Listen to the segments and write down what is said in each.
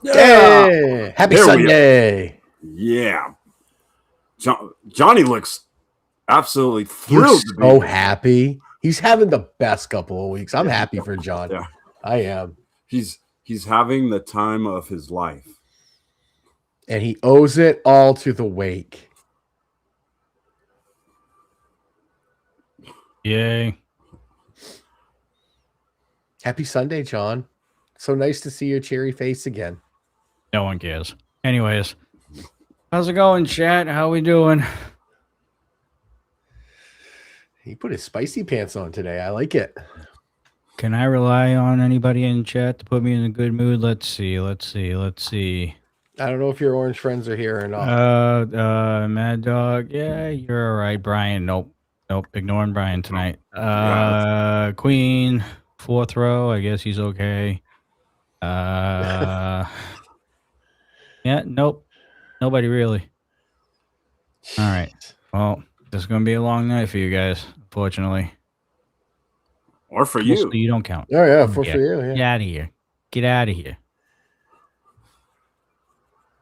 Yeah, Hey, happy there we are. Sunday. Yeah, Johnny looks absolutely Looks thrilled to be so here. happy. He's having the best couple of weeks. I'm Yeah, happy for John. yeah. I am. He's having the time of his life. And he owes it all to the wake. Yay. Happy Sunday, John. So nice to see your cheery face again. No one cares. Anyways, how's it going, chat? How we doing? He put his spicy pants on today. I like it. Can I rely on anybody in chat to put me in a good mood? Let's see. I don't know if your orange friends are here or not. Mad Dog. Yeah, you're all right, Brian. Nope. Ignoring Brian tonight. Yeah, Queen, fourth row. I guess he's okay. Yeah, nope. Nobody really. All right. Well, this is gonna be a long night for you guys, unfortunately. or for Also, you. you don't count. Oh, yeah, for you. Get Yeah. out of here. Get out of here.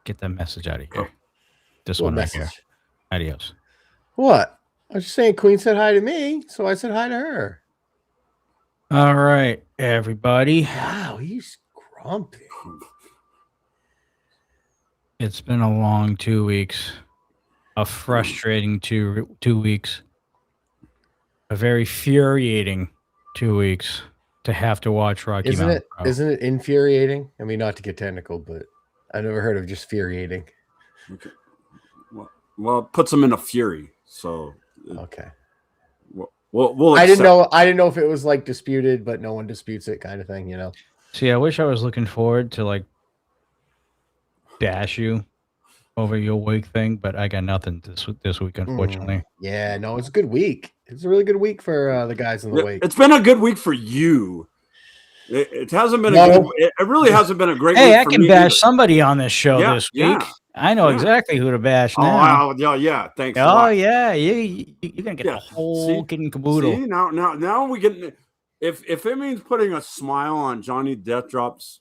Get that message out of here. This What one right message? here. Adios. What? I was just saying Queen said hi to me, so I said hi to her. All right, everybody. Wow, he's grumpy. It's been a long 2 weeks. A frustrating two weeks. A very infuriating 2 weeks to have to watch Rocky Mountain Pro. Isn't it infuriating? I mean, not to get technical, but I never heard of just infuriating. Okay. Well, it puts him in a fury. So Okay. we'll I didn't accept. know. I didn't know if it was like disputed, but no one disputes it, kind of thing. You know. See, I wish I was looking forward to like bash you over your wig thing, but I got nothing this week, unfortunately. Yeah, no, it's a good week. It's a really good week for the guys in the wake. It's been a good week for you. It hasn't been No. a good. It really hasn't been a great Hey, week I for can me bash either. somebody on this show this week. Yeah. I know Yeah. exactly who to bash Oh, now. wow, yeah. Thanks. a Oh lot. yeah, you're gonna get the whole kid and caboodle. See, now we get. If it means putting a smile on Johnny Deathdrop's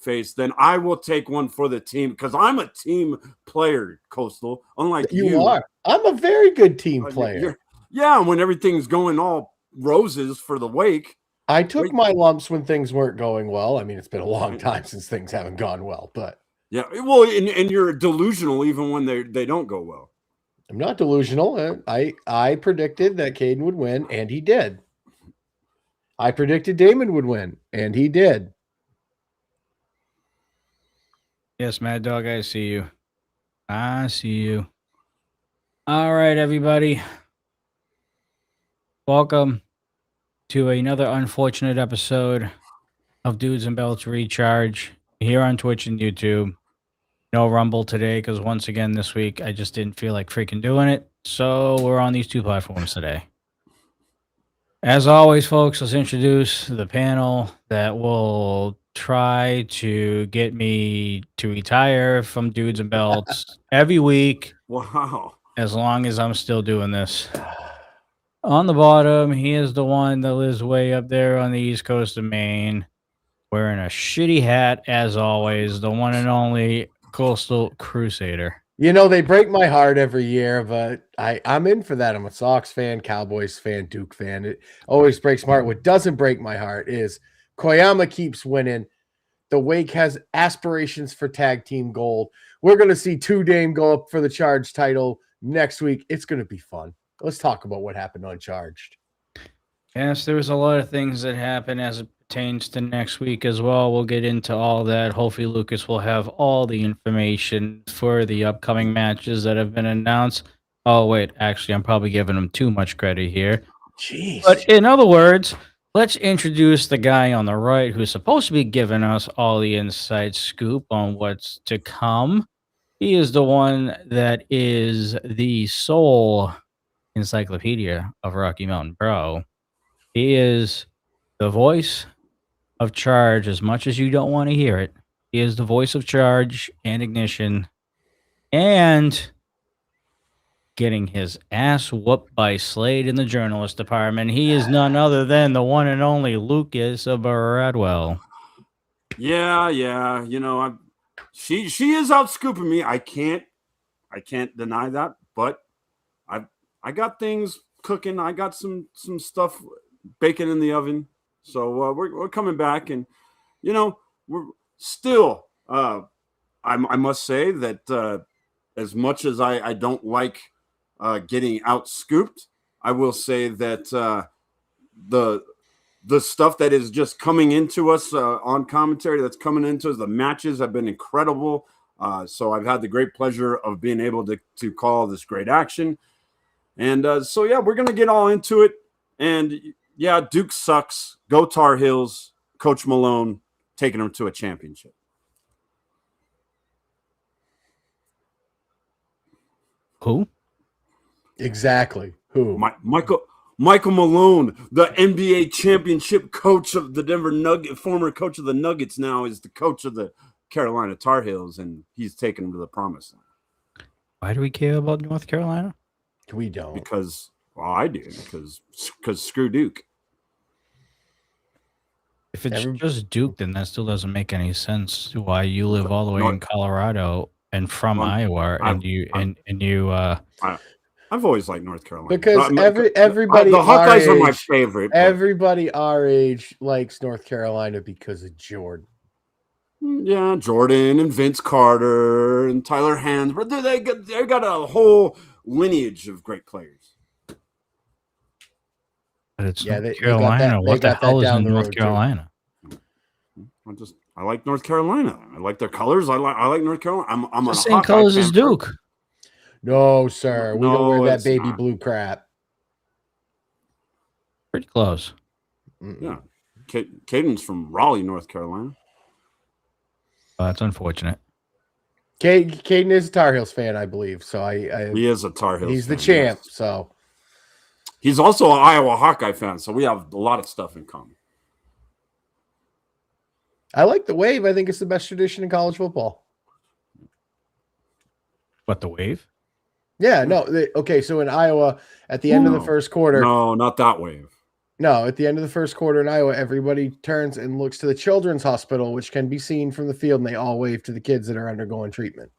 face, then I will take one for the team because I'm a team player, Coastal. Unlike you are. I'm a very good team player. Yeah, when everything's going all roses for the wake. I took my lumps when things weren't going well. I mean, it's been a long time since things haven't gone well, but yeah, well, and you're delusional even when they don't go well. I'm not delusional. I predicted that Caden would win, and he did. I predicted Damon would win, and he did. Yes, Mad Dog, I see you. I see you. All right, everybody. Welcome to another unfortunate episode of Dudes and Belts Recharge here on Twitch and YouTube. No Rumble today because once again this week I just didn't feel like freaking doing it. So we're on these two platforms today. As always, folks, let's introduce the panel that will try to get me to retire from Dudes and Belts every week. Wow. As long as I'm still doing this. On the bottom, he is the one that lives way up there on the east coast of Maine, wearing a shitty hat as always, the one and only Coastal Crusader. You know, they break my heart every year, but I'm in for that. I'm a Sox fan, Cowboys fan, Duke fan. It always breaks my heart. What doesn't break my heart is Koyama keeps winning. The Wake has aspirations for tag team gold. We're going to see 2 Dame go up for the Charged title next week. It's going to be fun. Let's talk about what happened on Charged. Yes, there was a lot of things that happened as it pertains to next week as well. We'll get into all that. Hopefully, Lucas will have all the information for the upcoming matches that have been announced. Oh, wait, actually, I'm probably giving him too much credit here. Jeez. But in other words, let's introduce the guy on the right who's supposed to be giving us all the inside scoop on what's to come. He is the one that is the sole encyclopedia of Rocky Mountain Pro. He is the voice of Charge as much as you don't want to hear it. He is the voice of Charge and Ignition and getting his ass whooped by Slade in the journalist department. He is none other than the one and only Lucas Bradwell. Yeah. You know, She is out scooping me. I can't deny that, but I got things cooking. I got some stuff baking in the oven. So we're coming back, and we're still. I must say that as much as I don't like getting out scooped, I will say that the stuff that is just coming into us on commentary that's coming into us, the matches have been incredible. So I've had the great pleasure of being able to call this great action. And so, yeah, we're going to get all into it. And, yeah, Duke sucks. Go Tar Heels. Coach Malone taking them to a championship. Who? Exactly. Who? Michael Malone, the NBA championship coach of the Denver Nuggets, former coach of the Nuggets, now is the coach of the Carolina Tar Heels, and he's taking them to the promised land. Why do we care about North Carolina? We don't. Because, well, I do, because screw Duke. If it's just Duke, then that still doesn't make any sense. Why you live all the way in Colorado and from Iowa, I've always liked North Carolina because everybody the Hawkeyes are my favorite. Everybody our age likes North Carolina because of Jordan. Yeah, Jordan and Vince Carter and Tyler Hands, but they got a whole lineage of great players. But it's North Carolina. What the hell is in North Carolina? I like North Carolina. I like their colors. I like North Carolina. I'm the same colors as Duke. No, sir. We don't wear that baby blue crap. Pretty close. Yeah. Caden's from Raleigh, North Carolina. Oh, that's unfortunate. Caden is a Tar Heels fan, I believe. So he is a Tar Heels. He's the champ. Yes. So he's also an Iowa Hawkeye fan. So we have a lot of stuff in common. I like the Wave. I think it's the best tradition in college football. What, the Wave? Yeah, no. Okay, so in Iowa, at the end of the first quarter. No, not that Wave. No, at the end of the first quarter in Iowa, everybody turns and looks to the Children's Hospital, which can be seen from the field, and they all wave to the kids that are undergoing treatment.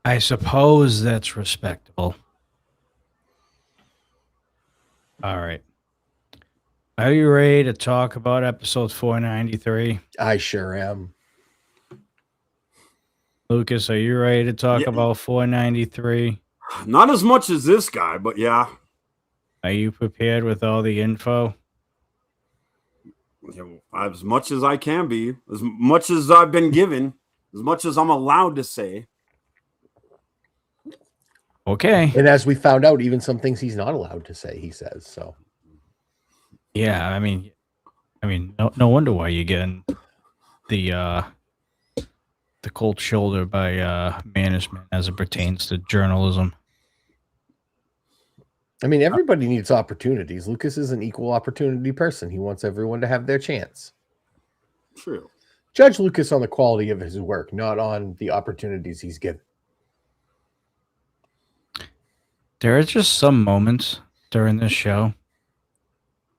I suppose that's respectable. All right. Are you ready to talk about episode 493? I sure am. Lucas, are you ready to talk about 493? Not as much as this guy, but yeah. Are you prepared with all the info? As much as I can be, as much as I've been given, as much as I'm allowed to say. Okay. And as we found out, even some things he's not allowed to say, he says. So. Yeah, I mean, no wonder why you're getting the cold shoulder by management as it pertains to journalism. I mean, everybody needs opportunities. Lucas is an equal opportunity person. He wants everyone to have their chance. True. Judge Lucas on the quality of his work, not on the opportunities he's given. There are just some moments during this show.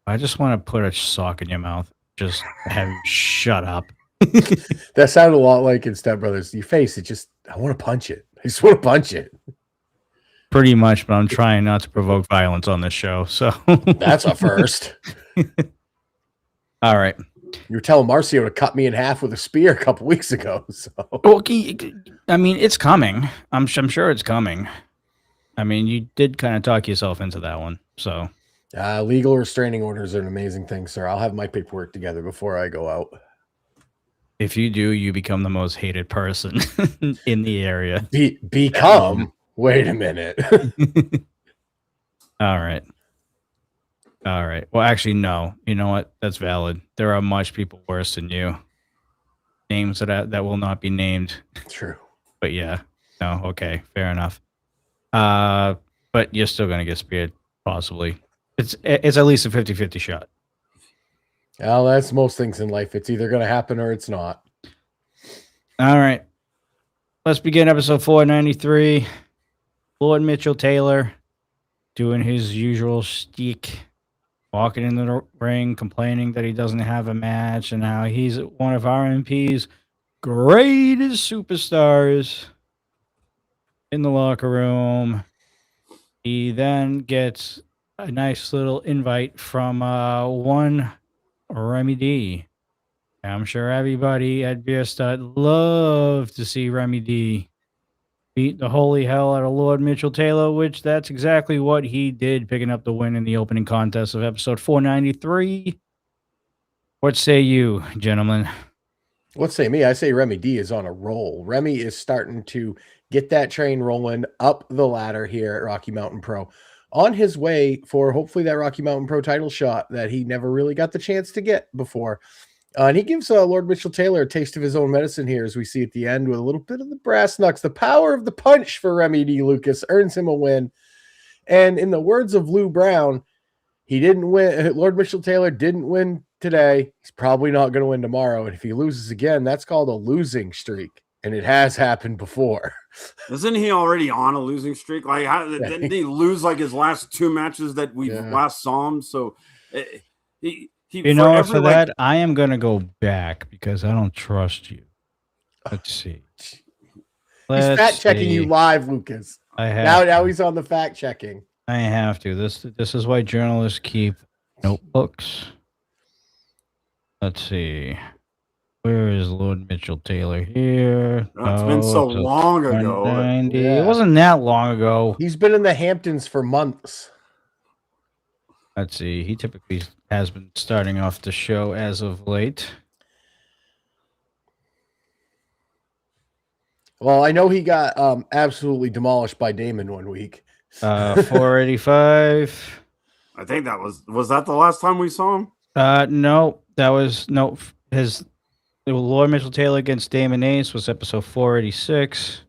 I just want to put a sock in your mouth. Just have you shut up. That sounded a lot like in Step Brothers. Your face, I want to punch it. I just want to punch it. Pretty much, but I'm trying not to provoke violence on this show. So that's a first. All right. You were telling Marcio to cut me in half with a spear a couple weeks ago. So. Well, I mean, it's coming. I'm sure it's coming. I mean, you did kind of talk yourself into that one. So legal restraining orders are an amazing thing, sir. I'll have my paperwork together before I go out. If you do, you become the most hated person in the area. Become? Wait a minute. All right. Well, actually, no. You know what? That's valid. There are much people worse than you. Names that will not be named. True. But yeah. No. Okay. Fair enough. But you're still gonna get speared, possibly. It's at least a 50-50 shot. Well, that's most things in life. It's either gonna happen or it's not. All right. Let's begin episode 493. Lord Mitchell Taylor doing his usual shtick. walking into the ring, complaining that he doesn't have a match and how he's one of RMP's greatest superstars in the locker room. He then gets a nice little invite from one Remy D. I'm sure everybody at Bierstadt loved to see Remy D beat the holy hell out of Lord Mitchell Taylor, which that's exactly what he did, picking up the win in the opening contest of episode 493. What say you, gentlemen? What say me? I say Remy D is on a roll. Remy is starting to get that train rolling up the ladder here at Rocky Mountain Pro, on his way for hopefully that Rocky Mountain Pro title shot that he never really got the chance to get before. And he gives Lord Mitchell Taylor a taste of his own medicine here, as we see at the end, with a little bit of the brass knucks. The power of the punch for Remy D. Lucas earns him a win. And in the words of Lou Brown, he didn't win. Lord Mitchell Taylor didn't win today. He's probably not going to win tomorrow. And if he loses again, that's called a losing streak. And it has happened before. Isn't he already on a losing streak? Like, didn't he lose like his last 2 matches that we last saw him? So he for that, I am going to go back because I don't trust you. Let's see. He's fact checking you live, Lucas. Now he's on the fact checking. I have to. This is why journalists keep notebooks. Let's see. Where is Lord Mitchell Taylor here? It's been so long ago. It wasn't that long ago. He's been in the Hamptons for months. Let's see. He typically has been starting off the show as of late. Well, I know he got absolutely demolished by Damon one week. 485. I think that was that the last time we saw him? No, that was his Lord Mitchell Taylor against Damon Ace was episode 486.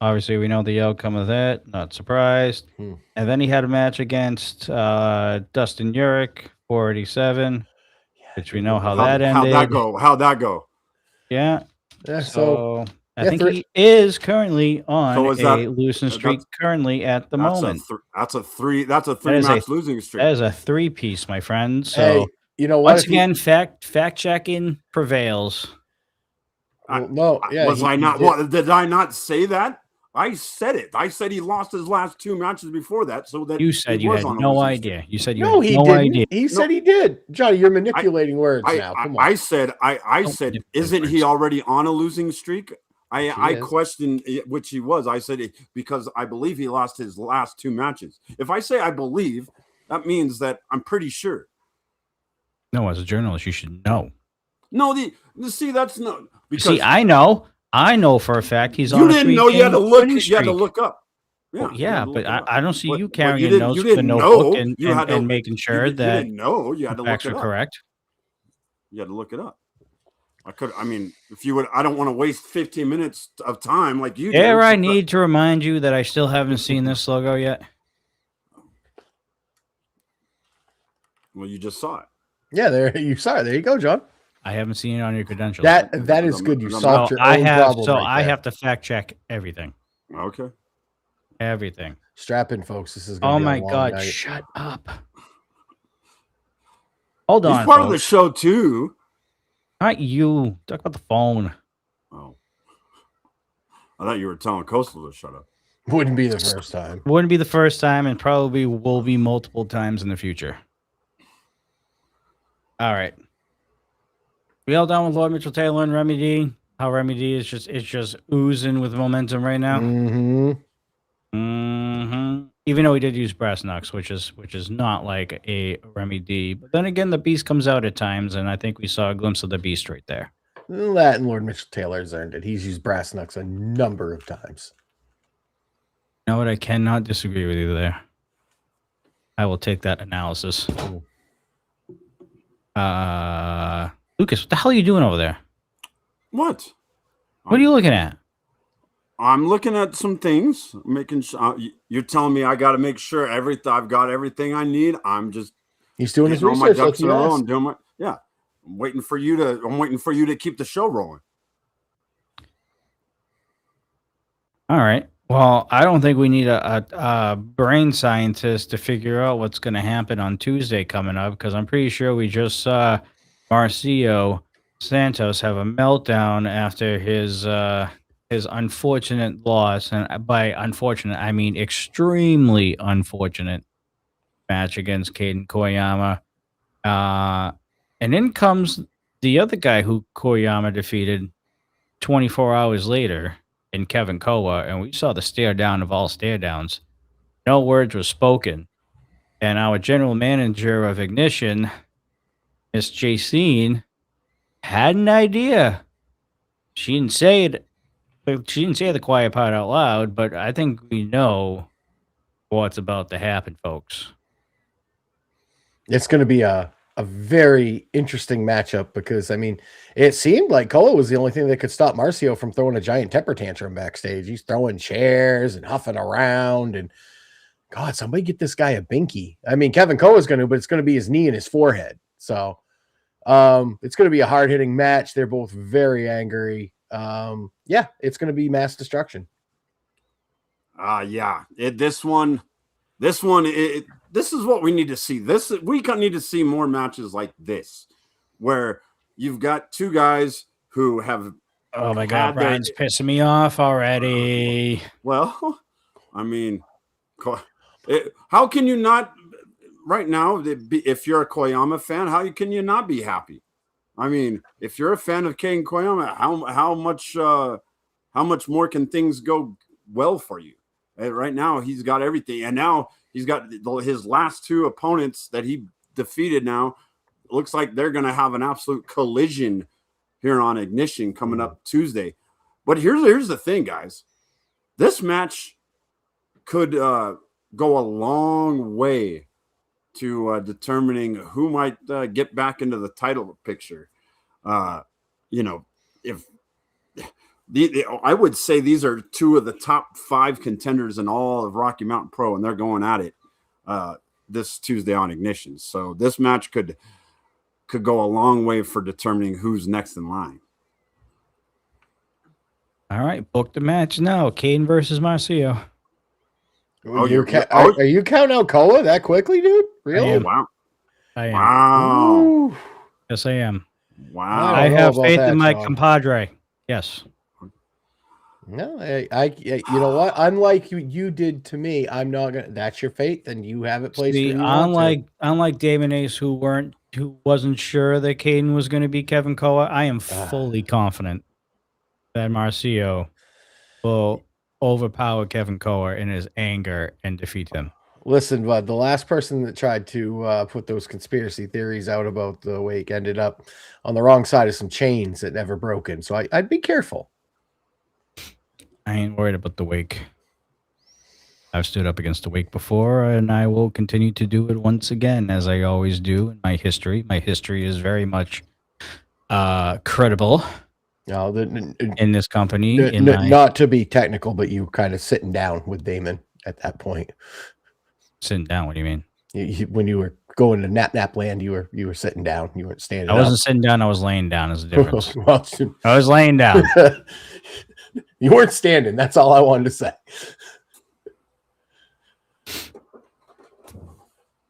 Obviously, we know the outcome of that. Not surprised. And then he had a match against Dustin Urich, 487, which we know how that ended. How'd that go? Yeah. So I think he is currently on a losing streak currently at the moment. That's a three match losing streak. That is a 3-piece, my friend. So hey, you know what? Once again, fact checking prevails. Did I not say that? I said it. I said he lost his last 2 matches before that, so that you said you had no idea. You said you had no idea. He said he did. Johnny, you're manipulating words now. Come on. I said, isn't he already on a losing streak? I questioned which he was. I said because I believe he lost his last 2 matches. If I say I believe, that means that I'm pretty sure. No, as a journalist, you should know. No, that's not. See, I know for a fact he's on. You didn't know. You had to look. You had to look up. But I don't see you carrying notes with a notebook and making sure that you didn't know. You had to look it up. Correct. You had to look it up. If you would, I don't want to waste 15 minutes of time like you. I need to remind you that I still haven't seen this logo yet. Well, you just saw it. Yeah, there you saw it. There you go, John. I haven't seen it on your credentials. That is good. You solved your own problem. So I have to fact check everything. Okay. Everything. Strap in, folks. This is going to be a long God! night. Shut up. Hold on. He's part of the show too. Not you. Talk about the phone. Oh. I thought you were telling Coastal to shut up. Wouldn't be the first time. Wouldn't be the first time, and probably will be multiple times in the future. All right. We all done with Lord Mitchell Taylor and Remy D. How Remy D is just oozing with momentum right now. Even though he did use brass knucks, which is not like a Remy D. But then again, the beast comes out at times, and I think we saw a glimpse of the beast right there. That and Lord Mitchell Taylor's earned it. He's used brass knucks a number of times. You know what? I cannot disagree with you there. I will take that analysis. Lucas, what the hell are you doing over there? What? What are you looking at? I'm looking at some things, making sure. You're telling me I got to make sure I've got everything I need. He's doing his research. My ducks in a row. I'm doing I'm waiting for you to keep the show rolling. All right. Well, I don't think we need a brain scientist to figure out what's going to happen on Tuesday coming up because I'm pretty sure we just saw Marcio Santos have a meltdown after his unfortunate loss, and by unfortunate I mean extremely unfortunate match against Caden Koyama. Uh, and then comes the other guy who Koyama defeated 24 hours later in Kevin Koa, and we saw the stare down of all stare downs. No words were spoken. And our general manager of Ignition, Miss Jacine, had an idea. She didn't say it. She didn't say the quiet part out loud, but I think we know what's about to happen, folks. It's going to be a very interesting matchup because, I mean, it seemed like Koa was the only thing that could stop Marcio from throwing a giant temper tantrum backstage. He's throwing chairs and huffing around, and God, somebody get this guy a binky. I mean, Kevin Koa's going to, but it's going to be his knee and his forehead. So it's going to be a hard-hitting match. They're both very angry. Yeah, it's going to be mass destruction. Yeah. This is what we need to see. We need to see more matches like this, where you've got two guys who have. Oh my God, Brian's pissing me off already. Well, I mean, how can you not? Right now, if you're a Koyama fan, how can you not be happy? I mean, if you're a fan of Ken Koyama, how much more can things go well for you? Right now, he's got everything, and now he's got his last two opponents that he defeated. Now, it looks like they're going to have an absolute collision here on Ignition coming up Tuesday. But here's the thing, guys. This match could go a long way to determining who might get back into the title picture. If I would say these are two of the top 5 contenders in all of Rocky Mountain Pro, and they're going at it this Tuesday on Ignition. So this match could go a long way for determining who's next in line. All right, book the match now. Caden versus Marcio. Are you counting out Koa that quickly, dude? Really? Oh, wow. I am. Wow. Ooh. Yes, I am. Wow. I have faith in my compadre. Yes. No, I you know what? Unlike you did to me, I'm not gonna. That's your faith, and you have it placed. Unlike Damon Ace, who wasn't sure that Caden was going to be Kevin Koa, I am fully confident that Marcio will overpower Kevin Koa in his anger and defeat him. Listen, bud, the last person that tried to put those conspiracy theories out about the wake ended up on the wrong side of some chains that never broken. So I'd be careful. I ain't worried about the wake. I've stood up against the wake before, and I will continue to do it once again, as I always do in my history. My history is very much credible in this company. Not to be technical, but you kind of sitting down with Damon at that point. Sitting down? What do you mean? When you were going to nap land, you were sitting down. You weren't standing. I wasn't sitting down. I was laying down. Is the difference. Well, I was laying down. You weren't standing. That's all I wanted to say.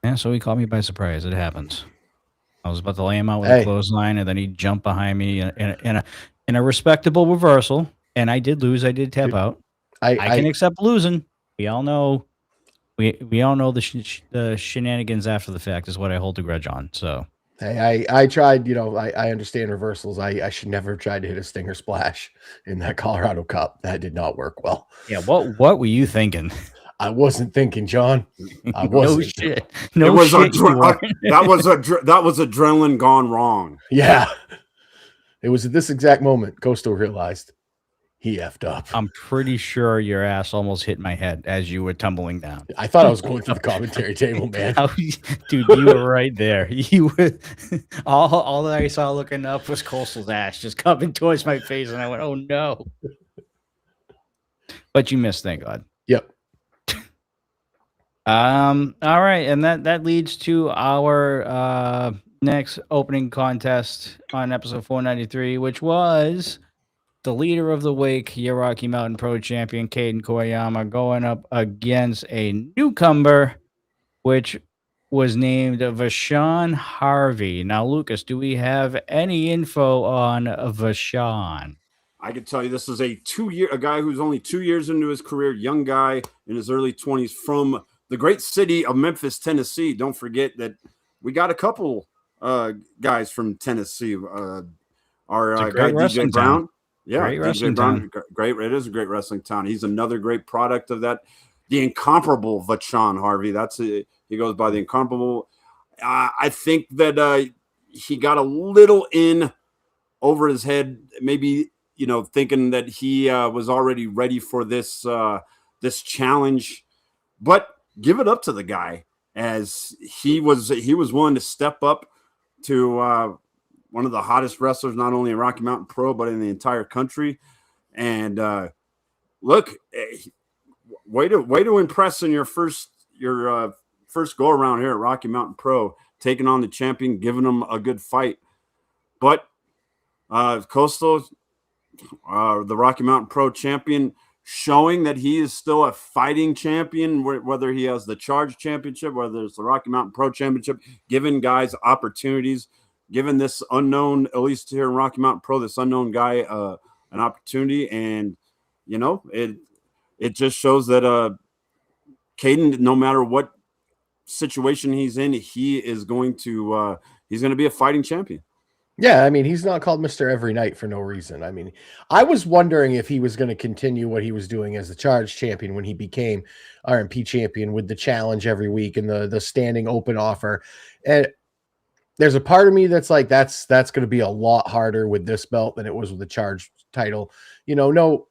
Yeah, so he caught me by surprise. It happens. I was about to lay him out with a clothesline, and then he jumped behind me in a respectable reversal, and I did lose. I did tap out. I can accept losing. We all know. We all know the shenanigans after the fact is what I hold a grudge on. So I tried. I understand reversals. I should never have tried to hit a stinger splash in that Colorado Cup. That did not work well. Yeah. What were you thinking? I wasn't thinking, John. I wasn't. No shit. No shit. That was adrenaline gone wrong. Yeah. It was at this exact moment Coastal realized he effed up. I'm pretty sure your ass almost hit my head as you were tumbling down. I thought I was going through the commentary table, man. Dude, you were right there. You were all that I saw looking up was Coastal's ass just coming towards my face, and I went, "Oh no!" But you missed, thank God. Yep. All right, and that leads to our next opening contest on episode 493, which was the leader of the Wake, your Rocky Mountain Pro champion, Caden Koyama, going up against a newcomer, which was named Vashon Harvey. Now, Lucas, do we have any info on Vashon? I can tell you this is a guy who's only 2 years into his career, young guy in his early 20s from the great city of Memphis, Tennessee. Don't forget that we got a couple guys from Tennessee. Our guy DJ Brown. Town. Yeah, great DJ wrestling Brown. town. Great. It is a great wrestling town. He's another great product of that. The incomparable Vachon Harvey. He goes by the incomparable. I think that he got a little in over his head, maybe, thinking that he was already ready for this challenge. But give it up to the guy, as he was willing to step up to one of the hottest wrestlers, not only in Rocky Mountain Pro, but in the entire country. And look, way to impress in your first go around here at Rocky Mountain Pro, taking on the champion, giving him a good fight. But Coastal, the Rocky Mountain Pro champion, showing that he is still a fighting champion, whether he has the Charge Championship, whether it's the Rocky Mountain Pro Championship, giving guys opportunities, giving this unknown, at least here in Rocky Mountain Pro, this unknown guy an opportunity. And, it just shows that Caden, no matter what situation he's in, he is going to be a fighting champion. Yeah, I mean, he's not called Mr. Every Night for no reason. I mean, I was wondering if he was going to continue what he was doing as the Charge champion when he became RMP champion, with the challenge every week and the standing open offer. And there's a part of me that's like, that's going to be a lot harder with this belt than it was with the Charge title. No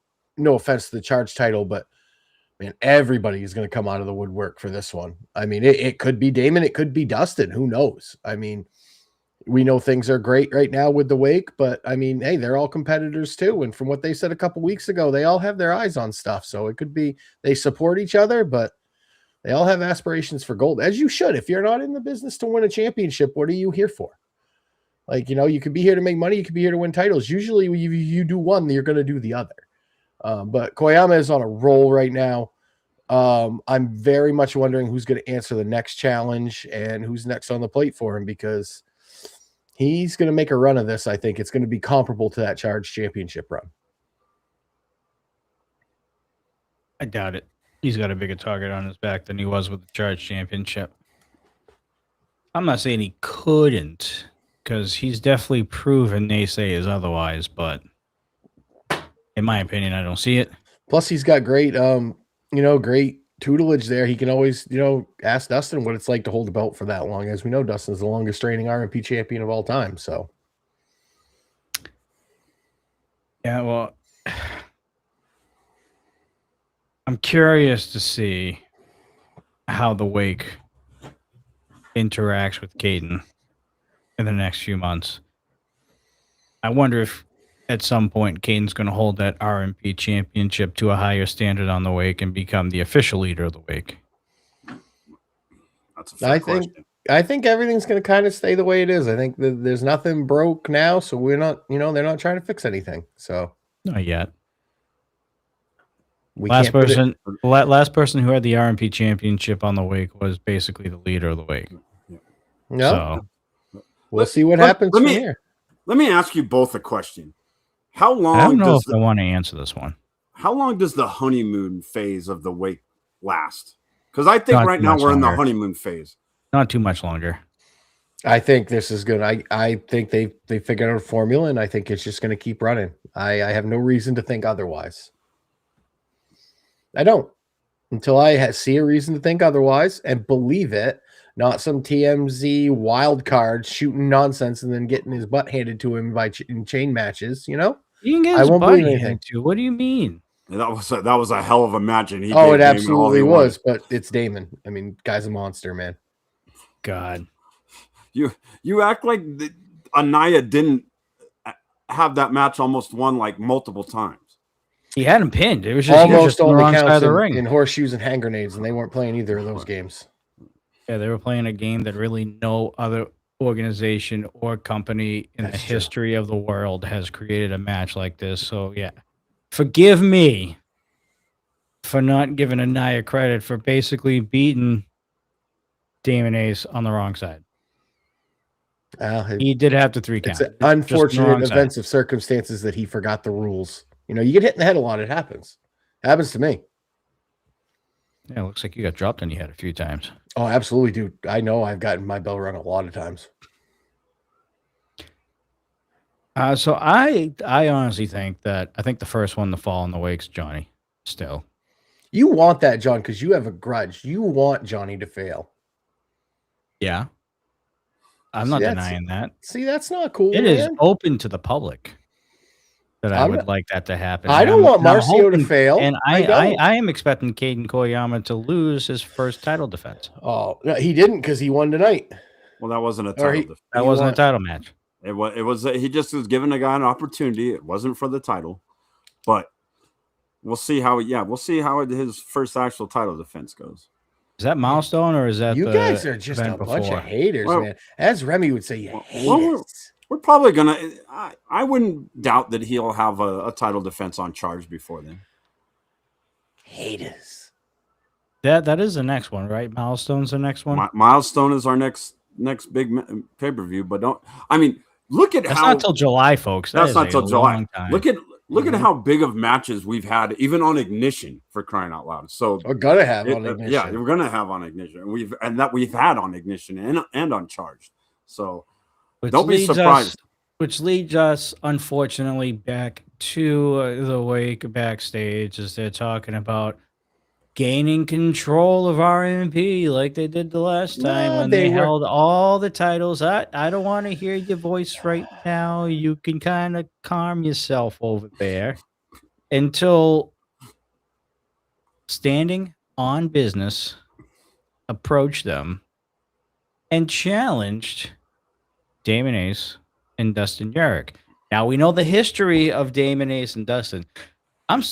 offense to the Charge title, but man, everybody is going to come out of the woodwork for this one. I mean, it could be Damon, it could be Dustin. Who knows? I mean, we know things are great right now with the Wake, but I mean, hey, they're all competitors too. And from what they said a couple weeks ago, they all have their eyes on stuff. So it could be they support each other, but they all have aspirations for gold, as you should. If you're not in the business to win a championship, what are you here for? Like, you could be here to make money. You could be here to win titles. Usually you do one, you're going to do the other. But Koyama is on a roll right now. I'm very much wondering who's going to answer the next challenge and who's next on the plate for him, because he's going to make a run of this. I think it's going to be comparable to that Charge Championship run. I doubt it. He's got a bigger target on his back than he was with the Charge Championship. I'm not saying he couldn't, because he's definitely proven naysayers otherwise, but in my opinion, I don't see it. Plus, he's got great, great tutelage there. He can always, ask Dustin what it's like to hold a belt for that long. As we know, Dustin's the longest reigning RMP champion of all time. So, yeah, well, I'm curious to see how the Wake interacts with Caden in the next few months. I wonder if at some point Caden's going to hold that RMP championship to a higher standard on the Wake and become the official leader of the Wake. That's a fair question. I think everything's going to kind of stay the way it is. I think that there's nothing broke now, so we're not, they're not trying to fix anything. So not yet. Last person who had the RMP championship on the Wake was basically the leader of the Wake. No, so we'll see what happens from here. Let me ask you both a question. How long? I don't know if I want to answer this one. How long does the honeymoon phase of the Wake last? Because I think right now we're in the honeymoon phase. Not too much longer. I think this is good. I think they figured out a formula, and I think it's just going to keep running. I have no reason to think otherwise. I don't, until I see a reason to think otherwise and believe it, not some TMZ wild card shooting nonsense and then getting his butt handed to him in chain matches. You can get his butt handed to. What do you mean? That was a hell of a match. And it absolutely was, but it's Damon. I mean, guy's a monster, man. God. You act like Anaya didn't have that match almost won like multiple times. He had him pinned. It was just almost on the wrong side of the ring. In horseshoes and hand grenades, and they weren't playing either of those games. Yeah, they were playing a game that really no other organization or company in That's the true. history of the world has created a match like this. So yeah, forgive me for not giving Anaya credit for basically beating Damon Ace on the wrong side. He did have the 3 count. It's Just on the unfortunate wrong side. events of circumstances that he forgot the rules. You know, you get hit in the head a lot. It happens. Happens to me. Yeah, it looks like you got dropped on your head a few times. Oh, absolutely, dude. I know I've gotten my bell rung a lot of times. So I honestly think the first one to fall in the wake's Johnny. Still, You want that, John, because you have a grudge. You want Johnny to fail. yeah, I'm See, not that's- denying that. See, that's not cool, It man. is open to the public that I I'm would not- like that to happen. I don't I'm want Marcio to hoping- fail. and I don't. I am expecting Caden Koyama to lose his first title defense. Oh, no, he didn't because he won tonight. Well, that wasn't a Or title. he- defense. That He wasn't won- a title match. It was. He just was giving a guy an opportunity. It wasn't for the title, but we'll see how. Yeah, we'll see how his first actual title defense goes. Is that milestone or is that You the guys are just a event bunch before? of haters, Well- man. As Remy would say, you hate well, us. We're probably gonna. I wouldn't doubt that he'll have a title defense on charge before then. Haters. That is the next one, right? Milestone's the next one. Milestone is our next big pay per view, but don't. I mean, look at That's how. not till July, folks. That That's is not a till July. long time. Look at Mhm. how big of matches we've had, even on Ignition, for crying out loud. So We're gonna have on Ignition. yeah, we're gonna have on Ignition, and we've had on Ignition and on Charged. So Which don't be leads surprised. Which leads us, unfortunately, back to the wake backstage as they're talking about gaining control of RMP like they did the last time No, when they they were- held all the titles. I don't want to hear your voice right now. You can kind of calm yourself over there until Standing on Business approached them and challenged Damon Ace and Dustin Yarrick. Now we know the history of Damon Ace and Dustin.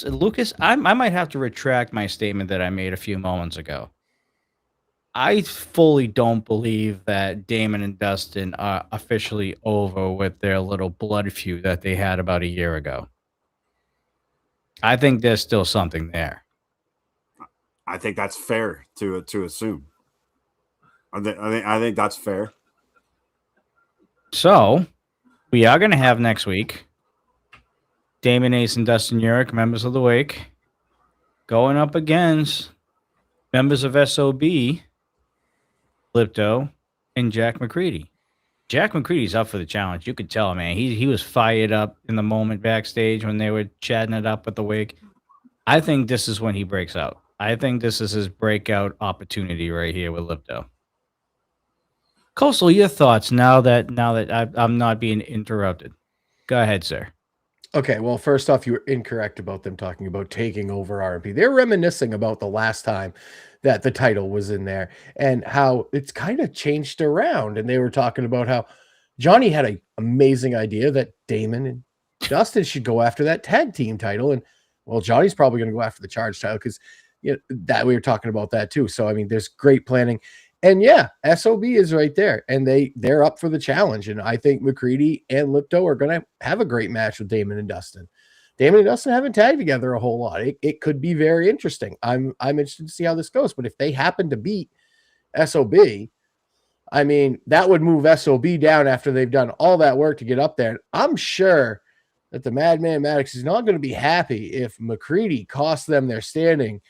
Lucas. I might have to retract my statement that I made a few moments ago. I fully don't believe that Damon and Dustin are officially over with their little blood feud that they had about a year ago. I think there's still something there. I think that's fair to assume. I think that's fair. So we are going to have next week Damon Ace and Dustin Yarrick, members of the Wake, going up against members of SOB, Lipto, and Jack McCready. Jack McCready's up for the challenge. You could tell, man. He was fired up in the moment backstage when they were chatting it up with the Wake. I think this is when he breaks out. I think this is his breakout opportunity right here with Lipto. Coastal, your thoughts now that I'm not being interrupted. Go ahead, sir. Okay, well, first off, you were incorrect about them talking about taking over RMP. They're reminiscing about the last time that the title was in there and how it's kind of changed around. And they were talking about how Johnny had an amazing idea that Damon and Dustin should go after that tag team title. And well, Johnny's probably going to go after the charge title because that we were talking about that too. So, I mean, there's great planning. And yeah, SOB is right there, and they're up for the challenge. And I think McCready and Lipto are going to have a great match with Damon and Dustin. Damon and Dustin haven't tagged together a whole lot. It could be very interesting. I'm interested to see how this goes. But if they happen to beat SOB, I mean, that would move SOB down after they've done all that work to get up there. And I'm sure that the Madman Maddox is not going to be happy if McCready costs them their standing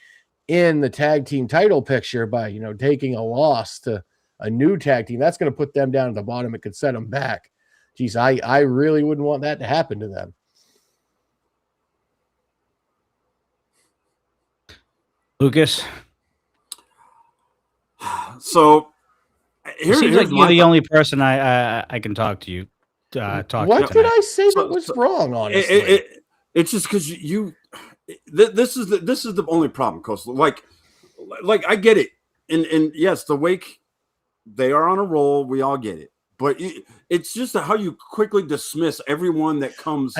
in the tag team title picture by, taking a loss to a new tag team. That's going to put them down at the bottom. It could set them back. Geez, I really wouldn't want that to happen to them. Lucas, So it seems like you're the only person I can talk to you. What did I say that was wrong? Honestly, it's just because this is the only problem, Coastal. Like I get it, and yes, the Wake, they are on a roll. We all get it, but it's just how you quickly dismiss everyone that comes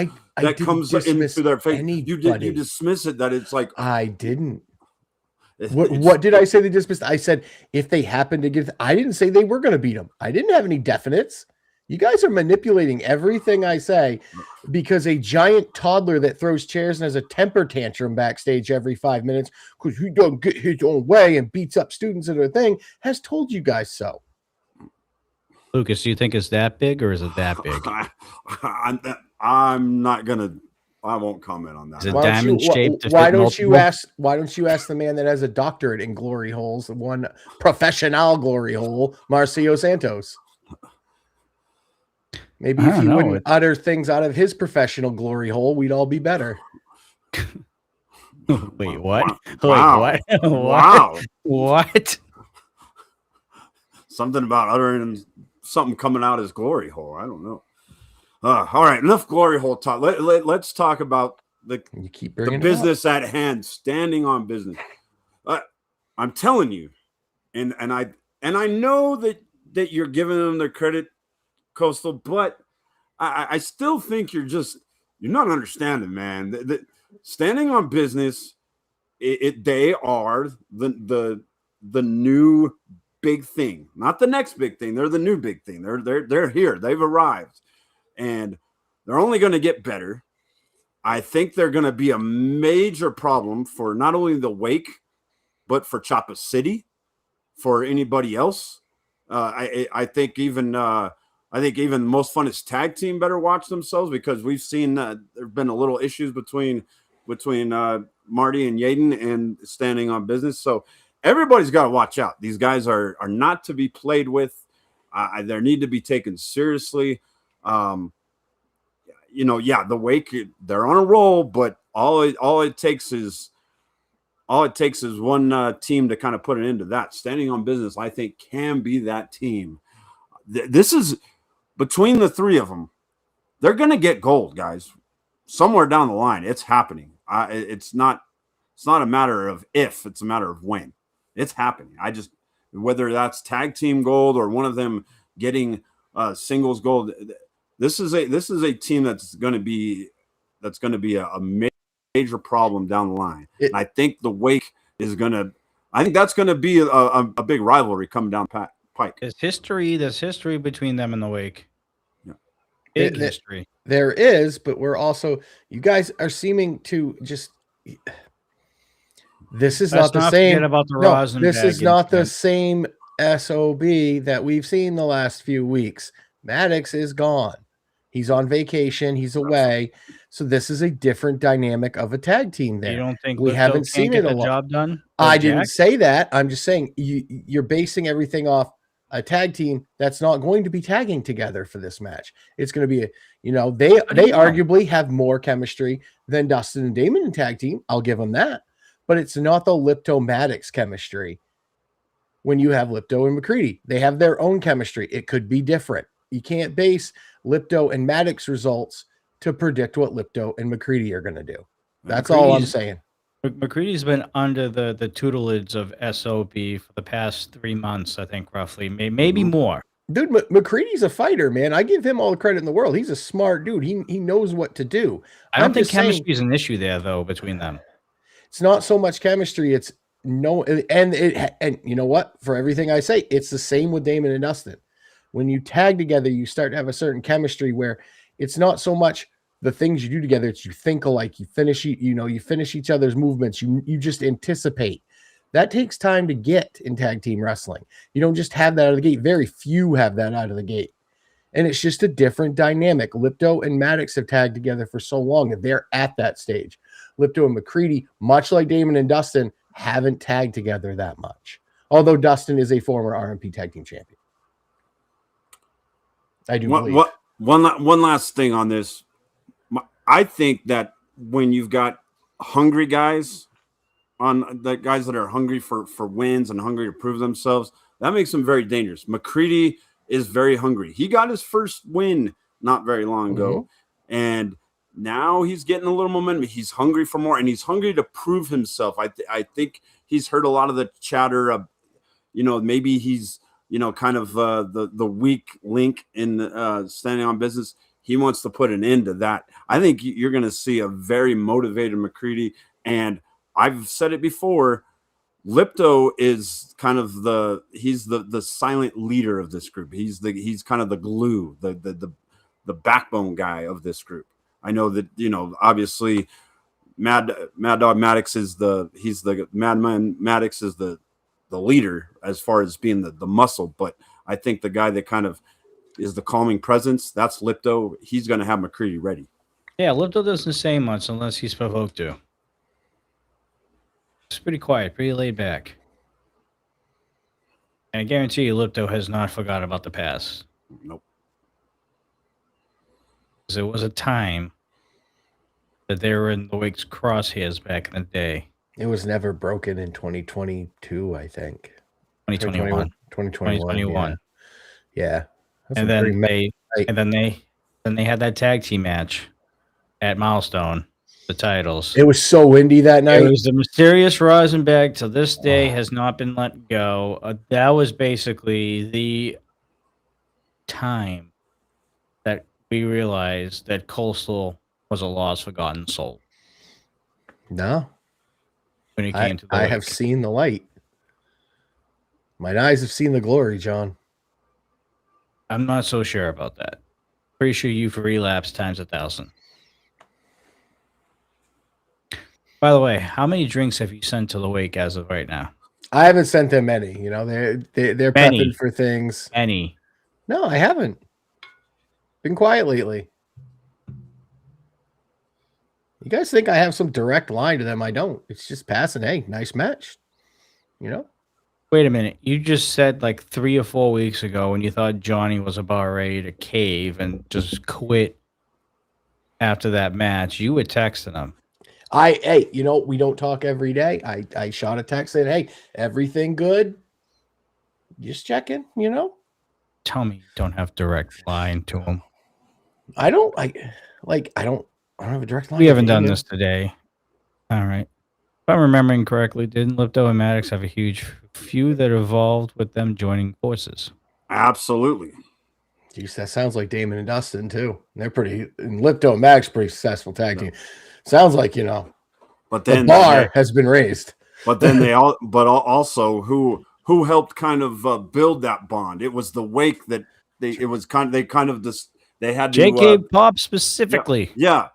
comes into their face. You dismiss it that it's like I didn't. What did I say they just missed? I said if they happen to get, I didn't say they were going to beat them. I didn't have any definites. You guys are manipulating everything I say because a giant toddler that throws chairs and has a temper tantrum backstage every 5 minutes because he don't get his own way and beats up students and a thing has told you guys so. Lucas, do you think it's that big or is it that big? I'm not gonna. I won't comment on that. Is it diamond shaped? Why don't you ask the man that has a doctorate in glory holes, one professional glory hole, Marcio Santos? Maybe if he wouldn't utter things out of his professional glory hole, we'd all be better. Wait, what? Wow. Wait, what? Wow. What? Something about uttering something coming out his glory hole. I don't know. All right, enough glory hole talk. Let's talk about the business at hand. Standing on business. I'm telling you, and I know that you're giving them their credit, Coastal, but I still think you're not understanding, man. The standing on business, they are the new big thing, not the next big thing. They're the new big thing. They're here. They've arrived, and they're only going to get better. I think they're going to be a major problem for not only the Wake, but for Chapa City, for anybody else. I think even the Most Funnest Tag Team better watch themselves because we've seen there've been a little issues between Marty and Yaden and standing on business. So everybody's got to watch out. These guys are not to be played with. They need to be taken seriously. The Wake, they're on a roll, but all it takes is one team to kind of put an end to that. Standing on business, I think, can be that team. This is between the three of them. They're going to get gold, guys. Somewhere down the line, it's happening. It's not a matter of if, it's a matter of when. It's happening. Whether that's tag team gold or one of them getting singles gold. This is a team that's going to be a major problem down the line. And I think the Wake is going to. I think that's going to be a big rivalry coming down pike. There's history between them and the Wake. Yeah. Big history. There is, but we're also. You guys are seeming to just. This is not the same. This is not the same SOB that we've seen the last few weeks. Maddox is gone. He's on vacation. He's away. So this is a different dynamic of a tag team there. You don't think we haven't seen it a lot? Job done? I didn't say that. I'm just saying you're basing everything off a tag team that's not going to be tagging together for this match. It's going to be they arguably have more chemistry than Dustin and Damon in tag team. I'll give them that. But it's not the Lipto-Maddox chemistry when you have Lipto and McCready. They have their own chemistry. It could be different. You can't base Lipto and Maddox results to predict what Lipto and McCready are going to do. That's all I'm saying. McCready's been under the tutelage of SOB for the past 3 months, I think, roughly, maybe more. Dude, McCready's a fighter, man. I give him all the credit in the world. He's a smart dude. He knows what to do. I don't think chemistry is an issue there, though, between them. It's not so much chemistry. It's and you know what? For everything I say, it's the same with Damon and Dustin. When you tag together, you start to have a certain chemistry where it's not so much the things you do together. It's you think alike, you finish each other's movements. You just anticipate. That takes time to get in tag team wrestling. You don't just have that out of the gate. Very few have that out of the gate. And it's just a different dynamic. Lipto and Maddox have tagged together for so long that they're at that stage. Lipto and McCready, much like Damon and Dustin, haven't tagged together that much. Although Dustin is a former RMP tag team champion. I do believe. One last thing on this. I think that when you've got hungry guys, on the guys that are hungry for wins and hungry to prove themselves, that makes them very dangerous. McCready is very hungry. He got his first win not very long ago, and now he's getting a little momentum. He's hungry for more, and he's hungry to prove himself. I think he's heard a lot of the chatter of, maybe he's, kind of the weak link in standing on business. He wants to put an end to that. I think you're going to see a very motivated McCready, and I've said it before, Lipto is kind of he's the silent leader of this group. He's kind of the glue, the backbone guy of this group. I know that, obviously Mad Dog Maddox is the Madman Maddox is the leader as far as being the muscle, but I think the guy that kind of is the calming presence, that's Lipto. He's going to have McCready ready. Yeah, Lipto doesn't say much unless he's provoked to. It's pretty quiet, pretty laid back. And I guarantee you Lipto has not forgot about the past. Nope. Because there was a time that they were in the Wake's crosshairs back in the day. It was never broken in 2022, I think. 2021. 2021. Yeah. And then they had that tag team match at Milestone, the titles. It was so windy that night. It was the mysterious Rosenberg to this day has not been let go. That was basically the time that we realized that Coastal was a lost, forgotten soul. No. When it came to the I Wake. have seen the light. My eyes have seen the glory, John. I'm not so sure about that. Pretty sure you've relapsed times 1,000. By the way, how many drinks have you sent to the Wake as of right now? I haven't sent them any. They're prepping for things. Any? No, I haven't. Been quiet lately. You guys think I have some direct line to them? I don't. It's just passing. Hey, nice match. Wait a minute. You just said like 3 or 4 weeks ago when you thought Johnny was about ready to cave and just quit after that match, you were texting him. We don't talk every day. I shot a text saying, hey, everything good? Just checking, Tell me you don't have direct line to him. I don't have a direct line. We haven't done this today. All right. If I'm remembering correctly, didn't Lipto and Maddox have a huge feud that evolved with them joining forces? Absolutely. Jeez, that sounds like Damon and Dustin too. And Lipto and Maddox pretty successful tag team. Sounds like, but then the bar has been raised. But then also who helped kind of build that bond? It was the Wake that they had JK Pop specifically. Yeah,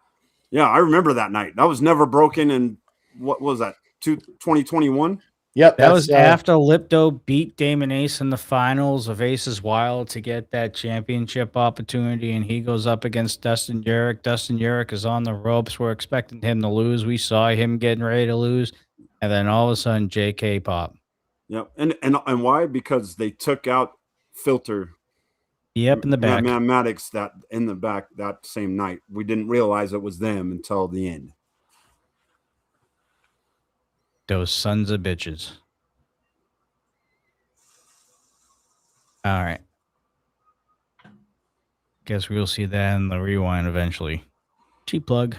I remember that night. That was never broken. And what was that? 2021. Yep, that was after Lipto beat Damon Ace in the finals of Aces Wild to get that championship opportunity, and he goes up against Dustin Urich. Dustin Urich is on the ropes. We're expecting him to lose. We saw him getting ready to lose, and then all of a sudden, JK Pop. Yep, and why? Because they took out Filter. Yep, in the back. Maddox that in the back that same night. We didn't realize it was them until the end. Those sons of bitches. All right. Guess we'll see that in the rewind eventually. Cheap plug.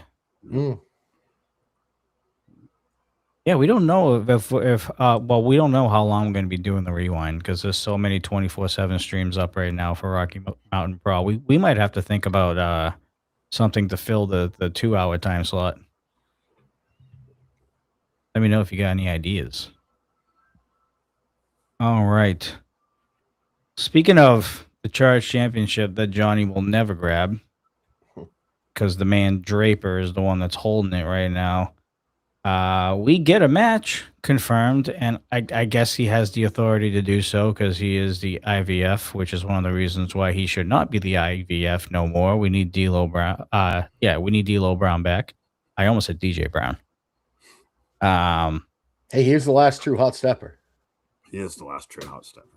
Yeah, we don't know if we don't know how long we're going to be doing the rewind because there's so many 24/7 streams up right now for Rocky Mountain Pro. We might have to think about something to fill the 2-hour time slot. Let me know if you got any ideas. All right. Speaking of the Charge Championship that Johnny will never grab because the man Draper is the one that's holding it right now. We get a match confirmed, and I guess he has the authority to do so because he is the IVF, which is one of the reasons why he should not be the IVF no more. We need D'Lo Brown. We need D'Lo Brown back. I almost said DJ Brown. Hey, here's the last true hot stepper. He is the last true hot stepper.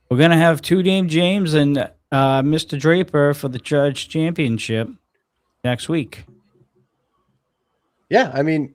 We're gonna have 2 Dame James and Mr. Draper for the Charge Championship next week. Yeah, I mean,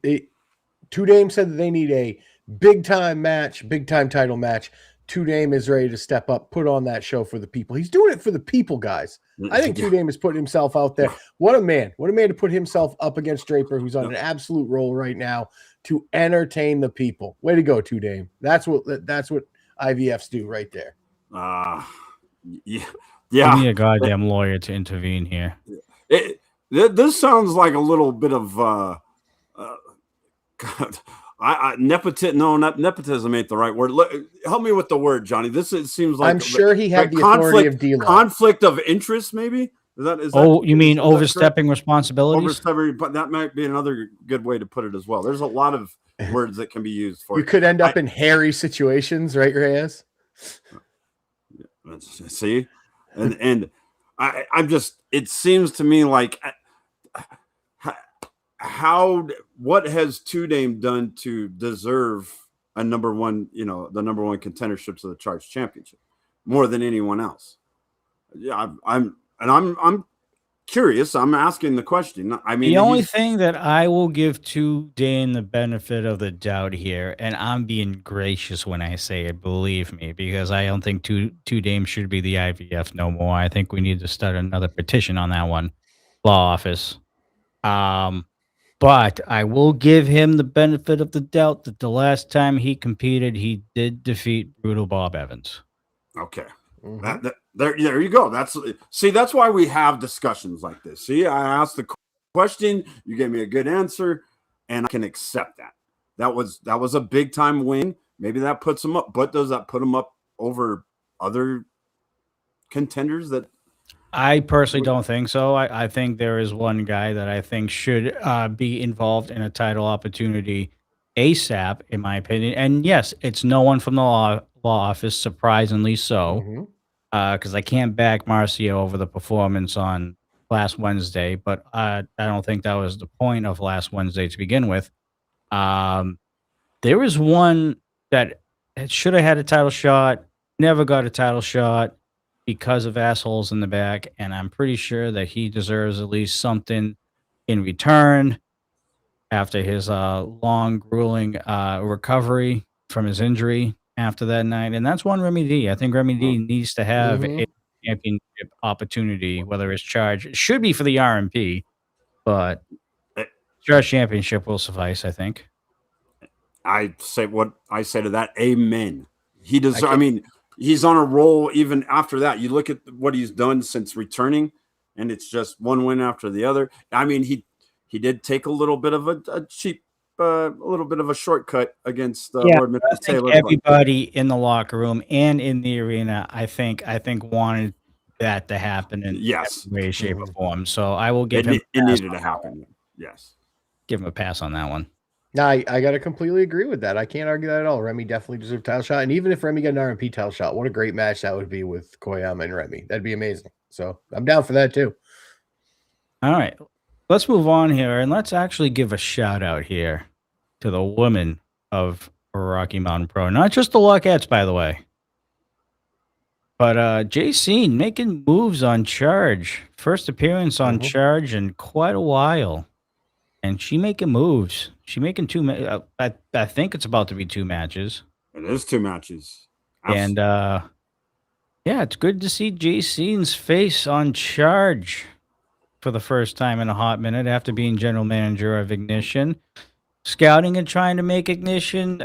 2 Dame said that they need a big time match, big time title match. 2 Dame is ready to step up, put on that show for the people. He's doing it for the people, guys. I think 2 Dame is putting himself out there. What a man. What a man to put himself up against Draper, who's on an absolute roll right now, to entertain the people. Way to go, 2 Dame. That's what IVFs do right there. Yeah. Give me a goddamn lawyer to intervene here. This sounds like a little bit of nepotism ain't the right word. Look, help me with the word, Johnny. It seems like I'm sure he had the authority of D-Law. Conflict of interest, maybe. You mean overstepping responsibilities? Overstepping, but that might be another good way to put it as well. There's a lot of words that can be used for you it. could end up in hairy situations, right, Reyes? See, and I'm just. It seems to me like what has Two Dame done to deserve a number one? The number one contenderships of the Charge Championship more than anyone else. Yeah, I'm curious. I'm asking the question. I mean, the only thing that I will give to Dane the benefit of the doubt here, and I'm being gracious when I say it, believe me, because I don't think two Dame should be the IVF no more. I think we need to start another petition on that one, law office. But I will give him the benefit of the doubt that the last time he competed, he did defeat Brutal Bob Evans. Okay. Mm-hmm. There you go. That's why we have discussions like this. See, I asked the question, you gave me a good answer, and I can accept that. That was a big time win. Maybe that puts him up, but does that put him up over other contenders that? I personally don't think so. I think there is one guy that I think should be involved in a title opportunity ASAP, in my opinion. And yes, it's no one from the law office, surprisingly so, because I can't back Marcio over the performance on last Wednesday, but I don't think that was the point of last Wednesday to begin with. There was one that should have had a title shot, never got a title shot, because of assholes in the back, and I'm pretty sure that he deserves at least something in return after his long, grueling recovery from his injury after that night. And that's one Remy D. I think Remy D needs to have a championship opportunity, whether it's charged. It should be for the RMP, but charge championship will suffice, I think. I say what I say to that. Amen. He deserves. I mean, he's on a roll even after that. You look at what he's done since returning, and it's just one win after the other. I mean, he did take a little bit of a cheap, a little bit of a shortcut against Lord Taylor. Everybody in the locker room and in the arena, I think wanted that to happen in every way, shape, or form. So I will give him. It needed to happen. Yes, give him a pass on that one. No, I got to completely agree with that. I can't argue that at all. Remy definitely deserved a title shot. And even if Remy got an RMP title shot, what a great match that would be with Koyama and Remy. That'd be amazing. So I'm down for that too. All right. Let's move on here, and let's actually give a shout out here to the women of Rocky Mountain Pro. Not just the Lockettes, by the way. But JC making moves on Charge. First appearance on Charge in quite a while. And she making moves. She making I think it's about to be 2 matches. It is 2 matches. Absolutely. And yeah, it's good to see JC's face on Charge for the first time in a hot minute after being general manager of Ignition. Scouting and trying to make Ignition,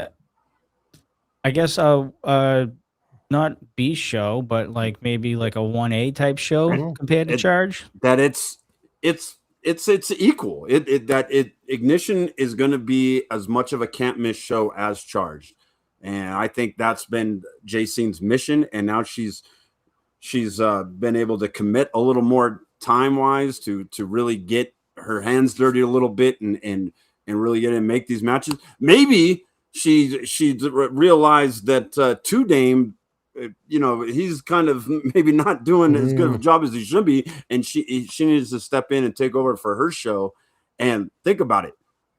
I guess, not B show, but like maybe like a 1A type show compared to Charge. That it's equal. Ignition is going to be as much of a can't miss show as Charged, and I think that's been Jacene's mission. And now she's been able to commit a little more time wise to really get her hands dirty a little bit and really get in and make these matches. Maybe she realized that Two Dame, he's kind of maybe not doing as good of a job as he should be, and she needs to step in and take over for her show. And think about it,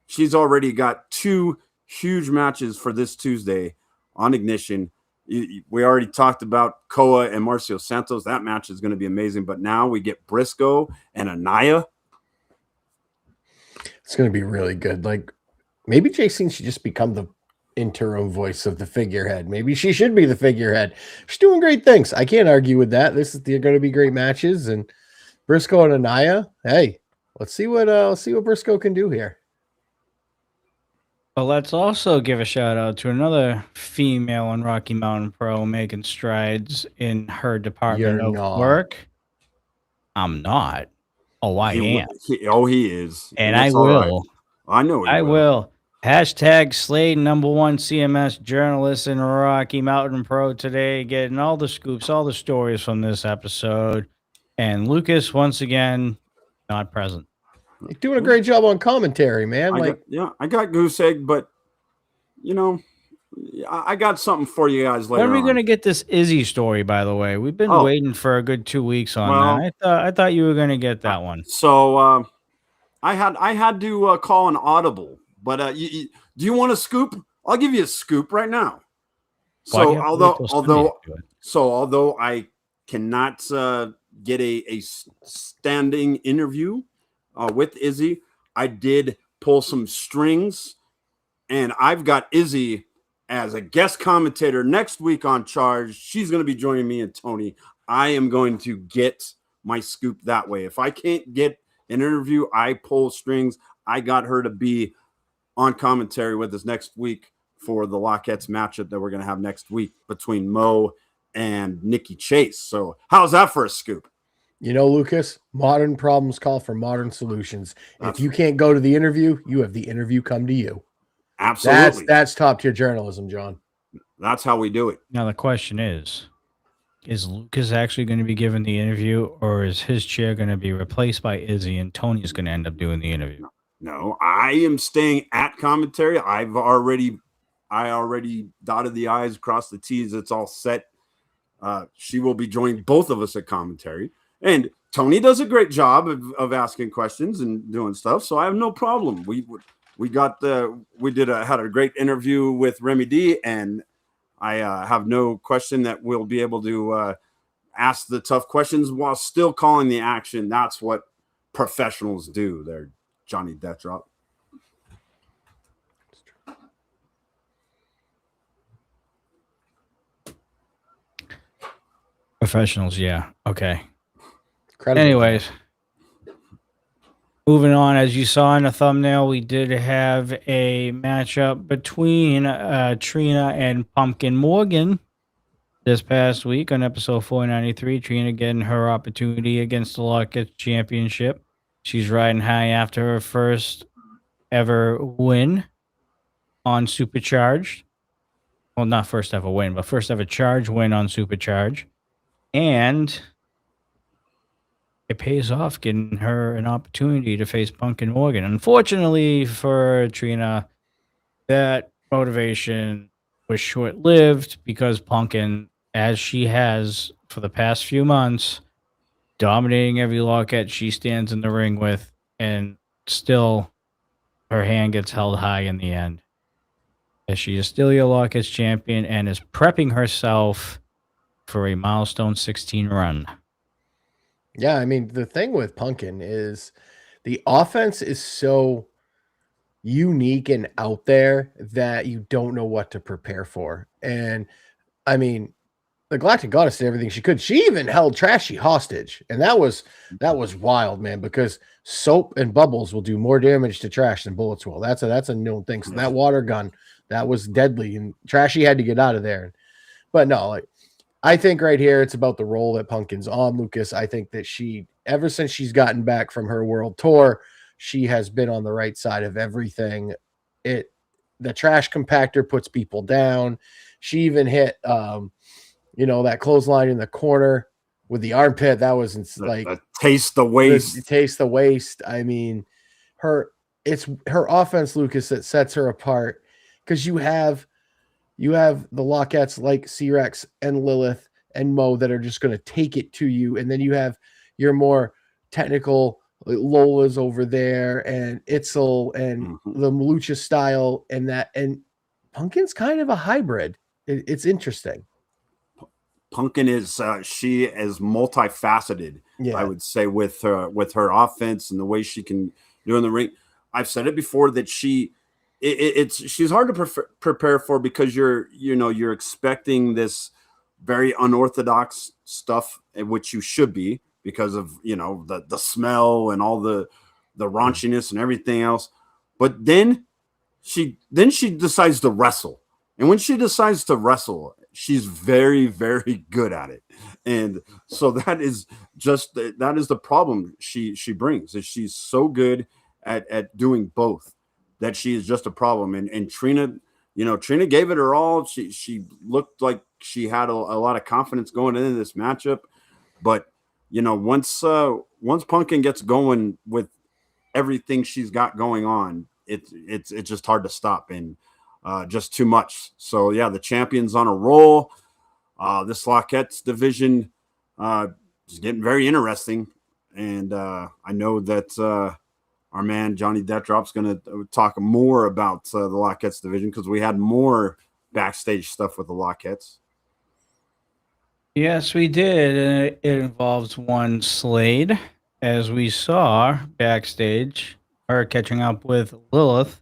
she's already got 2 huge matches for this Tuesday on Ignition. We already talked about Koa and Marcio Santos. That match is going to be amazing. But now we get Briscoe and Anaya. It's going to be really good. Like maybe Jason should just become the interim voice of the figurehead. Maybe she should be the figurehead. She's doing great things. I can't argue with that. They're going to be great matches. And Briscoe and Anaya, hey, let's see what Briscoe can do here. Well, let's also give a shout out to another female on Rocky Mountain Pro making strides in her department of work. I'm not. Oh, I am. He is. And I will. Right. I know. I will. Hashtag Slade, #1 CMS journalist in Rocky Mountain Pro today, getting all the scoops, all the stories from this episode. And Lucas, once again, not present. You're doing a great job on commentary, man. I got goose egg, but you know, I got something for you guys later. When are we on. going to get this Izzy story? By the way, we've been waiting for a good 2 weeks on that. I thought you were going to get that one. So I had to call an audible, but do you want a scoop? I'll give you a scoop right now. So although I cannot get a standing interview with Izzy, I did pull some strings, and I've got Izzy as a guest commentator next week on Charge. She's going to be joining me and Tony. I am going to get my scoop that way. If I can't get an interview, I pull strings. I got her to be on commentary with us next week for the Lockettes matchup that we're going to have next week between Mo and Nikki Chase. So how's that for a scoop? You know, Lucas, modern problems call for modern solutions. If you can't go to the interview, you have the interview come to you. Absolutely. That's top tier journalism, John. That's how we do it. Now the question is Lucas actually going to be given the interview, or is his chair going to be replaced by Izzy and Tony's going to end up doing the interview? No, I am staying at commentary. I already dotted the I's, crossed the T's. It's all set. She will be joining both of us at commentary. And Tony does a great job of asking questions and doing stuff. So I have no problem. We had a great interview with Remy D, and I have no question that we'll be able to ask the tough questions while still calling the action. That's what professionals do. They're Johnny Death Drop. Professionals, yeah. Okay. Incredible. Anyways, moving on. As you saw in the thumbnail, we did have a matchup between Trina and Pumpkin Morgan this past week on episode 493. Trina getting her opportunity against the Lockettes Championship. She's riding high after her first ever win on Supercharged. Well, not first ever win, but first ever charge win on Supercharge. And it pays off getting her an opportunity to face Pumpkin Morgan. Unfortunately for Trina, that motivation was short-lived because Pumpkin, as she has for the past few months, dominating every Lockette she stands in the ring with, and still her hand gets held high in the end. As she is still your Lockette's champion and is prepping herself for a milestone 16 run. Yeah, I mean, the thing with Pumpkin is the offense is so unique and out there that you don't know what to prepare for. And I mean, the Galactic Goddess did everything she could. She even held Trashy hostage. And that was wild, man, because soap and bubbles will do more damage to trash than bullets will. That's a known thing. So that water gun, that was deadly, and Trashy had to get out of there. But no, like, I think right here it's about the role that Pumpkin's on, Lucas. I think that ever since she's gotten back from her world tour, she has been on the right side of everything. The trash compactor puts people down. She even hit that clothesline in the corner with the armpit. That was taste the waist. Taste the waist. I mean, it's her offense, Lucas, that sets her apart, because you have the Lockettes like C-Rex and Lilith and Mo that are just going to take it to you. And then you have your more technical Lola's over there and Itzel and the Lucha style and Pumpkin's kind of a hybrid. It's interesting. Pumpkin is she is multifaceted. Yeah. I would say with her offense and the way she can do in the ring. I've said it before that she's hard to prepare for, because you're expecting this very unorthodox stuff, which you should be, because of the smell and all the raunchiness and everything else. But then she decides to wrestle, and when she decides to wrestle, she's very, very good at it. And so that is the problem she brings, is she's so good at doing both. that she is just a problem. And Trina, Trina gave it her all. She looked like she had a lot of confidence going into this matchup, but once Pumpkin gets going with everything she's got going on, it's just hard to stop, and just too much. So yeah, the champion's on a roll. This Lockettes division is getting very interesting, and I know that our man Johnny Dettrop's going to talk more about the Lockettes division, because we had more backstage stuff with the Lockettes. Yes, we did. And it involves one Slade, as we saw backstage, her catching up with Lilith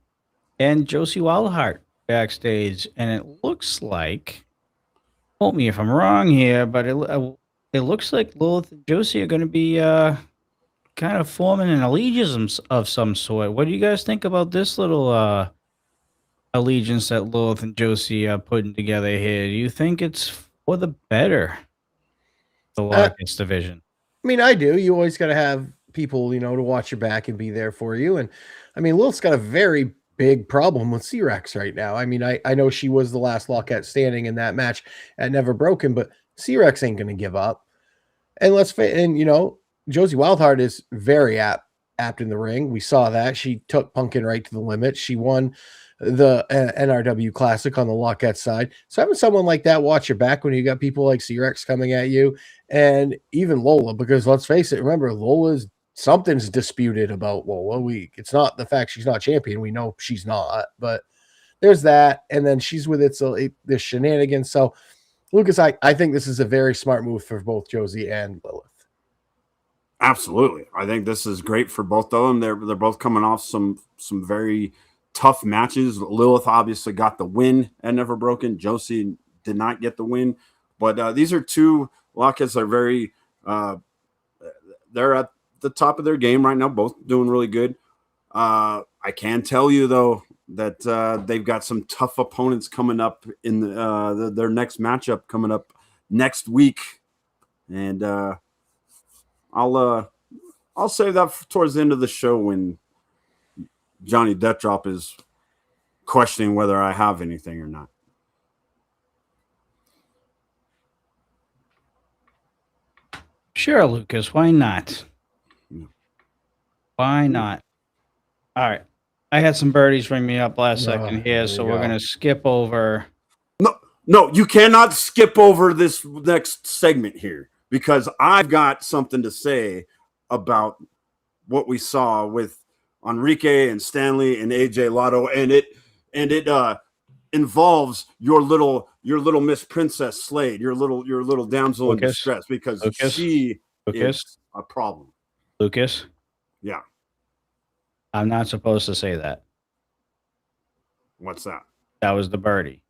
and Josie Wildheart backstage. And it looks like, quote me if I'm wrong here, but it looks like Lilith and Josie are going to be kind of forming an allegiance of some sort. What do you guys think about this little allegiance that Lilith and Josie are putting together here? Do you think it's for the better, the Lockettes division? I mean, I do. You always got to have people, to watch your back and be there for you. And I mean, Lilith's got a very big problem with C-Rex right now. I mean, I know she was the last Lockette standing in that match at Never Broken, but C-Rex ain't going to give up. And Josie Wildheart is very apt in the ring. We saw that. She took Pumpkin right to the limit. She won the NRW Classic on the Lockette side. So having someone like that watch your back when you got people like C-Rex coming at you, and even Lola, because let's face it, remember, something's disputed about Lola. It's not the fact she's not champion. We know she's not, but there's that. And then she's with this shenanigans. So Lucas, I think this is a very smart move for both Josie and Lilith. Absolutely. I think this is great for both of them. They're both coming off some very tough matches. Lilith obviously got the win at Never Broken. Josie did not get the win. But these are two Lockettes that are very they're at the top of their game right now, both doing really good. I can tell you, though, that they've got some tough opponents coming up in their next matchup coming up next week. And I'll save that towards the end of the show when Johnny Dettrop is questioning whether I have anything or not. Sure, Lucas. Why not? Why not? All right. I had some birdies ring me up last second here, so we're going to skip over. No, you cannot skip over this next segment here, because I've got something to say about what we saw with Enrique and Stanley and AJ Lotto, and it involves your little Miss Princess Slade, your little damsel in distress, because she is a problem. Lucas? Yeah. I'm not supposed to say that. What's that? That was the birdie.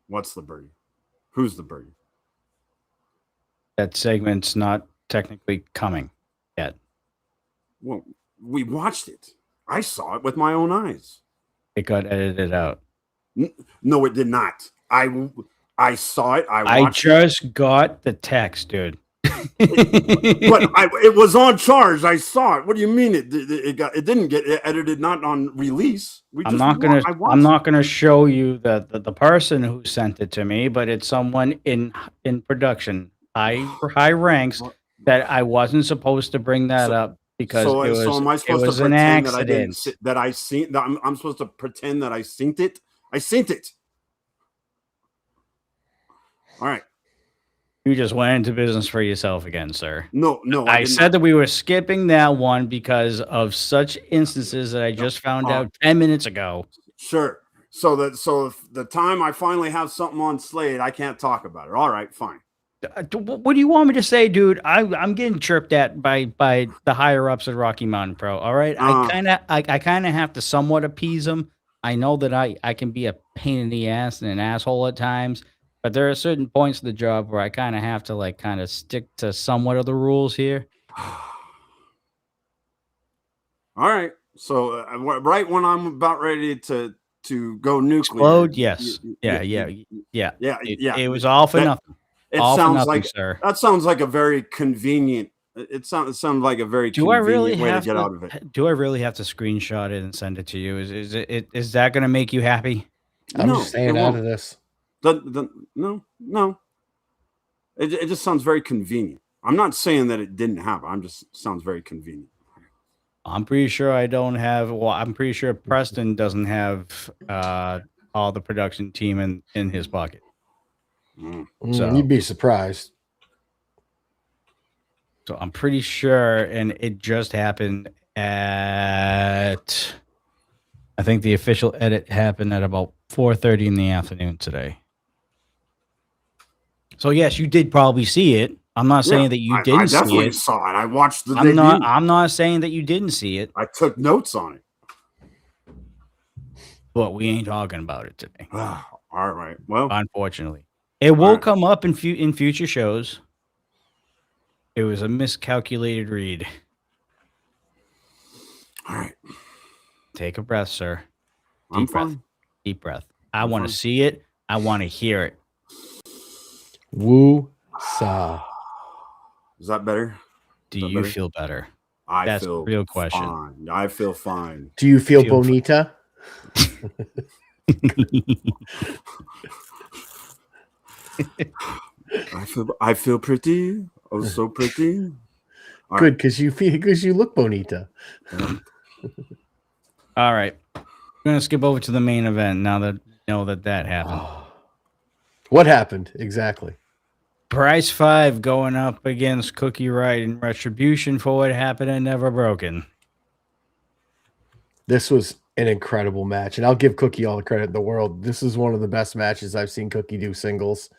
What's the birdie? Who's the birdie? That segment's not technically coming yet. Well, we watched it. I saw it with my own eyes. It got edited out. No, it did not. I saw it. I just got the text, dude. But it was on charge. I saw it. What do you mean it didn't get edited? Not on release. I'm not gonna show you the person who sent it to me, but it's someone in production, high ranks, that I wasn't supposed to bring that up because am I supposed it was to an pretend accident. I'm supposed to pretend that I synced it? I synced it. All right. You just went into business for yourself again, sir. No. I said that we were skipping that one because of such instances that I just found out 10 minutes ago. Sure. So the time I finally have something on Slade, I can't talk about it. All right, fine. What do you want me to say, dude? I'm getting chirped at by the higher ups at Rocky Mountain Pro. All right, I kind of have to somewhat appease them. I know that I can be a pain in the ass and an asshole at times, but there are certain points of the job where I kind of have to stick to somewhat of the rules here. All right. So right when I'm about ready to go nuclear. Explode? Yes. Yeah. It was all for nothing. It sounds like, sir. That sounds like a very convenient It sounded like a very Do I really convenient way to have get to? out of it. Do I really have to screenshot it and send it to you? Is that going to make you happy? I'm No, just it staying out of won't. this. No. It just sounds very convenient. I'm not saying that it didn't happen. I'm just sounds very convenient. I'm pretty sure I don't have. Well, I'm pretty sure Preston doesn't have all the production team in his pocket. So You'd be surprised. So I'm pretty sure, and it just happened at. I think the official edit happened at about 4:30 in the afternoon today. So yes, you did probably see it. I'm not saying that you I didn't see definitely it. saw it. I watched the I'm debut. not. I'm not saying that you didn't see it, I took notes on it. but we ain't talking about it today. All right. Well, Unfortunately, it will right. come up in future shows. It was a miscalculated read. All right. Take a breath, sir. I'm Deep breath. fine. Deep breath. I want to see it. I want to hear it. Woo sa. Is that better? Do you feel better? That's the real question. Fine. I feel fine. Do you feel bonita? I feel pretty. Oh, so pretty. All good, because you look bonita. All right. We're gonna skip over to the main event now that you know that happened. What happened exactly? Bryce 5 going up against Cookie Wright in retribution for what happened and Never Broken. This was an incredible match, and I'll give Cookie all the credit in the world. This is one of the best matches I've seen Cookie do singles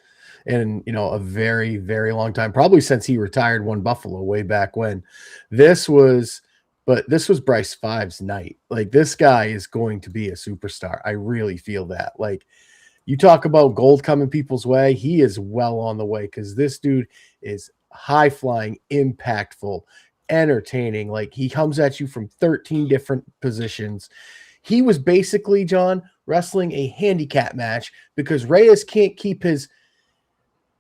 in a very, very long time, probably since he retired One Buffalo way back when. This was Bryce 5's night. Like, this guy is going to be a superstar. I really feel that. Like, you talk about gold coming people's way, he is well on the way, because this dude is high flying, impactful, entertaining. Like, he comes at you from 13 different positions. He was basically, John, wrestling a handicap match because Reyes can't keep his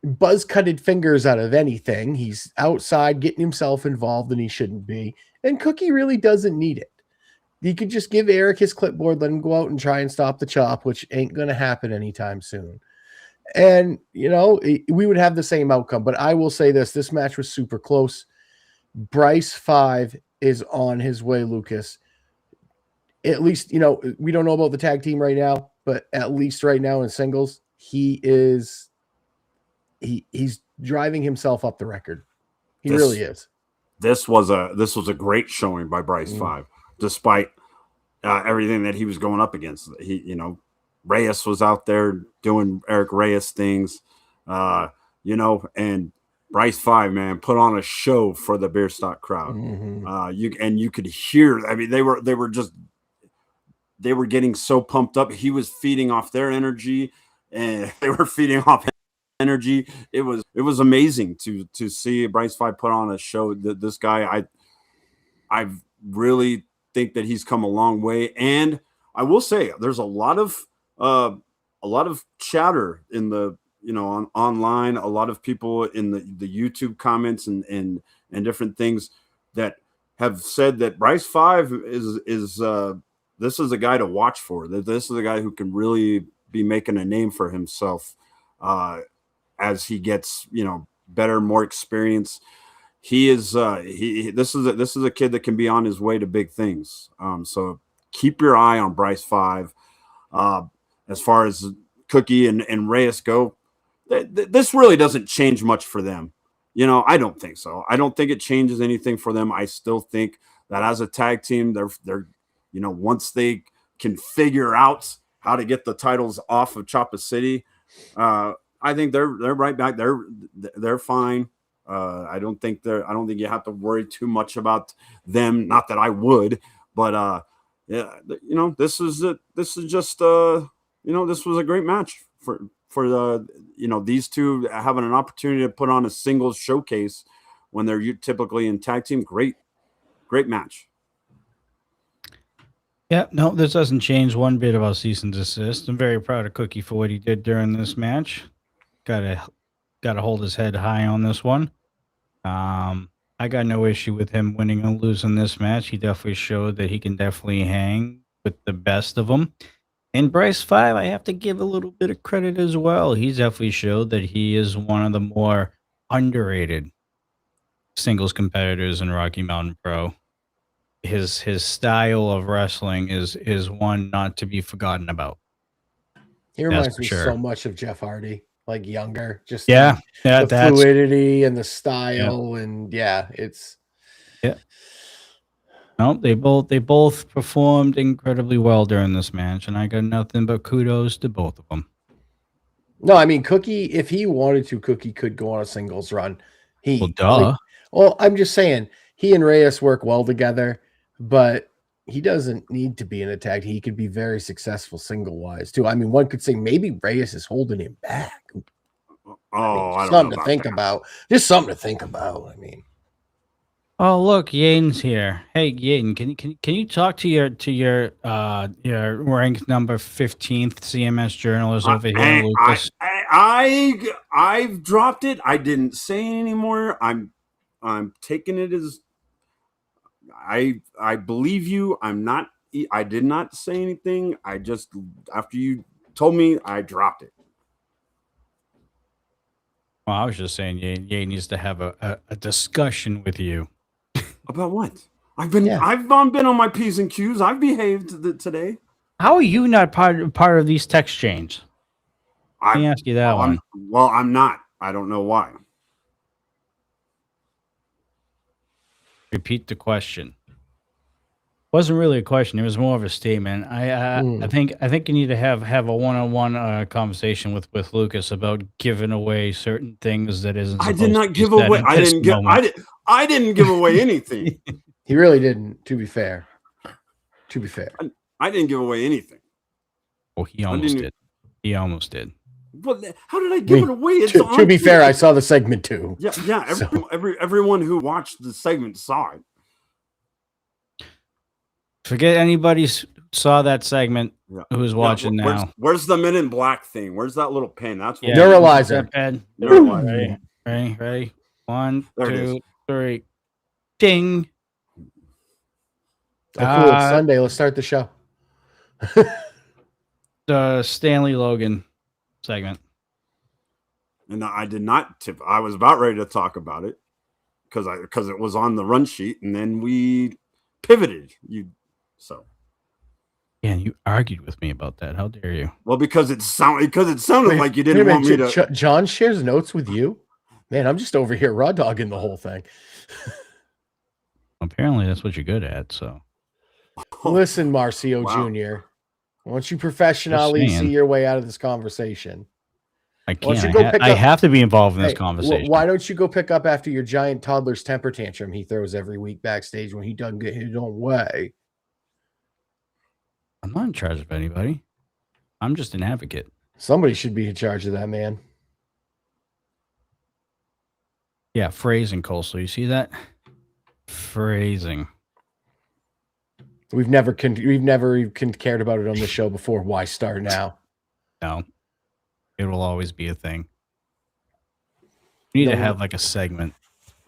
buzz-cutted fingers out of anything. He's outside getting himself involved, and he shouldn't be. And Cookie really doesn't need it. You could just give Eric his clipboard, let him go out and try and stop the chop, which ain't going to happen anytime soon. And, we would have the same outcome. But I will say this match was super close. Bryce 5 is on his way, Lucas. At least, we don't know about the tag team right now, but at least right now in singles, he's driving himself up the record. He really is. This was a great showing by Bryce 5, despite everything that he was going up against. Reyes was out there doing Eric Reyes things, and Bryce 5, man, put on a show for the beer stock crowd. You could hear. I mean, they were getting so pumped up. He was feeding off their energy, and they were feeding off energy. It was amazing to see Bryce 5 put on a show. This guy, I really think that he's come a long way. And I will say there's a lot of chatter in the online, a lot of people in the YouTube comments and different things that have said that Bryce 5 is this is a guy to watch for. That this is a guy who can really be making a name for himself as he gets better, more experience. He is this is a kid that can be on his way to big things. So keep your eye on Bryce 5. As far as Cookie and Reyes go, this really doesn't change much for them. I don't think so. I don't think it changes anything for them. I still think that as a tag team, they're once they can figure out how to get the titles off of Choppa City, I think they're right back. They're fine. I don't think you have to worry too much about them. Not that I would, but this was a great match for these two having an opportunity to put on a singles showcase when they're typically in tag team. Great match. Yeah, no, this doesn't change one bit about cease and desist. I'm very proud of Cookie for what he did during this match. Gotta hold his head high on this one. I I got no issue with him winning and losing this match. He definitely showed that he can definitely hang with the best of them. And Bryce 5, I have to give a little bit of credit as well. He's definitely showed that he is one of the more underrated singles competitors in Rocky Mountain Pro. His style of wrestling is one not to be forgotten about. He reminds me so much of Jeff Hardy, like younger, just the fluidity and the style, and it's no, they both performed incredibly well during this match, and I got nothing but kudos to both of them. No, I mean Cookie, if he wanted to, Cookie could go on a singles run. I'm just saying he and Reyes work well together, but he doesn't need to be in a tag. He could be very successful single wise too. I mean, one could say maybe Reyes is holding him back. I don't something know to think about. Just something to think about. I mean, oh look, Yaden's here. Hey, Yaden, can you talk to your ranked number 15th CMS journalist over here, Lucas? I've dropped it. I didn't say it anymore. I'm taking it as I believe you. I did not say anything. I just, after you told me, I dropped it. Well, I was just saying Ye needs to have a discussion with you. About what? I've been on my P's and Q's. I've behaved today. How are you not part of these text chains? Let me ask you that one. I'm not. I don't know why. Repeat the question. Wasn't really a question. It was more of a statement. I think you need to have a one-on-one conversation with Lucas about giving away certain things that isn't. I did not give away. I didn't give away anything. He really didn't. To be fair, I didn't give away anything. Well, he almost did. He almost did. But how did I give it away? To be fair, I saw the segment too. Yeah. Everyone who watched the segment saw it. Forget anybody saw that segment who's watching now. Where's the Men in Black thing? Where's that little pin? That's what Neuralizer. Neuralizer. Ready? 1, 2, 3. Ding. Oh, cool. It's Sunday. Let's start the show. The Stanley Logan segment. And I did not tip. I was about ready to talk about it because it was on the run sheet, and then we pivoted. Yeah, you argued with me about that. How dare you? Well, because it sounded like you didn't want me to. John shares notes with you. Man, I'm just over here raw dogging the whole thing. Apparently, that's what you're good at. So, listen, Marcio Jr. Why don't you professionally see your way out of this conversation? I can't. I have to be involved in this conversation. Why don't you go pick up after your giant toddler's temper tantrum he throws every week backstage when he doesn't get his own way? I'm not in charge of anybody. I'm just an advocate. Somebody should be in charge of that, man. Yeah, phrasing, Coastal. You see that? Phrasing. We've never even cared about it on the show before. Why start now? No. It will always be a thing. You need to have like a segment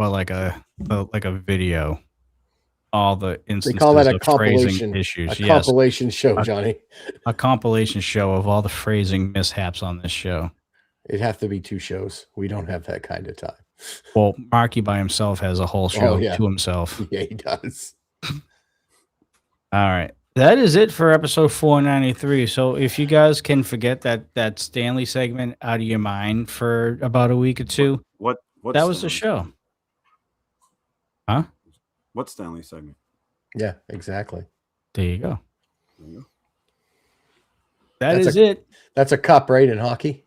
or like a video. All the instances they call that a of compilation issues. A compilation show, Johnny. A compilation show of all the phrasing mishaps on this show. It'd have to be 2 shows. We don't have that kind of time. Well, Marky by himself has a whole show to himself. Yeah, he does. All right. That is it for episode 493. So if you guys can forget that Stanley segment out of your mind for about a week or two, what that was the show. Huh? What Stanley segment? Yeah, exactly. There you go. That's it. That's a cup, right, in hockey?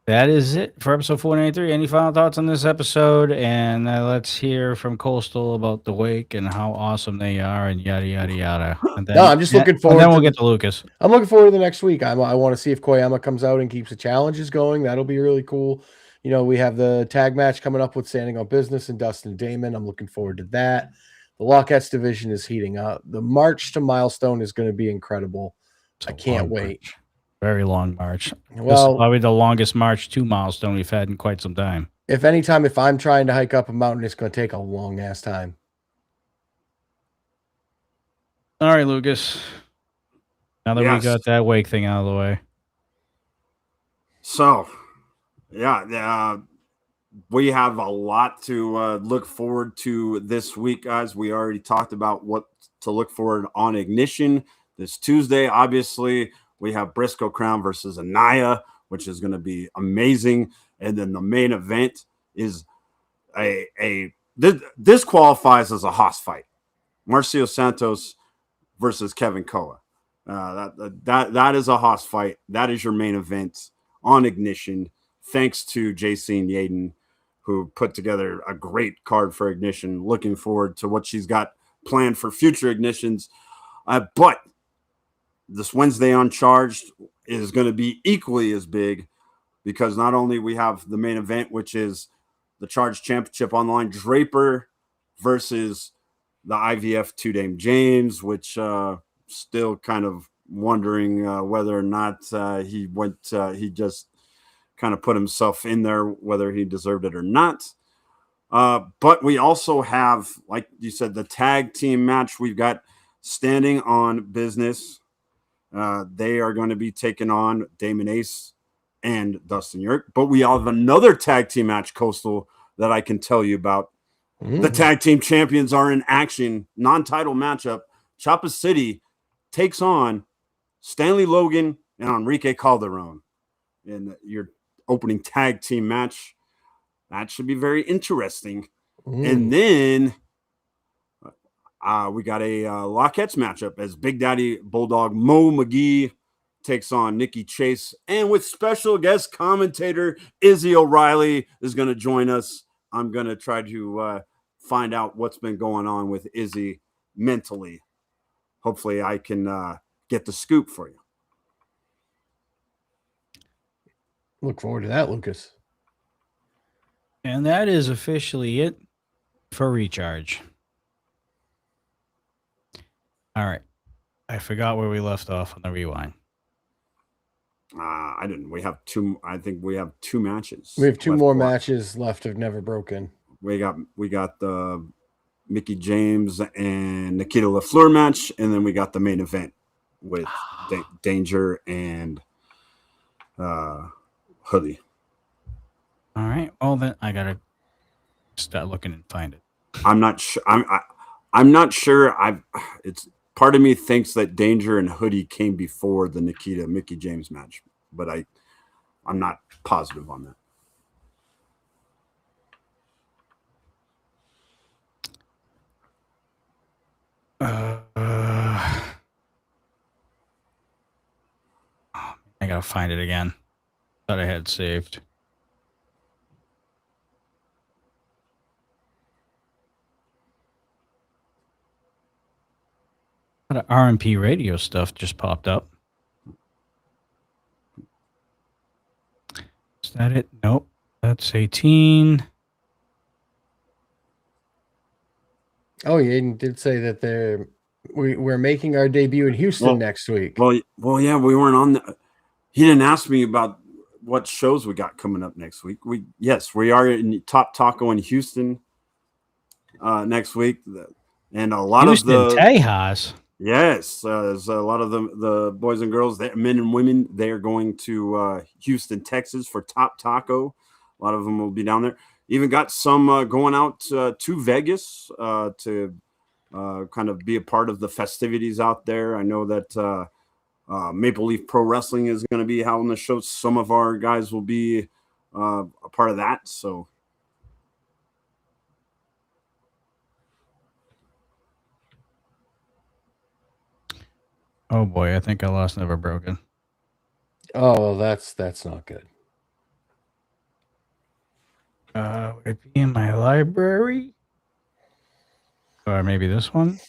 That is it for episode 493. Any final thoughts on this episode? And let's hear from Coastal about the Wake and how awesome they are and yada, yada, yada. And then, I'm just looking forward. And then we'll get to Lucas. I'm looking forward to the next week. I want to see if Koyama comes out and keeps the challenges going. That'll be really cool. You know, we have the tag match coming up with Standing on Business and Dustin and Damon. I'm looking forward to that. The Lockettes division is heating up. The march to Milestone is going to be incredible. I can't wait. Very long march. Well, this is probably the longest march to Milestone we've had in quite some time. if I'm trying to hike up a mountain, it's going to take a long ass time. All right, Lucas. Now that we Yes. got that wake thing out of the way. So, yeah, we have a lot to look forward to this week, guys. We already talked about what to look forward on Ignition this Tuesday. Obviously, we have Briscoe Crown versus Anaya, which is going to be amazing. And then the main event is this qualifies as a Haas fight. Marcio Santos versus Kevin Koa. That is a Haas fight. That is your main event on Ignition. Thanks to JC and Yaden, who put together a great card for Ignition. Looking forward to what she's got planned for future Ignitions. But this Wednesday on Charged is going to be equally as big because not only we have the main event, which is the Charged Championship on the line, Draper versus the IVF 2-Dame James, which still kind of wondering whether or not he just kind of put himself in there, whether he deserved it or not. But we also have, like you said, the tag team match. We've got Standing on Business. They are going to be taking on Damon Ace and Dustin Yerk. But we have another tag team match, Coastal, that I can tell you about. The tag team champions are in action. Non-title matchup. Chapa City takes on Stanley Logan and Enrique Calderon in your opening tag team match. That should be very interesting. And then we got a Lockettes matchup as Big Daddy Bulldog Mo McGee takes on Nikki Chase. And with special guest commentator Izzy O'Reilly is going to join us. I'm going to try to find out what's been going on with Izzy mentally. Hopefully I can get the scoop for you. Look forward to that, Lucas. And that is officially it for Recharge. All right. I forgot where we left off on the rewind. I didn't. We have two. I think we have two matches. We have two more matches left of Never Broken. We got the Mickey James and Nikita LaFleur match, and then we got the main event with Danger and Hoodie. All right. Well, then I gotta start looking and find it. I'm not sure. I'm not sure. It's part of me thinks that Danger and Hoodie came before the Nikita Mickey James match, but I'm not positive on that. I gotta find it again. Thought I had saved. A lot of RMP radio stuff just popped up. Is that it? Nope. That's 18. Oh, Yaden did say that we're making our debut in Houston next week. Well, yeah, we weren't on. He didn't ask me about what shows we got coming up next week. We are in Top Taco in Houston next week, and a lot Houston, of the Tejas. Yes, there's a lot of the boys and girls, men and women. They are going to Houston, Texas for Top Taco. A lot of them will be down there. Even got some going out to Vegas to kind of be a part of the festivities out there. I know that Maple Leaf Pro Wrestling is going to be having the show. Some of our guys will be a part of that. So. Oh boy, I think I lost Never Broken. Oh, that's not good. Would it be in my library? Or maybe this one?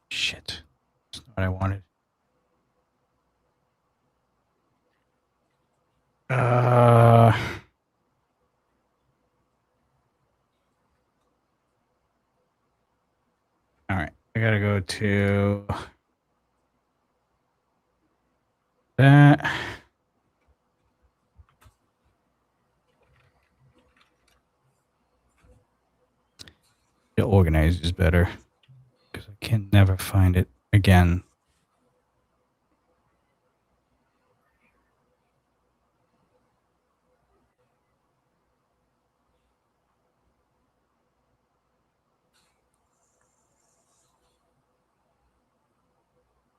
Shit. That's not what I wanted. All right. I gotta go to that. The organized is better because I can never find it again.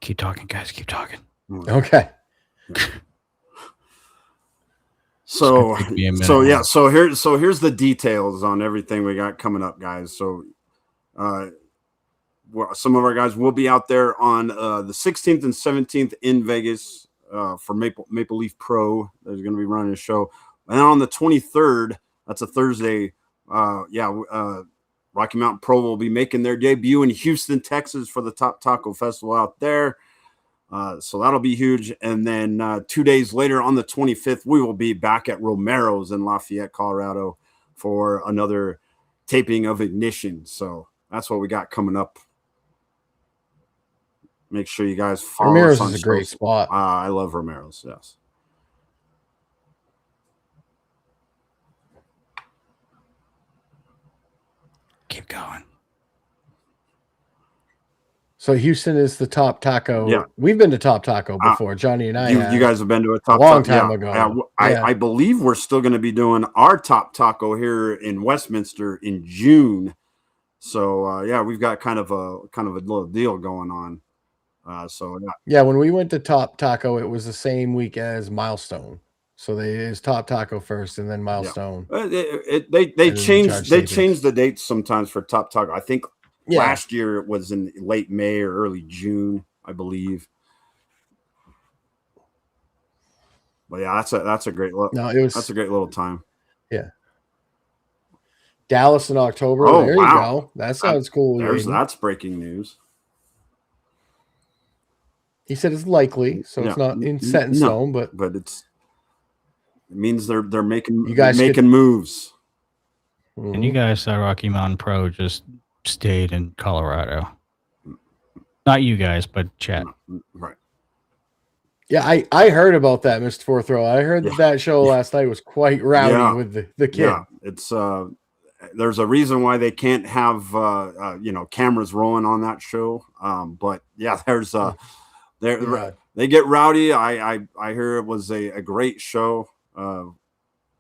Keep talking, guys. Keep talking. Okay. So Take me a minute. so yeah, so here's the details on everything we got coming up, guys. So some of our guys will be out there on the 16th and 17th in Vegas for Maple Leaf Pro. There's going to be running a show, and then on the 23rd, that's a Thursday. Rocky Mountain Pro will be making their debut in Houston, Texas, for the Top Taco Festival out there. So that'll be huge. And then 2 days later, on the 25th, we will be back at Romero's in Lafayette, Colorado, for another taping of Ignition. So that's what we got coming up. Make sure you guys follow Romero's us on is a great spot. I love Romero's, yes. Keep going. So Houston is the Top Taco. Yeah. We've been to Top Taco before. Johnny and I You guys have been to a long time ago. I believe we're still going to be doing our Top Taco here in Westminster in June. So we've got kind of a little deal going on. When we went to Top Taco, it was the same week as Milestone. So it's Top Taco first, and then Milestone. They changed the dates sometimes for Top Taco. I think last year it was in late May or early June, I believe. But yeah, that's a great look. No, that's a great little time. Yeah. Dallas in October. Oh, there you go. That sounds cool. That's breaking news. He said it's likely, so it's not set in stone, but it means they're making moves. And you guys saw Rocky Mountain Pro just stayed in Colorado. Not you guys, but chat. Right. Yeah, I heard about that, Mr. Fourth Row. I heard that show last night was quite rowdy with the kid. Yeah, it's there's a reason why they can't have cameras rolling on that show. But yeah, there's they get rowdy. I hear it was a great show.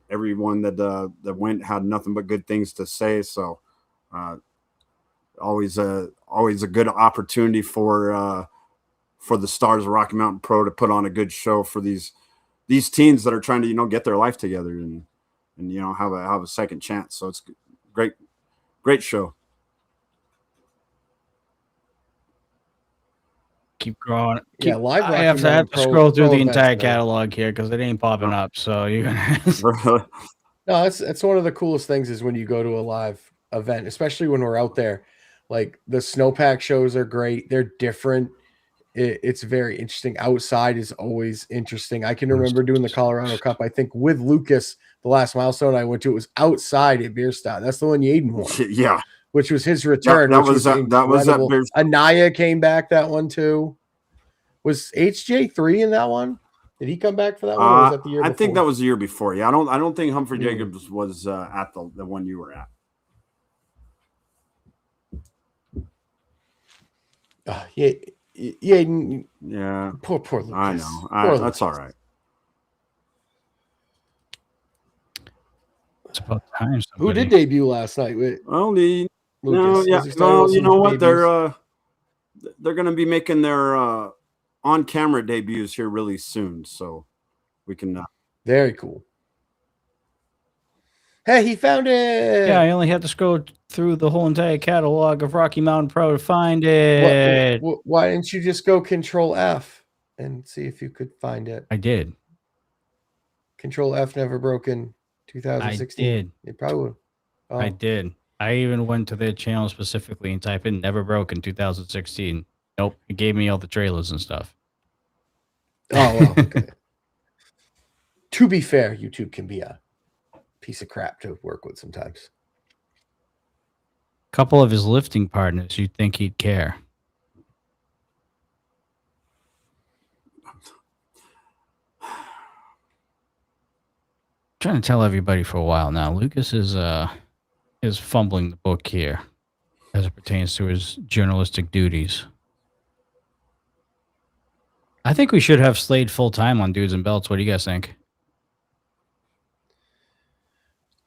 Everyone that went had nothing but good things to say. So always a good opportunity for the stars of Rocky Mountain Pro to put on a good show for these teens that are trying to get their life together and have a second chance. So it's great show. Keep growing. Live. I have to scroll through the entire catalog here because it ain't popping up. So you're gonna. No, that's one of the coolest things is when you go to a live event, especially when we're out there. Like the snowpack shows are great. They're different. It's very interesting. Outside is always interesting. I can remember doing the Colorado Cup. I think with Lucas, the last milestone I went to, it was outside at Bierstadt. That's the one Yaden won. Yeah. Which was his return. That was that. Anaya came back that one too. Was HJ3 in that one? Did he come back for that one? Or was that the year before? I think that was the year before. Yeah, I don't think Humphrey Jacobs was at the one you were at. Yaden. Yeah. Poor Lucas. I know. That's all right. It's about time. Who did debut last night? Lucas. You know what? They're going to be making their on-camera debuts here really soon, so we can. Very cool. Hey, he found it. Yeah, I only had to scroll through the whole entire catalog of Rocky Mountain Pro to find it. Why didn't you just go Control F and see if you could find it? I did. Control F never broken. 2016. I did. It probably would. Oh. I did. I even went to their channel specifically and typed in "never broken 2016." Nope, it gave me all the trailers and stuff. Oh, well, okay. To be fair, YouTube can be a piece of crap to work with sometimes. Couple of his lifting partners, you'd think he'd care. Trying to tell everybody for a while now. Lucas is fumbling the book here as it pertains to his journalistic duties. I think we should have Slade full time on Dudes and Belts. What do you guys think?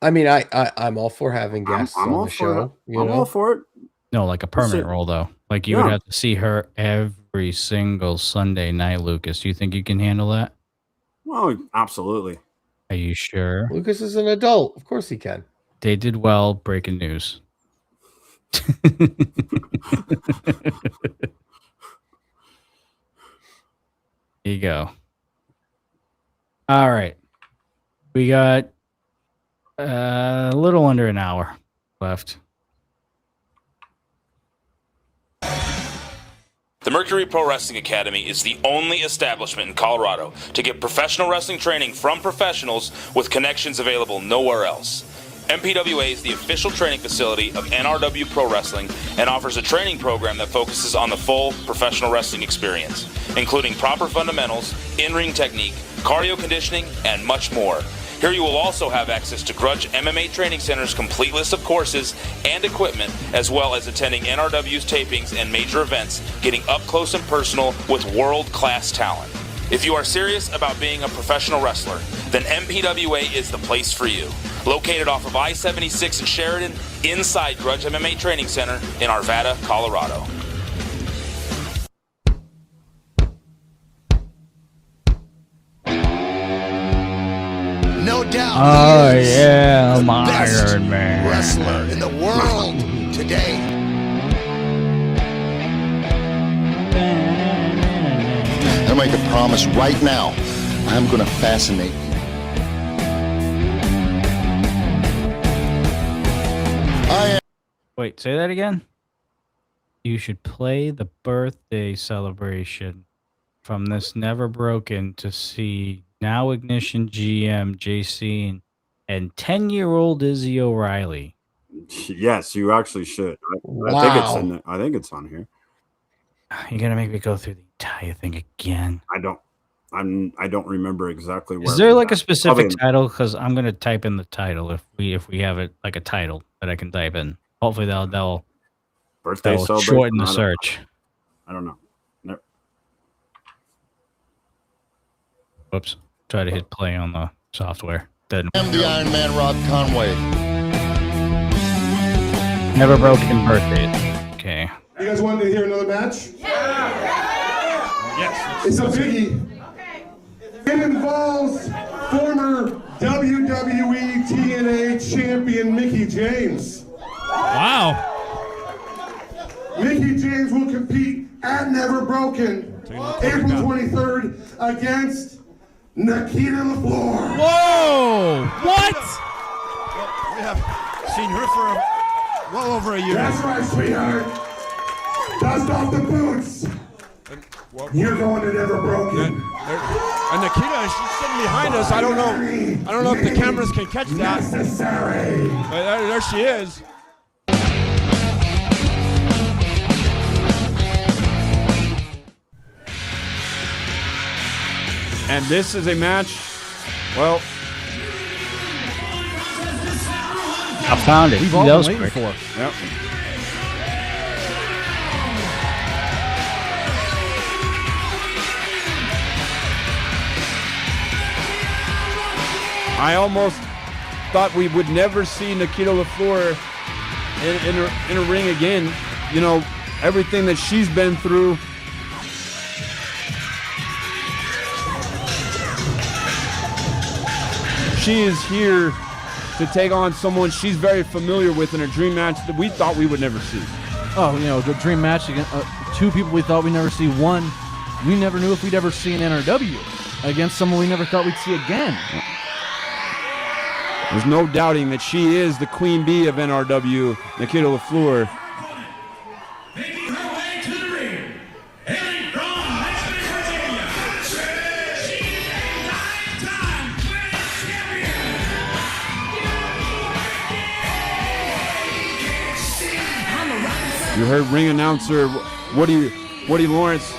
I mean, I'm all for having guests on the show. I'm all for it. No, like a permanent role though. Like you would have to see her every single Sunday night, Lucas. Do you think you can handle that? Well, absolutely. Are you sure? Lucas is an adult. Of course he can. They did well. Breaking news. Here you go. All right. We got a little under an hour left. The Mercury Pro Wrestling Academy is the only establishment in Colorado to get professional wrestling training from professionals with connections available nowhere else. MPWA is the official training facility of NRW Pro Wrestling and offers a training program that focuses on the full professional wrestling experience, including proper fundamentals, in-ring technique, cardio conditioning, and much more. Here you will also have access to Grudge MMA Training Center's complete list of courses and equipment, as well as attending NRW's tapings and major events, getting up close and personal with world-class talent. If you are serious about being a professional wrestler, then MPWA is the place for you. Located off of I-76 in Sheridan, inside Grudge MMA Training Center in Arvada, Colorado. No doubt. Oh, he is yeah, the I'm best Iron Man. wrestler in the world today. I make a promise right now. I'm going to fascinate you. Wait, say that again? You should play the birthday celebration from this Never Broken to see now Ignition GM JC and 10-year-old Izzy O'Reilly. Yes, you actually should. I think it's on here. You're gonna make me go through the entire thing again. I don't remember exactly where. Is there like a specific title? Because I'm gonna type in the title if we have it like a title that I can type in. Hopefully they'll birthday celebration. Shorten the search. I don't know. No. Whoops. Try to hit play on the software. I'm the Iron Man, Rob Conway. Never Broken birthday. Okay. You guys wanted to hear another match? Yes. It's a biggie. It involves former WWE TNA champion Mickie James. Wow. Mickie James will compete at Never Broken April 23rd against Nikita LaFleur. Whoa! What? We have seen her for well over a year. That's right, sweetheart. Dust off the boots. You're going to Never Broken. And Nikita, she's sitting behind us. I don't know if the cameras can catch that. Necessary. There she is. And this is a match. Well, I found it. We've all been waiting for. yep. I almost thought we would never see Nikita LaFleur in a ring again. You know, everything that she's been through. She is here to take on someone she's very familiar with in a dream match that we thought we would never see. Oh, you know, the dream match against two people we thought we'd never see. One, we never knew if we'd ever see an NRW against someone we never thought we'd see again. There's no doubting that she is the queen bee of NRW, Nikita LaFleur. Making her way to the ring, hailing from Richmond, Virginia. She is a 9-time You heard ring announcer Woody Lawrence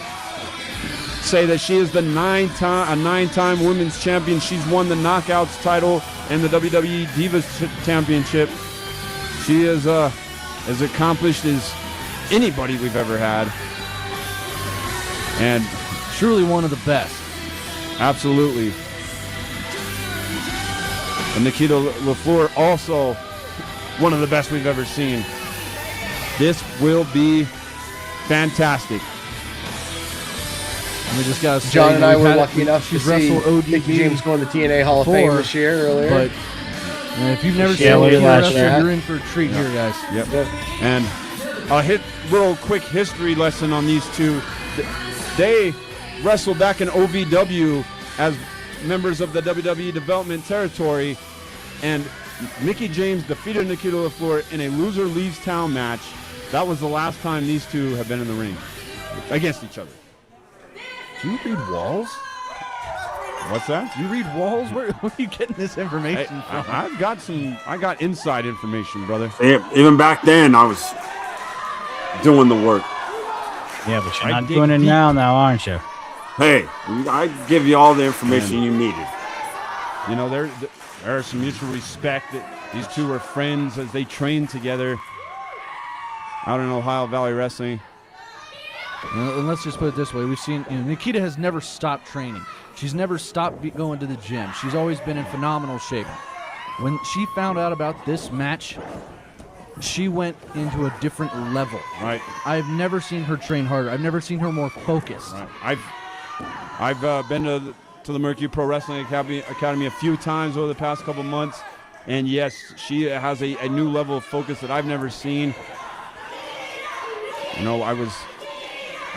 say that she is a nine-time women's champion. She's won the Knockouts title and the WWE Divas Championship. She is as accomplished as anybody we've ever had. And truly one of the best. Absolutely. And Nikita LaFleur, also one of the best we've ever seen. This will be fantastic. We just got to say, John and I were lucky enough to see ODB Mickie James go in the TNA Hall of Fame this year earlier. But if you've never seen we a watched wrestler, that. you're in for a treat here, guys. Yep. And a little quick history lesson on these two. They wrestled back in OVW as members of the WWE Development Territory, and Mickie James defeated Nikita LaFleur in a loser leaves town match. That was the last time these two have been in the ring against each other. Do you read walls? What's that? You read walls? Where are you getting this information from? I got inside information, brother. Even back then, I was doing the work. Yeah, but you're I not dig doing it deep. now, aren't you? Hey, I give you all the information you needed. You know, there is some mutual respect that these two were friends as they trained together out in Ohio Valley Wrestling. And let's just put it this way. We've seen, Nikita has never stopped training. She's never stopped going to the gym. She's always been in phenomenal shape. When she found out about this match, she went into a different level. Right. I've never seen her train harder. I've never seen her more focused. Right. I've been to the Mercury Pro Wrestling Academy a few times over the past couple months, and yes, she has a new level of focus that I've never seen. You know, I was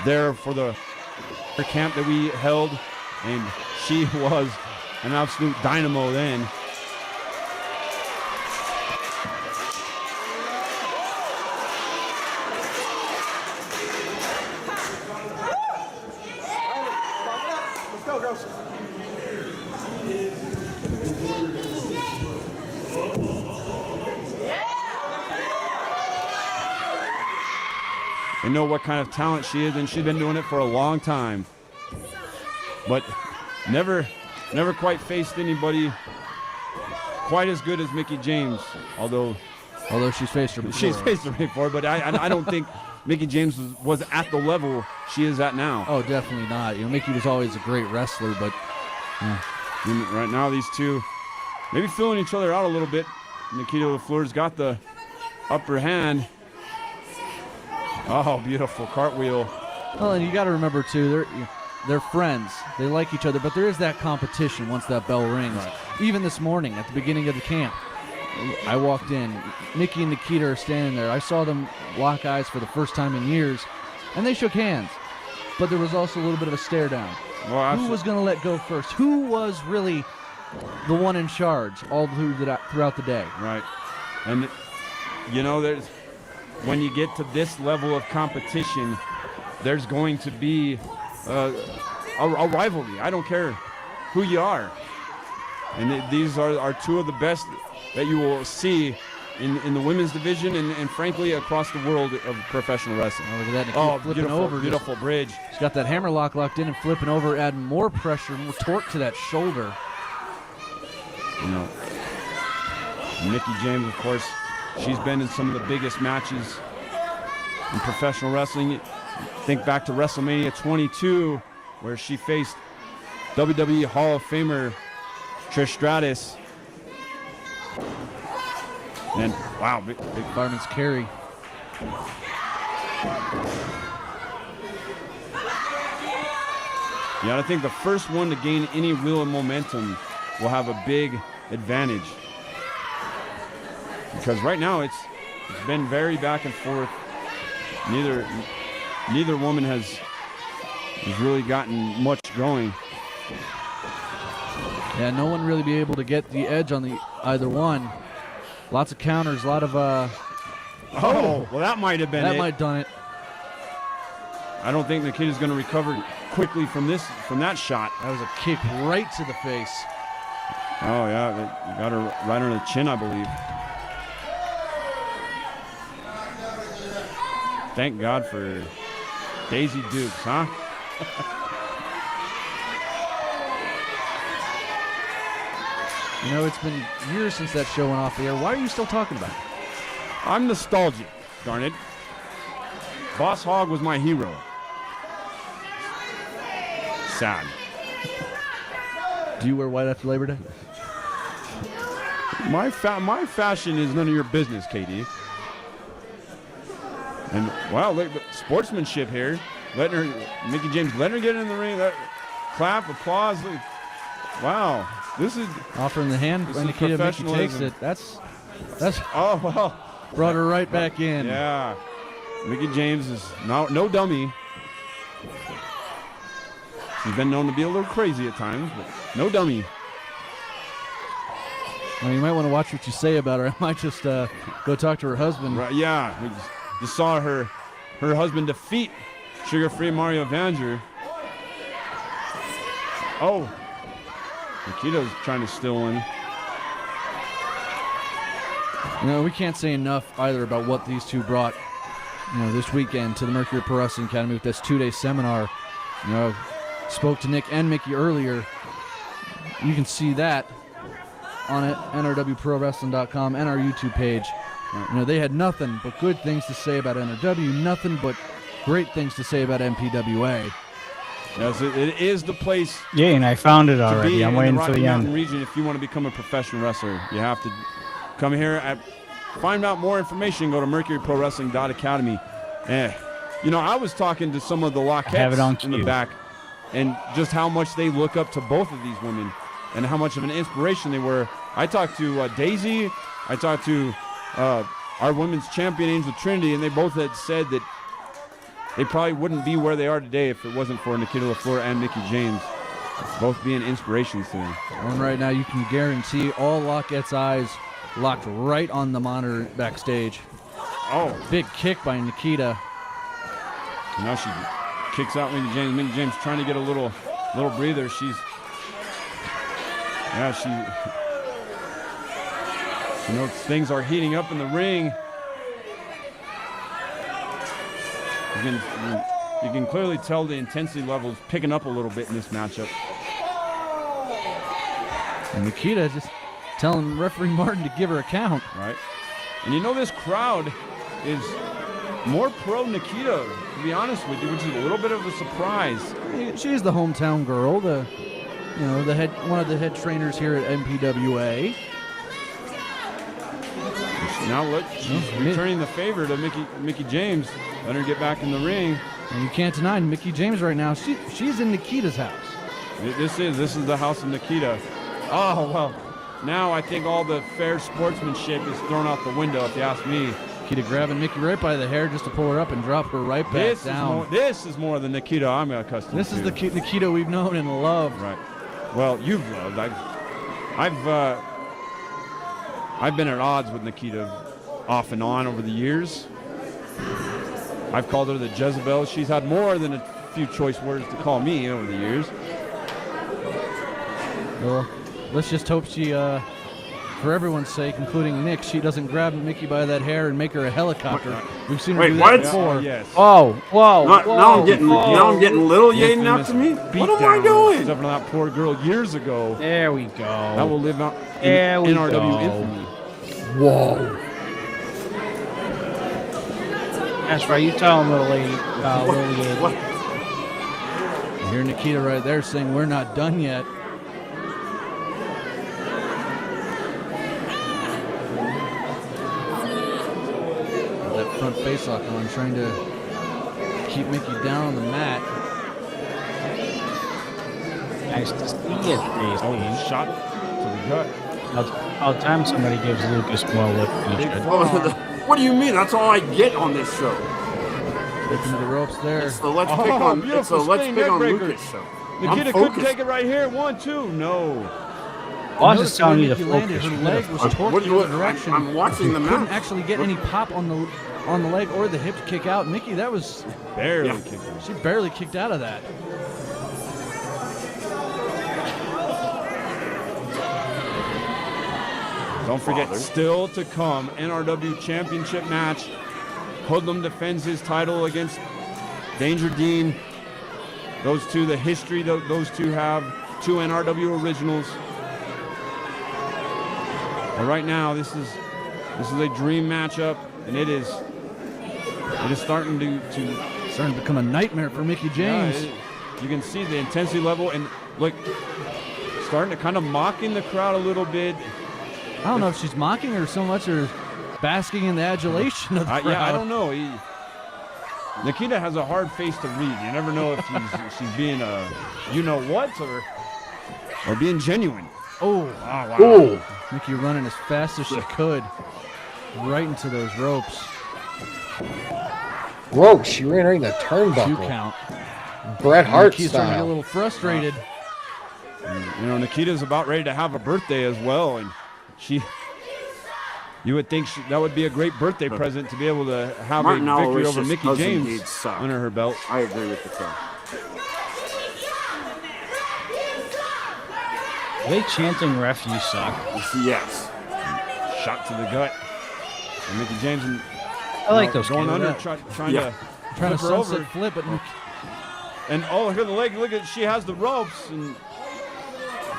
there for the camp that we held, and she was an absolute dynamo then. They know what kind of talent she is, and she's been doing it for a long time. But never quite faced anybody quite as good as Mickie James, although she's faced her before. She's faced her before, but I don't think Mickie James was at the level she is at now. Oh, definitely not. Mickie was always a great wrestler, but right now these two maybe filling each other out a little bit. Nikita LaFleur's got the upper hand. Oh, beautiful cartwheel. Well, and you got to remember too, they're friends. They like each other, but there is that competition once that bell rings. Right. Even this morning at the beginning of the camp, I walked in. Mickie and Nikita are standing there. I saw them lock eyes for the first time in years, and they shook hands. But there was also a little bit of a stare down. Well, who was going to let go first? Who was really the one in charge all throughout the day? Right. And, when you get to this level of competition, there's going to be a rivalry. I don't care who you are. And these are two of the best that you will see in the women's division and frankly across the world of professional wrestling. Oh, look at that. Nikita flipping over. Beautiful bridge. She's got that hammerlock locked in and flipping over, adding more pressure, more torque to that shoulder. Mickie James, of course, she's been in some of the biggest matches in professional wrestling. Think back to WrestleMania 22, where she faced WWE Hall of Famer Trish Stratus. And wow, big fireman's carry. Yeah, I think the first one to gain any real momentum will have a big advantage. Because right now it's been very back and forth. Neither woman has really gotten much going. Yeah, no one really be able to get the edge on either one. Lots of counters, a lot of well, that might have been that it. might have done it. I don't think Nikita's going to recover quickly from that shot. That was a kick right to the face. Oh yeah, you got her right on the chin, I believe. thank God for Daisy Dukes, huh? You know, it's been years since that show went off the air. Why are you still talking about it? I'm nostalgic, darn it. Boss Hogg was my hero. Sad. Do you wear white after Labor Day? My fashion is none of your business, KD. And wow, look, sportsmanship here. Mickey James letting her get in the ring. Clap, applause. Look. Wow, this is offering the hand. This Nikita Mickey takes it. That's. Oh well. Brought her right back in. Yeah, Mickey James is no dummy. She's been known to be a little crazy at times, but no dummy. Well, you might want to watch what you say about her. I might just go talk to her husband. Right, yeah, we just saw her husband defeat Sugar-Free Mario Vanger. Oh, Nikita's trying to still win. You know, we can't say enough either about what these two brought, this weekend to the Mercury Pro Wrestling Academy with this 2-day seminar. Spoke to Nick and Mickey earlier. You can see that on it, nrwprowrestling.com, and our YouTube page. They had nothing but good things to say about NRW, nothing but great things to say about MPWA. Yes, it is the place. Yeah, and I found it already. I'm waiting for the end. Region, if you want to become a professional wrestler, you have to come here. Find out more information. Go to mercuryprowrestling.academy. I was talking to some of the Lockettes in the back, and just how much they look up to both of these women, and how much of an inspiration they were. I talked to Daisy. I talked to our women's champion, Angel Trinity, and they both had said that they probably wouldn't be where they are today if it wasn't for Nikita LaFleur and Mickey James, both being inspirations to them. And right now you can guarantee all Lockette's eyes locked right on the monitor backstage. Oh. Big kick by Nikita. Now she kicks out Mickey James. Mickey James trying to get a little breather. She things are heating up in the ring. You can clearly tell the intensity level is picking up a little bit in this matchup. And Nikita just telling referee Martin to give her a count. Right. And this crowd is more pro Nikita, to be honest with you, which is a little bit of a surprise. She's the hometown girl, one of the head trainers here at MPWA. Now look, she's returning the favor to Mickey James. Let her get back in the ring. And you can't deny Mickey James right now. She's in Nikita's house. This is the house of Nikita. Oh, well, now I think all the fair sportsmanship is thrown out the window, if you ask me. Nikita grabbing Mickey right by the hair just to pull her up and drop her right back down. This is more than Nikita I'm accustomed to. This is the Nikita we've known and loved. Right. Well, you've loved. I've been at odds with Nikita off and on over the years. I've called her the Jezebel. She's had more than a few choice words to call me over the years. Well, let's just hope she, for everyone's sake, including Nick, she doesn't grab Mickey by that hair and make her a helicopter. We've seen her do that before. Yes. Whoa. Now I'm getting little Yaden after me. What am I doing? Except for that poor girl years ago. There we go. That will live out in NRW infamy. Whoa. That's right. You tell him, little lady. What? You hear Nikita right there saying, "We're not done yet." That front face-lock on, trying to keep Mickey down on the mat. Nice to see it, Oh, shot to the gut. About time somebody gives Lucas more lip than he should. What do you mean? That's all I get on this show. Taking to the ropes there. It's the Let's Pick on Lucas show. Nikita couldn't take it right here. 1, 2. No. Boss is telling you to Nikki landed, focus. her leg was torqued in the direction. I'm watching the match. Couldn't actually get any pop on the leg or the hip to kick out. Nikki, that was barely kicked out. She barely kicked out of that. Don't forget, still to come, NRW Championship match. Hoodlum defends his title against Danger Dean. Those two, the history those two have, 2 NRW originals. But right now, this is a dream matchup, and it is starting to become a nightmare for Mickie James. You can see the intensity level, and look, starting to kind of mocking the crowd a little bit. I don't know if she's mocking her so much or basking in the adulation of the crowd. Yeah, I don't know. Nikita has a hard face to read. You never know if she's being a you-know-what or being genuine. Oh, wow. Ooh. Mickie running as fast as she could right into those ropes. Whoa, she ran right in the turnbuckle. 2 count. Bret Hart Nikita's starting to get a little frustrated. You know, Nikita's about ready to have a birthday as well, and you would think that would be a great birthday present to be able to have a victory over Mickie James under her belt. I agree with the crowd. Are they chanting "Ref, you suck"? Yes. Shot to the gut. And Mickie James I like those going kids. under, trying to sunset over. flip, but and look at the leg. Look at, she has the ropes, and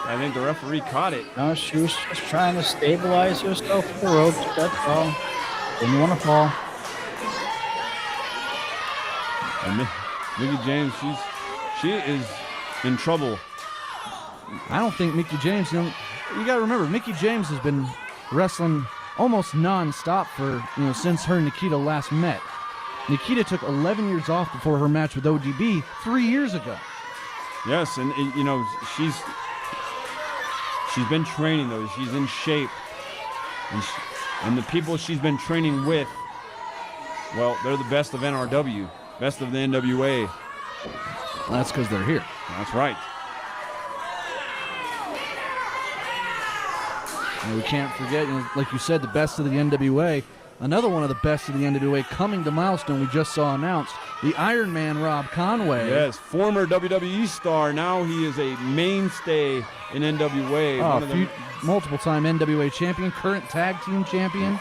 I think the referee caught it. No, she was just trying to stabilize herself with the ropes. That's all. Didn't want to fall. And Mickie James, she is in trouble. I don't think Mickie James, you got to remember, Mickie James has been wrestling almost non-stop for, since her and Nikita last met. Nikita took 11 years off before her match with ODB 3 years ago. Yes, and she's been training though. She's in shape, and the people she's been training with, well, they're the best of NRW, best of the NWA. That's because they're here. That's right. And we can't forget, like you said, the best of the NWA. Another one of the best of the NWA coming to Milestone, we just saw announced, the Iron Man Rob Conway. Yes, former WWE star. Now he is a mainstay in NWA. Multiple-time NWA champion, current tag team champion.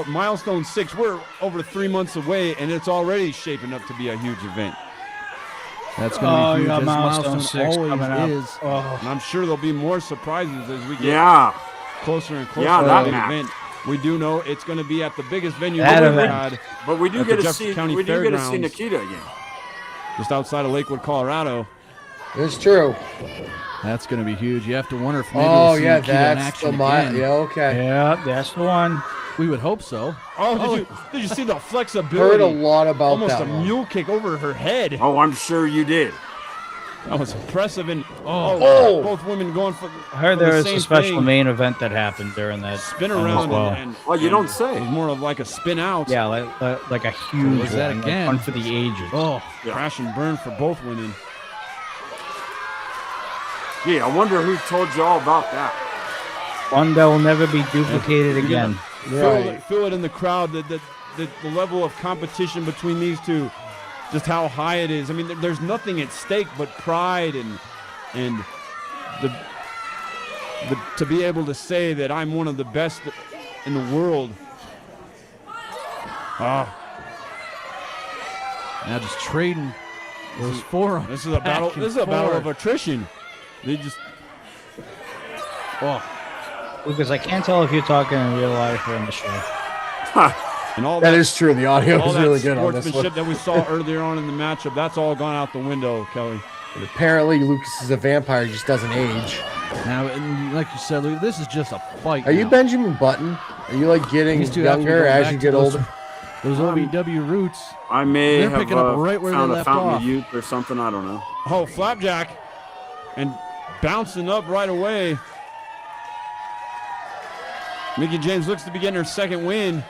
Milestone 6, we're over 3 months away, and it's already shaping up to be a huge event. That's going to be huge, as Milestone 6 always is. And I'm sure there'll be more surprises as we get closer and closer to the event. We do know it's going to be at the biggest venue we've ever had. But we do get to see Nikita again. Just outside of Lakewood, Colorado. It's true. That's going to be huge. You have to wonder if maybe we'll see Nikita in action again. Yeah, okay. Yeah, that's the one. We would hope so. Did you see the flexibility? Heard a lot about almost that. Almost a mule kick over her head. Oh, I'm sure you did. That was impressive. And both women going for. I heard there was a special main event that happened during that spin around. Well, you don't say. It was more of like a spin out. Yeah, like a huge was that again? One for the ages. Oh, crash and burn for both women. Gee, I wonder who told you all about that. One that will never be duplicated again. Feel it in the crowd, the level of competition between these two, just how high it is. I mean, there's nothing at stake but pride and to be able to say that I'm one of the best in the world. Now just trading those forearms. This is a battle. This is a battle of attrition. They just. Lucas, I can't tell if you're talking in real life or in the show. And all that is true. The audio is really good on this one. Sportsmanship that we saw earlier on in the matchup, that's all gone out the window, Kelly. But apparently, Lucas is a vampire. He just doesn't age. Now, like you said, Lucas, this is just a fight. Are you Benjamin Button? Are you like getting younger as you get older? Those OVW roots. I may They're have picking up right where found they a left fountain off. of youth or something. I don't know. Oh, Flapjack. And bouncing up right away. Mickie James looks to be getting her second win.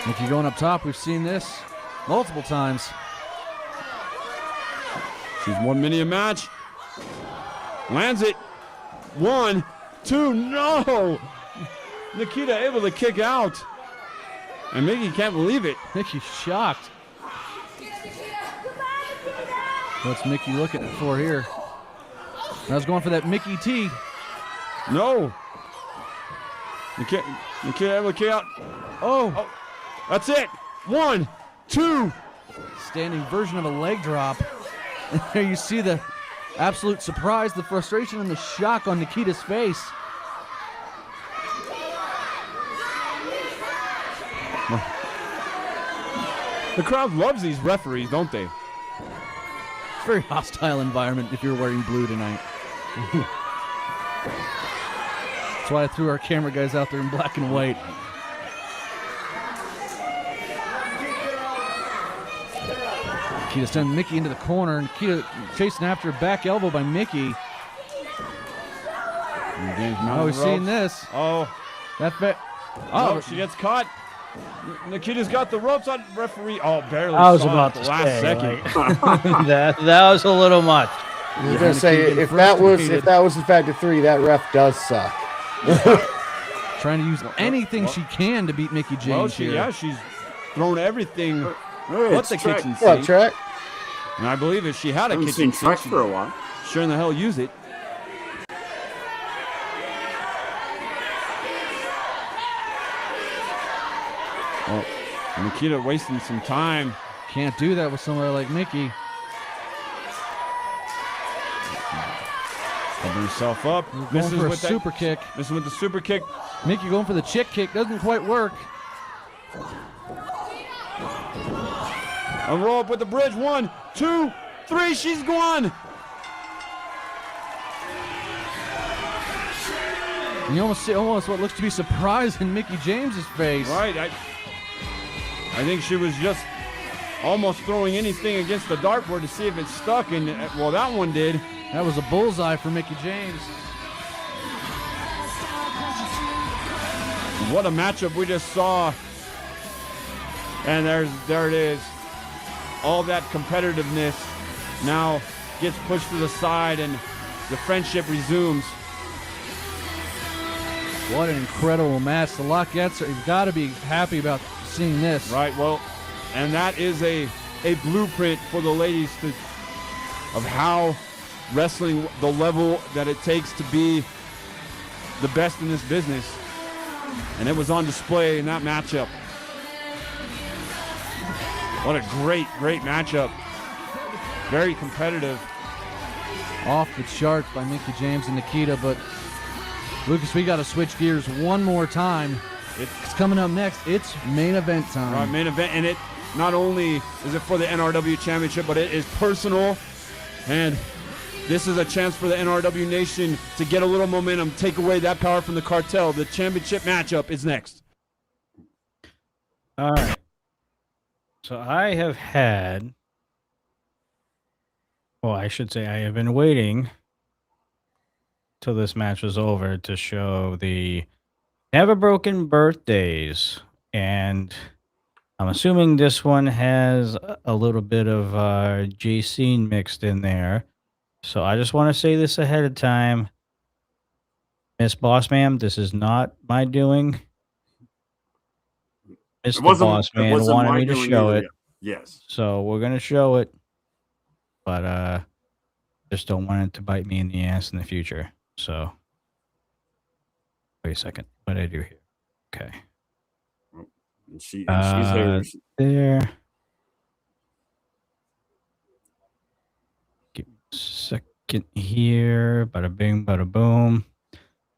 Mickie going up top. We've seen this multiple times. She's won many a match. Lands it. 1, 2, no! Nikita able to kick out. And Mickie can't believe it. Mickie's shocked. What's Mickie looking for here? I was going for that Mickey T. No. Nikita, look out. Oh, that's it. 1, 2. Standing version of a leg drop. And there you see the absolute surprise, the frustration, and the shock on Nikita's face. The crowd loves these referees, don't they? It's a very hostile environment if you're wearing blue tonight. That's why I threw our camera guys out there in black and white. Nikita sending Mickey into the corner. Nikita chasing after a back elbow by Mickey. Oh, we've seen this. Oh. She gets caught. Nikita's got the ropes on referee. Oh, barely. I was saw about it to last say, second. like, that was a little much. I was gonna say if that was in fact a 3, that ref does suck. Trying to use anything she can to beat Mickey James here. She's thrown everything. It's the Trek. kitchen What, sink. Trek? And I believe if she had a I haven't kitchen seen Trek sink, for a while. sure in the hell use it. Oh, Nikita wasting some time. Can't do that with somebody like Mickey. Holding herself up. Going for a super kick. Missing with the super kick. Mickey going for the chick kick. Doesn't quite work. A roll up with the bridge. 1, 2, 3. She's gone. And you almost see what looks to be surprise in Mickey James's face. Right. I think she was just almost throwing anything against the dartboard to see if it stuck, and well, that one did. That was a bullseye for Mickey James. What a matchup we just saw. And there it is. All that competitiveness now gets pushed to the side, and the friendship resumes. What an incredible match. The Lockettes, you've got to be happy about seeing this. Right, well, and that is a blueprint for the ladies of how wrestling, the level that it takes to be the best in this business. And it was on display in that matchup. What a great matchup. Very competitive. Off the charts by Mickey James and Nikita, but Lucas, we got to switch gears one more time. It's coming up next. It's main event time. Right, main event, and it not only is it for the NRW Championship, but it is personal, and this is a chance for the NRW Nation to get a little momentum, take away that power from the cartel. The championship matchup is next. All right. So I have had, well, I should say I have been waiting till this match was over to show the Never Broken Birthdays. And I'm assuming this one has a little bit of JC mixed in there. So I just want to say this ahead of time. Miss Boss Ma'am, this is not my doing. Mr. Boss Man wanted me to show it. Yes. So we're going to show it. But just don't want it to bite me in the ass in the future. So wait a second. What did I do here? Okay. And she's there. There. Give me a second here. Bada bing, bada boom.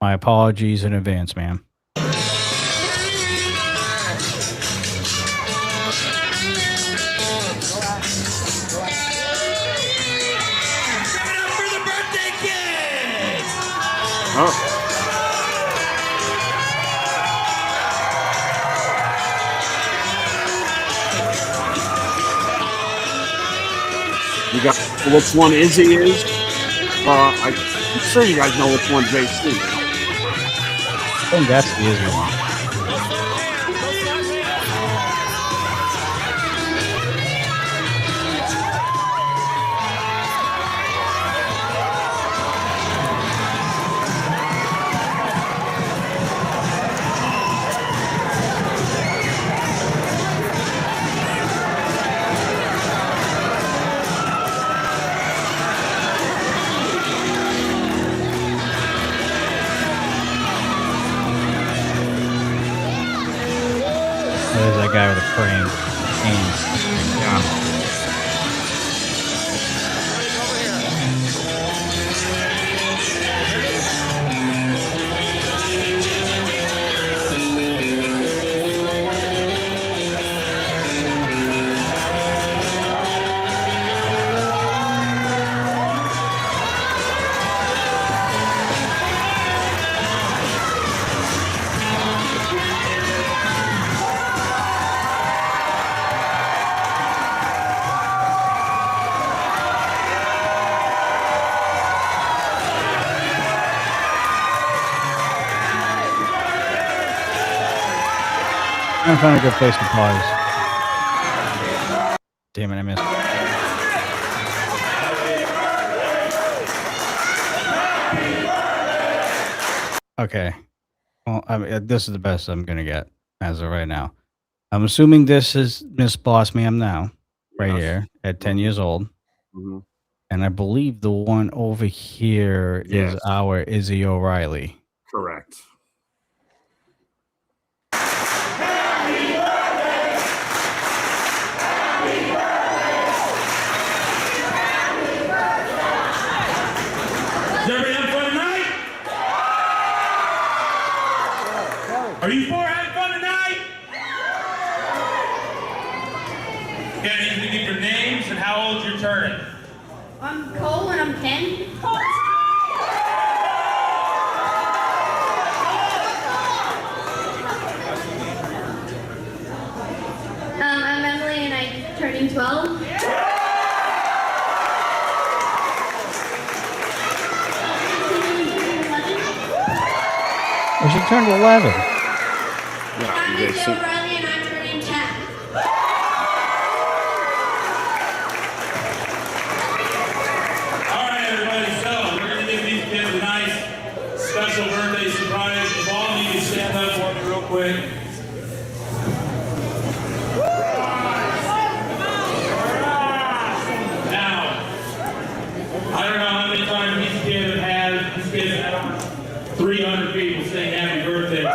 My apologies in advance, ma'am. Oh. You got which one Izzy is? I'm sure you guys know which one JC is. I think that's the Izzy one. trying to find a good place to pause. Damn it, I missed. Okay. Well, I mean, this is the best I'm gonna get as of right now. I'm assuming this is Miss Boss Ma'am now, right here at 10 years old. Mm-hmm. And I believe the one over here is our Izzy O'Reilly. Correct. Is everybody having fun tonight? Are you four having fun tonight? Okay, you can give your names and how old you're turning. I'm Cole and I'm 10. I'm Emily and I'm turning 12. Well, she turned 11. Yeah, I'm Izzy O'Reilly and I'm turning 10. All right, everybody, so we're going to give these kids a nice special birthday surprise. If all of you can stand up for me real quick. Now, I don't know how many times these kids have had, 300 people saying happy birthday to them.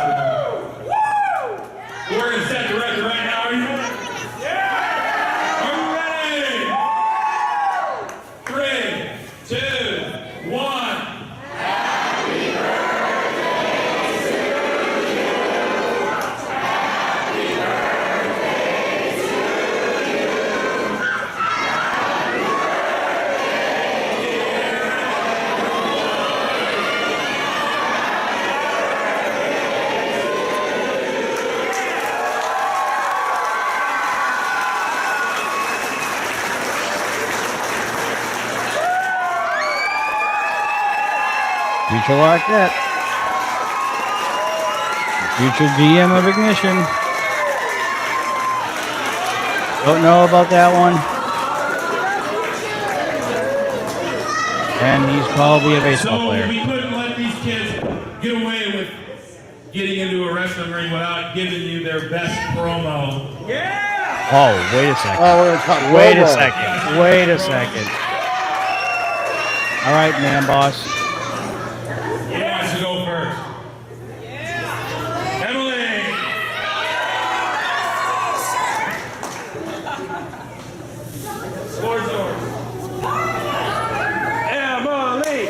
We're going to set the record right now. Are you ready? Are you ready? 3, 2, 1. Future Lockette. Future GM of Ignition. Don't know about that one. And he's probably a baseball So player. we couldn't let these kids get away with getting into a wrestling ring without giving you their best promo. Yeah! Oh, wait a second. Oh, we're gonna talk Wait a promo. second. Wait a second. All right, man, boss. Who wants to go first? Emily! Floor's yours. Emily!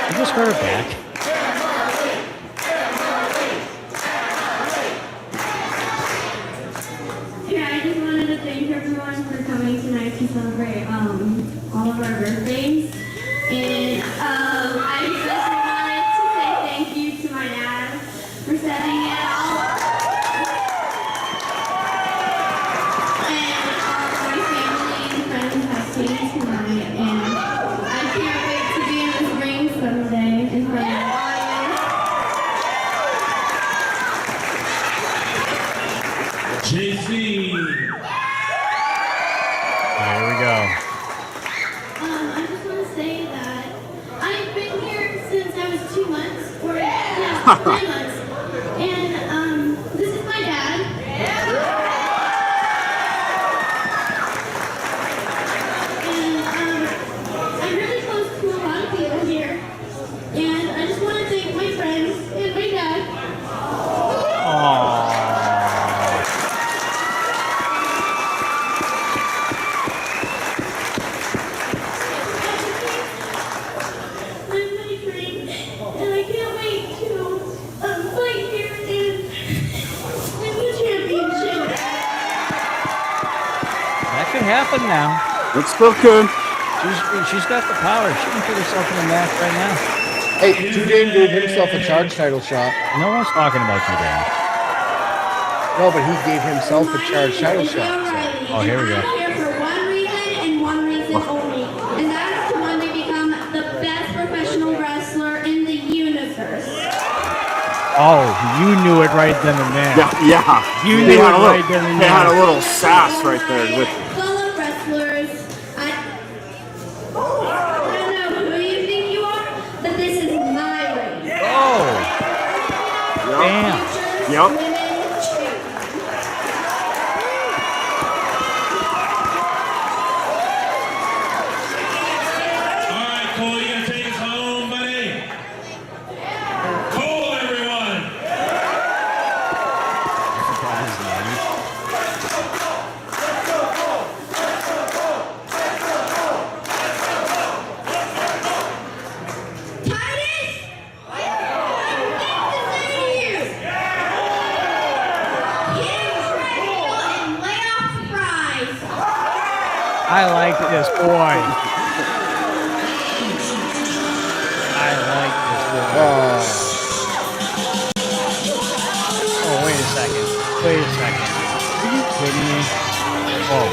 You just heard her back. Yeah, I just wanted to thank everyone for coming tonight to celebrate all of our birthdays. And I especially wanted to say thank you to my dad for setting it all. And all of my family and friends have came tonight. And I can't wait to be in this ring someday in front of all of you. JC! Here we go. I just want to say that I've been here since I was 2 months, or 9 months, and this is my dad. And I'm really close to a lot of people here, and I just want to thank my friends and my dad. Aww. I'm my friend, and I can't wait to fight here and win the championship. That could happen now. It's still good. She's got the power. She can put herself in the match right now. Hey, Judane gave himself a charge title shot. No one's talking about you, Dan. No, but he gave himself a charge title shot. Oh, here we go. I'm here for one reason and one reason only, and that's to one day become the best professional wrestler in the universe. Oh, you knew it right then and there. Yeah. You They knew it had a little- right then and They had a there. little sass right there with it. Fellow wrestlers, I don't know who you think you are, but this is my ring. Oh. Damn. Yep. Women champion. All right, Cole, you gonna take us home, buddy? Cole, everyone. Titus! I have to say to you. Get ready and lay off fries. I like this boy. I like this boy. Oh, wait a second. Wait a second. Are you kidding me? Whoa.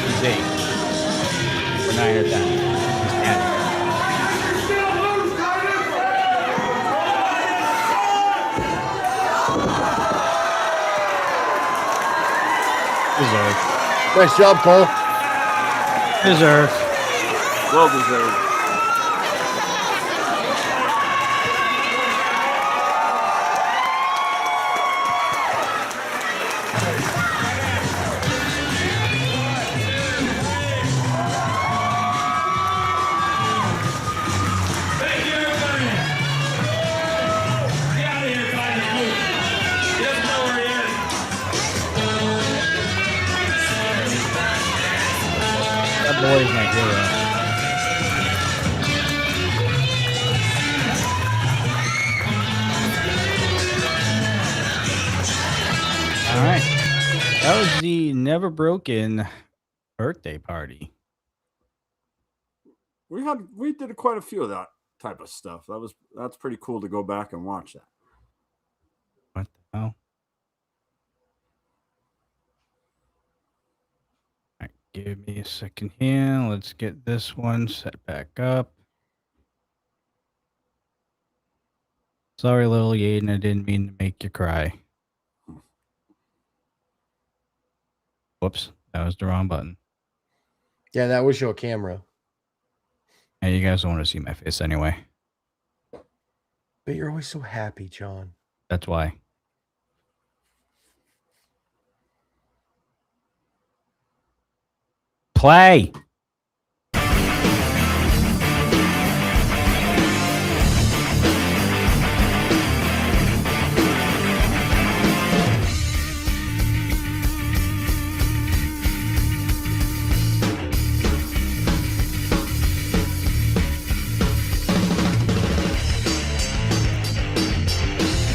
He's 8. We're 9 or 10. He's 10. Deserved. Nice job, Cole. Deserved. Well deserved. Thank you, everybody. Get out of here, find the group. He doesn't know where he is. That boy is my hero. All right. That was the Never Broken birthday party. We did quite a few of that type of stuff. That's pretty cool to go back and watch that. What the hell? All right, give me a second here. Let's get this one set back up. Sorry, little Yaden, I didn't mean to make you cry. Whoops, that was the wrong button. Yeah, that was your camera. Hey, you guys don't want to see my face anyway. But you're always so happy, John. That's why. Play.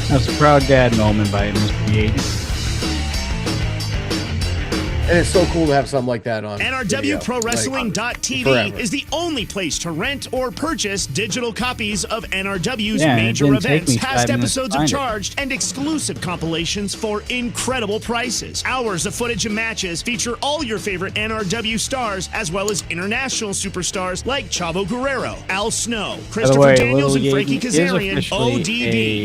That's a proud dad moment by Mr. Yates. And it's so cool to have something like that on. NRWProWrestling.tv is the only place to rent or purchase digital copies of NRW's Yeah, major it didn't take events, me 5 past minutes to episodes of find it. Charged, and exclusive compilations for incredible prices. Hours of footage and matches feature all your favorite NRW stars, as well as international superstars like Chavo Guerrero, Al Snow, Christopher way, Daniels, Lil and Frankie Yaden is Kazarian, officially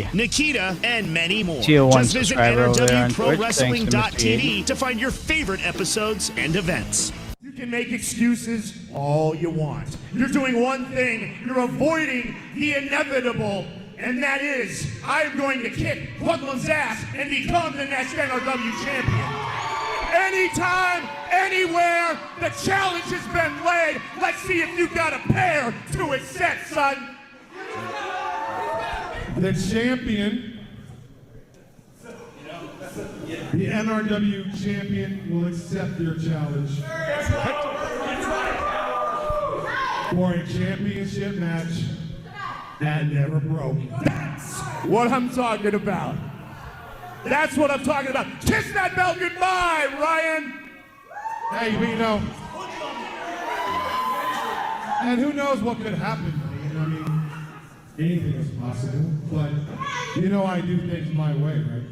ODB, Nikita, and many more. Tier 1 Just visit subscriber over there on Twitch. Thanks to Mr. NRWProWrestling.tv to find your favorite episodes and events. You can make excuses all you want. You're doing one thing. You're avoiding the inevitable. And that is, I'm going to kick Hoodlum's ass and become the next NRW champion. Anytime, anywhere, the challenge has been laid. Let's see if you got a pair to accept, son. The champion, the NRW champion, will accept your challenge for a championship match that never broke. That's what I'm talking about. That's what I'm talking about. Kiss that bell goodbye, Ryan. Hey, but you know, and who knows what could happen. I mean, anything is possible, but you know I do things my way, right?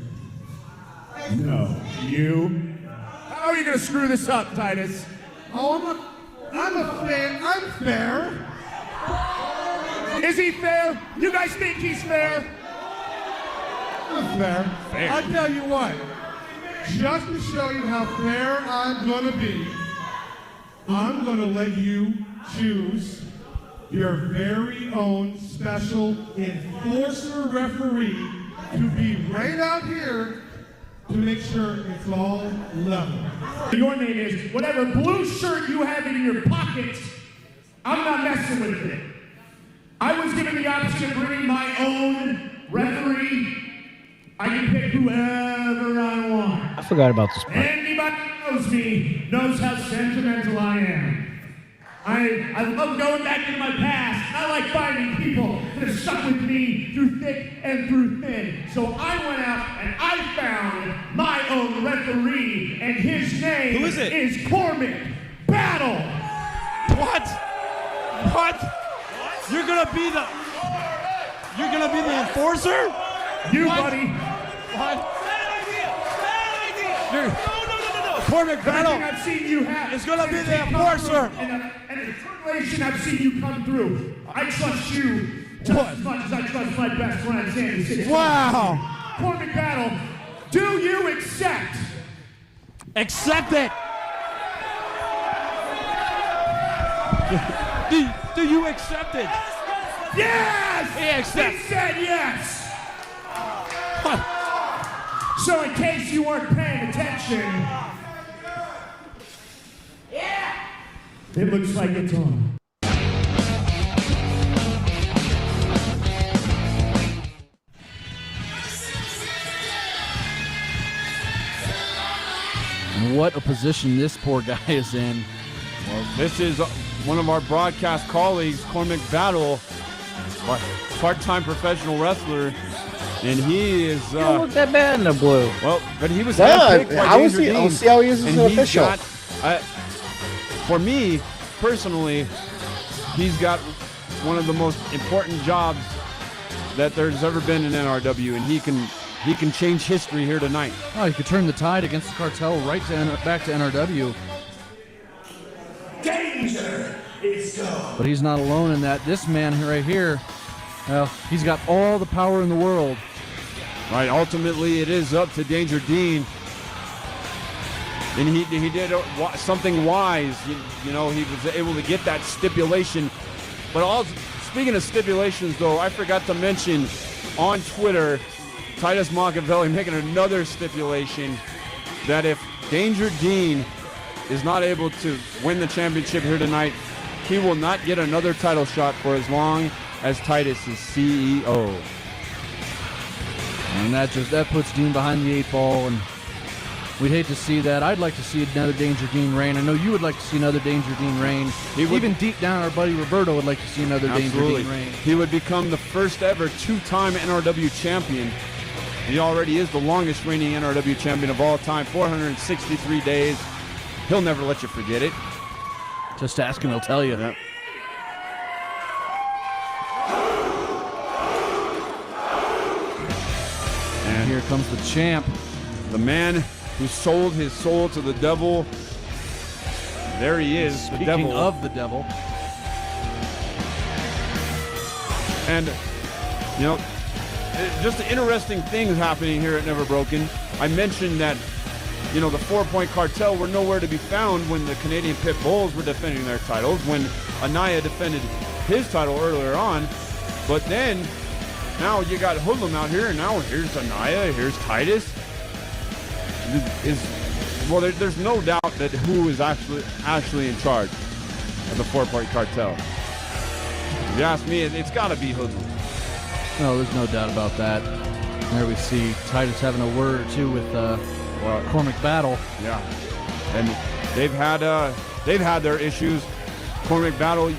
No. You? How are you gonna screw this up, Titus? Oh, I'm a fan. I'm fair. Is he fair? You guys think he's fair? Fair. I'll tell you what. Just to show you how fair I'm gonna be, I'm gonna let you choose your very own special enforcer referee to be right out here to make sure it's all level. Your name is whatever blue shirt you have in your pockets. I'm not messing with it. I was given the option of bringing my own referee. I can pick whoever I want. I forgot about this part. Anybody who knows me knows how sentimental I am. I love going back into my past. I like finding people that have stuck with me through thick and through thin. So I went out and I found my own referee, and his name Who is it? is Cormick Battle. What? What? You're gonna be the enforcer? You, what? buddy. What? Cormick Battle Everything I've seen you have is gonna be the enforcer. And the determination I've seen you come through. I trust you just as much as I trust my best friend, Sandy City. Wow. Cormick Battle, do you accept? Accept it. Do you accept it? Yes! He accepts. He said yes. What? So in case you weren't paying attention, it looks like it's on. What a position this poor guy is in. Well, this is one of our broadcast colleagues, Cormick Battle, part-time professional wrestler, and he is. You don't look that bad in the blue. Well, but he was Yeah, handpicked by how is Danger he? Dean, I'll see how he is as and an he's official. got, for me personally, he's got one of the most important jobs that there's ever been in NRW, and he can change history here tonight. Oh, he could turn the tide against the cartel right back to NRW. Danger is gone. But he's not alone in that. This man right here, well, he's got all the power in the world. Right, ultimately it is up to Danger Dean. And he did something wise. You know, he was able to get that stipulation. But also, speaking of stipulations, though, I forgot to mention on Twitter, Titus Machiavelli making another stipulation that if Danger Dean is not able to win the championship here tonight, he will not get another title shot for as long as Titus is CEO. And that puts Dean behind the 8 ball, and we'd hate to see that. I'd like to see another Danger Dean reign. I know you would like to see another Danger Dean reign. Even deep down, our buddy Roberto would like to see another Danger Dean reign. He would become the first ever 2-time NRW champion. He already is the longest reigning NRW champion of all time, 463 days. He'll never let you forget it. Just ask him, he'll tell you. Yep. And here comes the champ. The man who sold his soul to the devil. There he is, the Speaking devil. of the devil. And, you know, just interesting things happening here at Never Broken. I mentioned that, you know, the 4-Point Cartel were nowhere to be found when the Canadian Pit Bulls were defending their titles, when Anaya defended his title earlier on. But then, now you got Hoodlum out here, and now here's Anaya, here's Titus. There's no doubt that who is actually in charge of the 4-Point Cartel. If you ask me, it's got to be Hoodlum. No, there's no doubt about that. There we see Titus having a word or two with Cormick Battle. Yeah, and they've had their issues. Cormick Battle,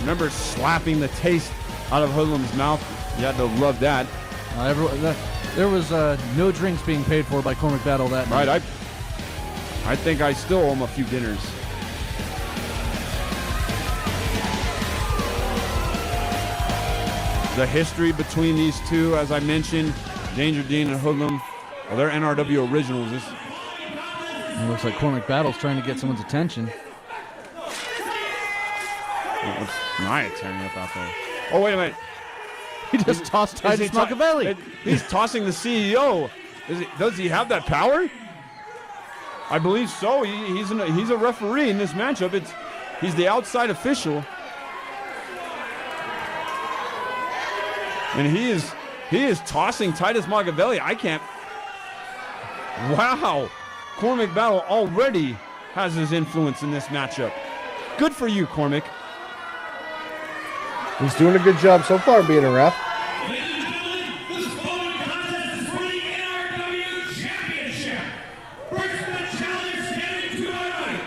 remember slapping the taste out of Hoodlum's mouth? You had to love that. There was no drinks being paid for by Cormick Battle that night. Right, I think I still owe him a few dinners. The history between these two, as I mentioned, Danger Dean and Hoodlum, well, they're NRW originals. It looks like Cormick Battle's trying to get someone's attention. What's Nia tearing up out there? Oh, wait a minute. He just tossed Titus Machiavelli. He's tossing the CEO. Does he have that power? I believe so. He's a referee in this matchup. He's the outside official. And he is tossing Titus Machiavelli. I can't. Wow. Cormac Battle already has his influence in this matchup. Good for you, Cormac. He's doing a good job so far being a ref. Ladies and gentlemen, this following contest is for the NRW Championship. First the challenger standing to my right,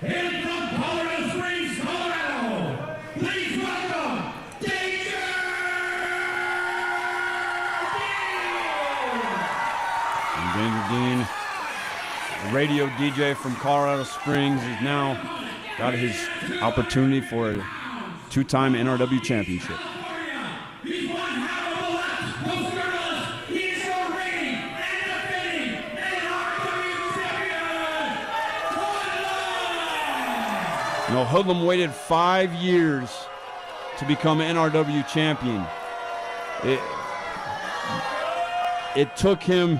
hailing from Colorado Springs, Colorado. Please welcome Danger And Danger Dean, radio DJ from Colorado Springs, has now got his opportunity for a two-time NRW championship. He's one half of the left, no skirtless. He's your reigning and defending NRW champion, You know, Hoodlum waited 5 years to become NRW champion. It took him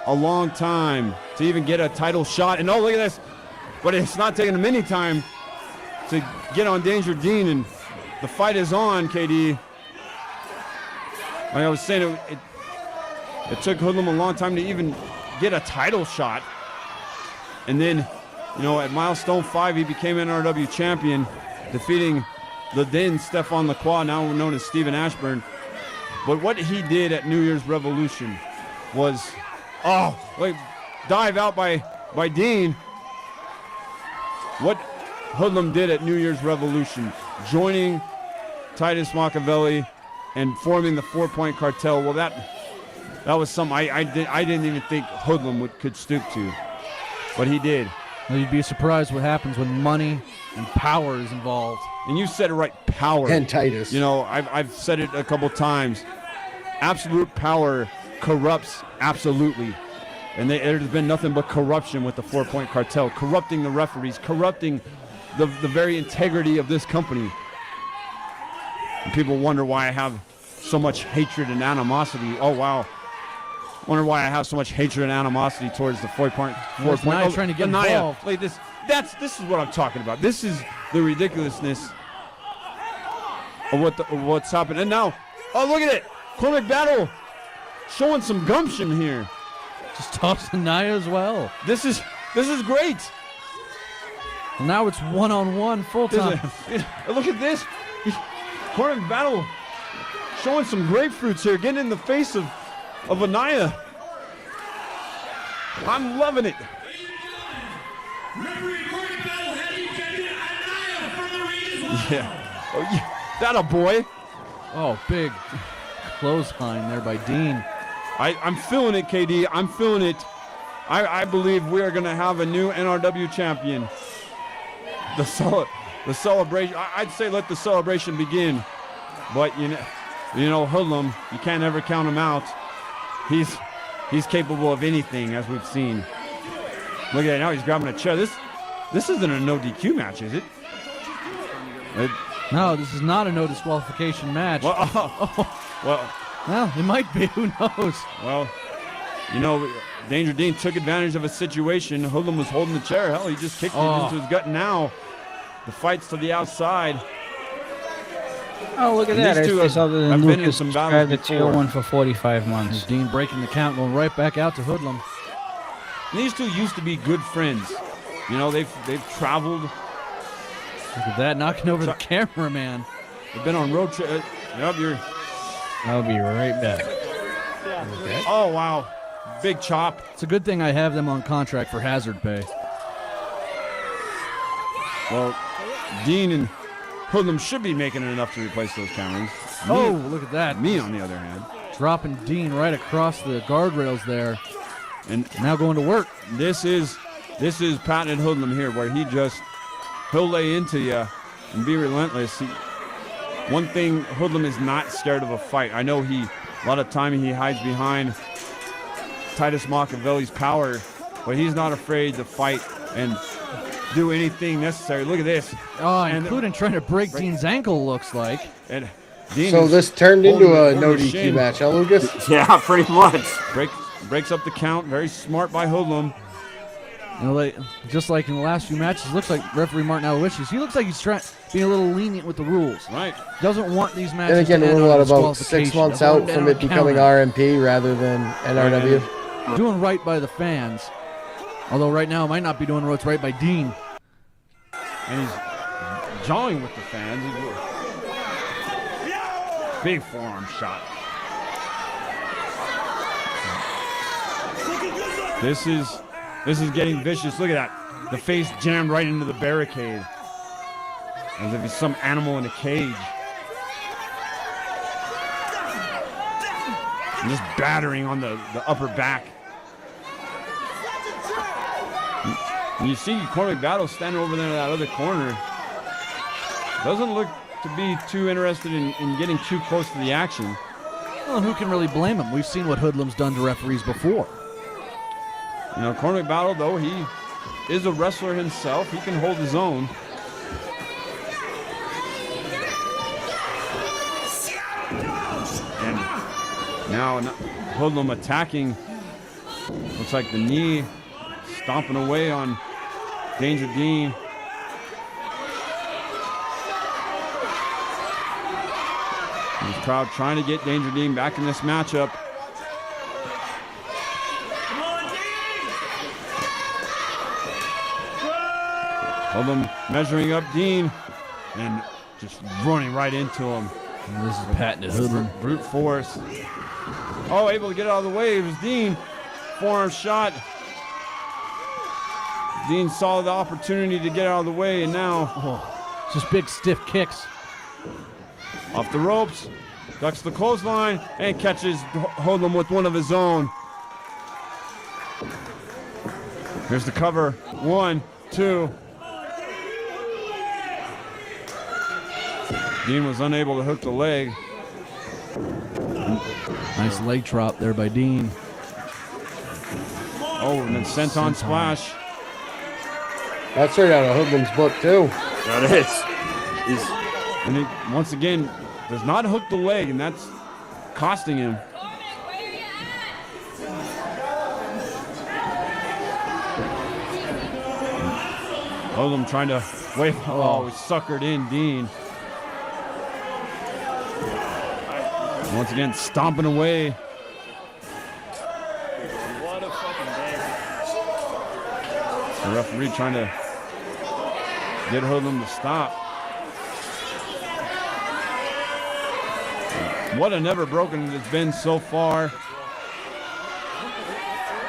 a long time to even get a title shot. And oh, look at this. But it's not taking him any time to get on Danger Dean, and the fight is on, KD. Like I was saying, it took Hoodlum a long time to even get a title shot. And then, you know, at milestone 5, he became NRW champion, defeating the then Stefan Lacroix, now known as Stephen Ashburn. But what he did at New Year's Revolution was, dive out by Dean. What Hoodlum did at New Year's Revolution, joining Titus Machiavelli and forming the 4-Point Cartel. Well, that was something I didn't even think Hoodlum could stoop to, but he did. Well, you'd be surprised what happens when money and power is involved. And you said it right, power. And Titus. You know, I've said it a couple times. Absolute power corrupts absolutely. And there's been nothing but corruption with the 4-Point Cartel, corrupting the referees, corrupting the very integrity of this company. And people wonder why I have so much hatred and animosity. Oh, wow. Wonder why I have so much hatred and animosity towards the 4-Point. Nia trying to get involved. Like this is what I'm talking about. This is the ridiculousness of what's happened. And now, oh, look at it. Cormac Battle showing some gumption here. Just tossing Nia as well. This is great. Well, now it's one-on-one full time. Look at this. Cormac Battle showing some grapefruits here, getting in the face of Anaya. I'm loving it. Referee Cormac Battle has ejected Anaya from the ring as well. Yeah. Oh, yeah. That a boy. Oh, big clothesline there by Dean. I'm feeling it, KD. I'm feeling it. I believe we are going to have a new NRW champion. The celebration. I'd say let the celebration begin. But you know, Hoodlum, you can't ever count him out. He's capable of anything, as we've seen. Look at that, now he's grabbing a chair. This isn't a no DQ match, is it? No, this is not a no disqualification match. Well, it might be. Who knows? Well, you know, Danger Dean took advantage of a situation. Hoodlum was holding the chair. Hell, he just kicked it into his gut. Now, the fight's to the outside. Oh, look at that. These two It's other than have been in Lucas some battles subscribed to before. Tier 1 for 45 months. Dean breaking the count, going right back out to Hoodlum. And these two used to be good friends. You know, they've traveled. Look at that, knocking over the cameraman. They've been on road trip. I'll be right back. Okay. Oh, wow. Big chop. It's a good thing I have them on contract for hazard pay. Well, Dean and Hoodlum should be making enough to replace those cameras. Look at that. Me, on the other hand. Dropping Dean right across the guardrails there. And now going to work. This is patented Hoodlum here, where he'll lay into you and be relentless. One thing, Hoodlum is not scared of a fight. I know a lot of time he hides behind Titus Machiavelli's power, but he's not afraid to fight and do anything necessary. Look at this. Oh, including trying to break Dean's ankle, looks like. And Dean So this turned into a no DQ match, huh, Lucas? Yeah, pretty much. Breaks up the count. Very smart by Hoodlum. You know, just like in the last few matches, it looks like referee Martin Aloysius, he looks like he's being a little lenient with the rules. Right. Doesn't want these matches And again, to end we're on about 6 months out from it becoming RMP rather than NRW. Doing right by the fans. Although right now it might not be doing what's right by Dean. And he's jawing with the fans. Big forearm shot. This is getting vicious. Look at that. The face jammed right into the barricade. As if he's some animal in a cage. And just battering on the upper back. And you see Cormac Battle standing over there in that other corner. Doesn't look to be too interested in getting too close to the action. Well, and who can really blame him? We've seen what Hoodlum's done to referees before. You know, Cormac Battle, though, he is a wrestler himself. He can hold his own. And now Hoodlum attacking. Looks like the knee stomping away on Danger Dean. The crowd trying to get Danger Dean back in this matchup. Hoodlum measuring up Dean and just running right into him. And this is patented Hoodlum. Brute force. Oh, able to get out of the way. It was Dean. Forearm shot. Dean saw the opportunity to get out of the way, and now just big stiff kicks. Off the ropes, ducks the clothesline, and catches Hoodlum with one of his own. Here's the cover. 1, 2. Dean was unable to hook the leg. Nice leg drop there by Dean. Oh, and then senton splash. That's right out of Hoodlum's book, too. That is. And he, once again, does not hook the leg, and that's costing him. Hoodlum trying to wait. Oh, he suckered in Dean. Once again, stomping away. What a fucking day. The referee trying to get Hoodlum to stop. What a never broken it's been so far.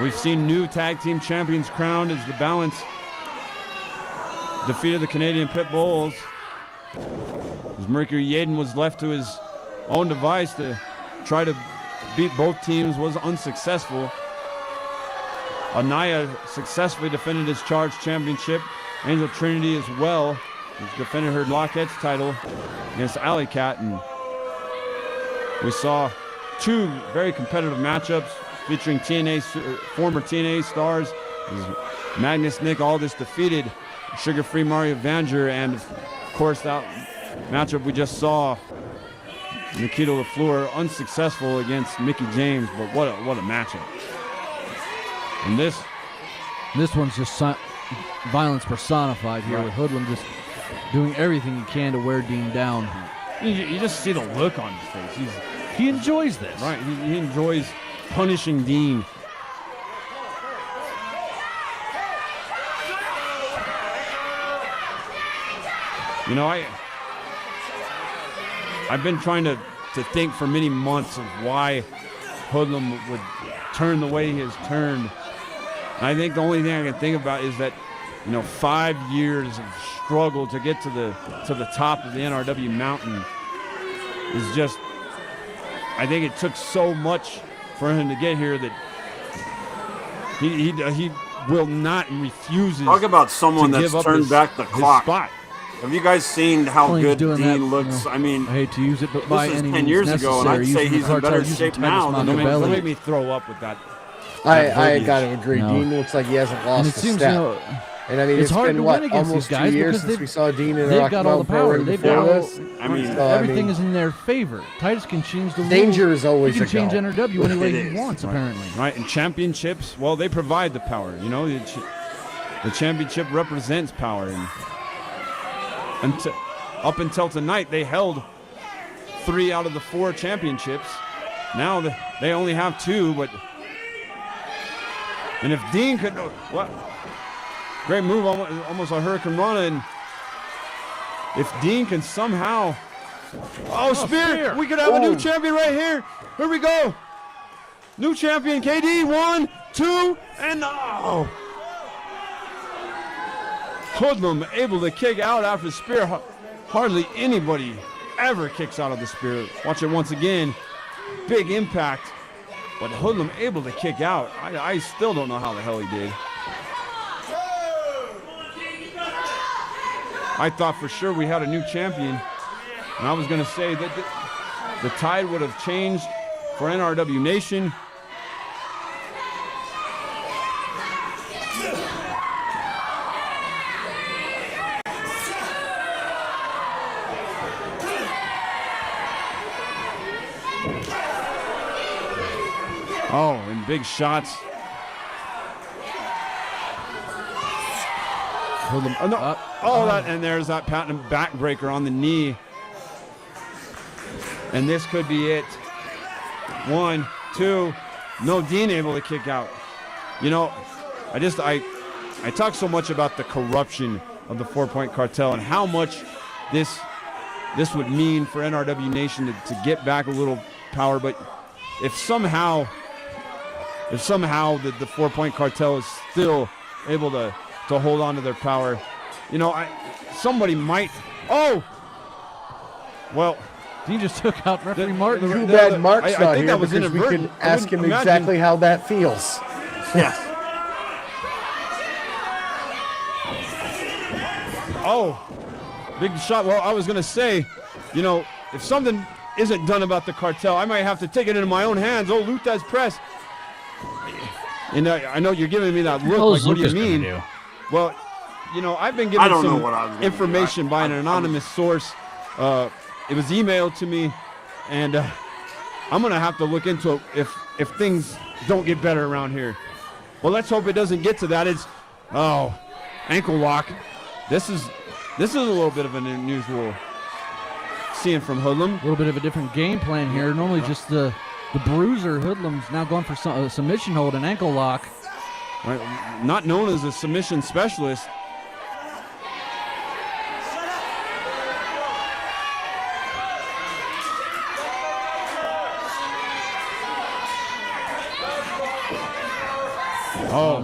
We've seen new tag team champions crowned as the Balance defeated the Canadian Pit Bulls. As Mercury Yaden was left to his own device to try to beat both teams, was unsuccessful. Anaya successfully defended his Charge Championship. Angel Trinity as well defended her Lockett's title against Alley Cat, and we saw two very competitive matchups featuring former TNA stars. Magnus Nick Aldis defeated Sugar Free Mario Vanger, and of course that matchup we just saw, Nikita LaFleur unsuccessful against Mickey James, but what a matchup. And this one's just violence personified here, with Hoodlum just doing everything he can to wear Dean down. You just see the look on his face. He enjoys this. Right, he enjoys punishing Dean. You know, I've been trying to think for many months of why Hoodlum would turn the way he has turned. And I think the only thing I can think about is that, 5 years of struggle to get to the top of the NRW mountain is just, I think it took so much for him to get here that he will not and refuses. Talk about someone that's turned back the clock. Spot. Have you guys seen how good Dean looks? I mean, I hate to use it, but by this is any 10 means years ago, and I'd necessary, say he's in better shape now than Don't make me throw up with that. I got to agree. No. Dean looks like he hasn't lost it a seems, step. And I mean, it's hard been, to what, win against almost these guys 2 years because since we saw Dean in they've got all the power. They've got this. everything is in their favor. Titus can change the rules. Danger is always he can a change go. NRW any way he wants, apparently. Right, and championships, well, they provide the power. You know, the championship represents power. And up until tonight, they held 3 out of the 4 championships. Now they only have 2, but and if Dean could, what? Great move, almost a Hurricane Rana, and if Dean can somehow, spear! We could have a new champion right here. Here we go. New champion, KD, 1, 2, and Hoodlum able to kick out after the spear. Hardly anybody ever kicks out of the spear. Watch it once again. Big impact, but Hoodlum able to kick out. I still don't know how the hell he did. I thought for sure we had a new champion, and I was going to say that the tide would have changed for NRW Nation. Oh, and big shots. And there's that patent backbreaker on the knee. And this could be it. 1, 2. No Dean able to kick out. You know, I talk so much about the corruption of the 4-Point Cartel and how much this would mean for NRW Nation to get back a little power. But if somehow the 4-Point Cartel is still able to hold on to their power, you know, somebody might. Oh, well, he just took out referee Martin. Too bad Mark's not here because we can ask him exactly how that feels. Yes. Oh, big shot. Well, I was going to say, you know, if something isn't done about the cartel, I might have to take it into my own hands. Oh, Lutez press. And I know you're giving me that look. Like, what do you mean? Well, you know, I've been given some information by an anonymous source. It was emailed to me, and I'm going to have to look into it if things don't get better around here. Well, let's hope it doesn't get to that. It's, ankle lock. This is a little bit of an unusual seeing from Hoodlum. A little bit of a different game plan here. Normally just the bruiser. Hoodlum's now going for a submission hold, an ankle lock. Right, not known as a submission specialist.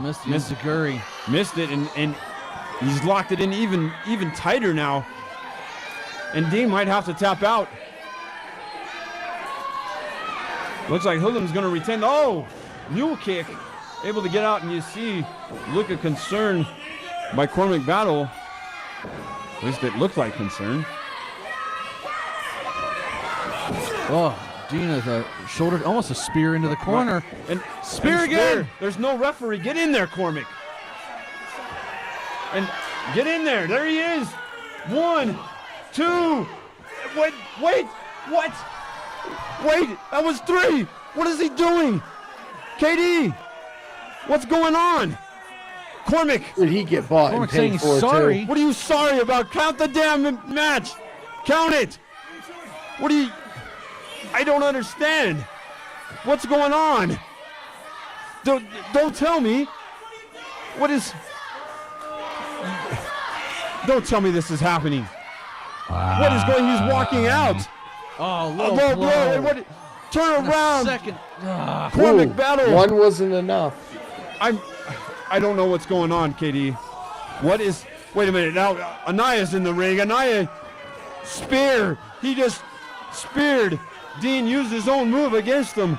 Missed the Zaguri. Missed it, and he's locked it in even tighter now. And Dean might have to tap out. Looks like Hoodlum's going to retain. Oh, mule kick. Able to get out, and you see look of concern by Cormac Battle. At least it looked like concern. Oh, Dean with a shoulder, almost a spear into the corner. And spear again. There's no referee. Get in there, Cormac. And get in there. There he is. 1, 2. Wait. What? Wait, that was 3. What is he doing? KD. What's going on? Cormac. Did he get bought and paid for sorry? Too? What are you sorry about? Count the damn match. Count it. What do you... I don't understand. What's going on? Don't tell me. What is... Don't tell me this is happening. What is going... He's walking out. Oh, low blow. What, turn around. Second. Cormac Battle. One wasn't enough. I don't know what's going on, KD. What is... Wait a minute. Now, Anaya's in the ring. Anaya... Spear. He just speared. Dean used his own move against him.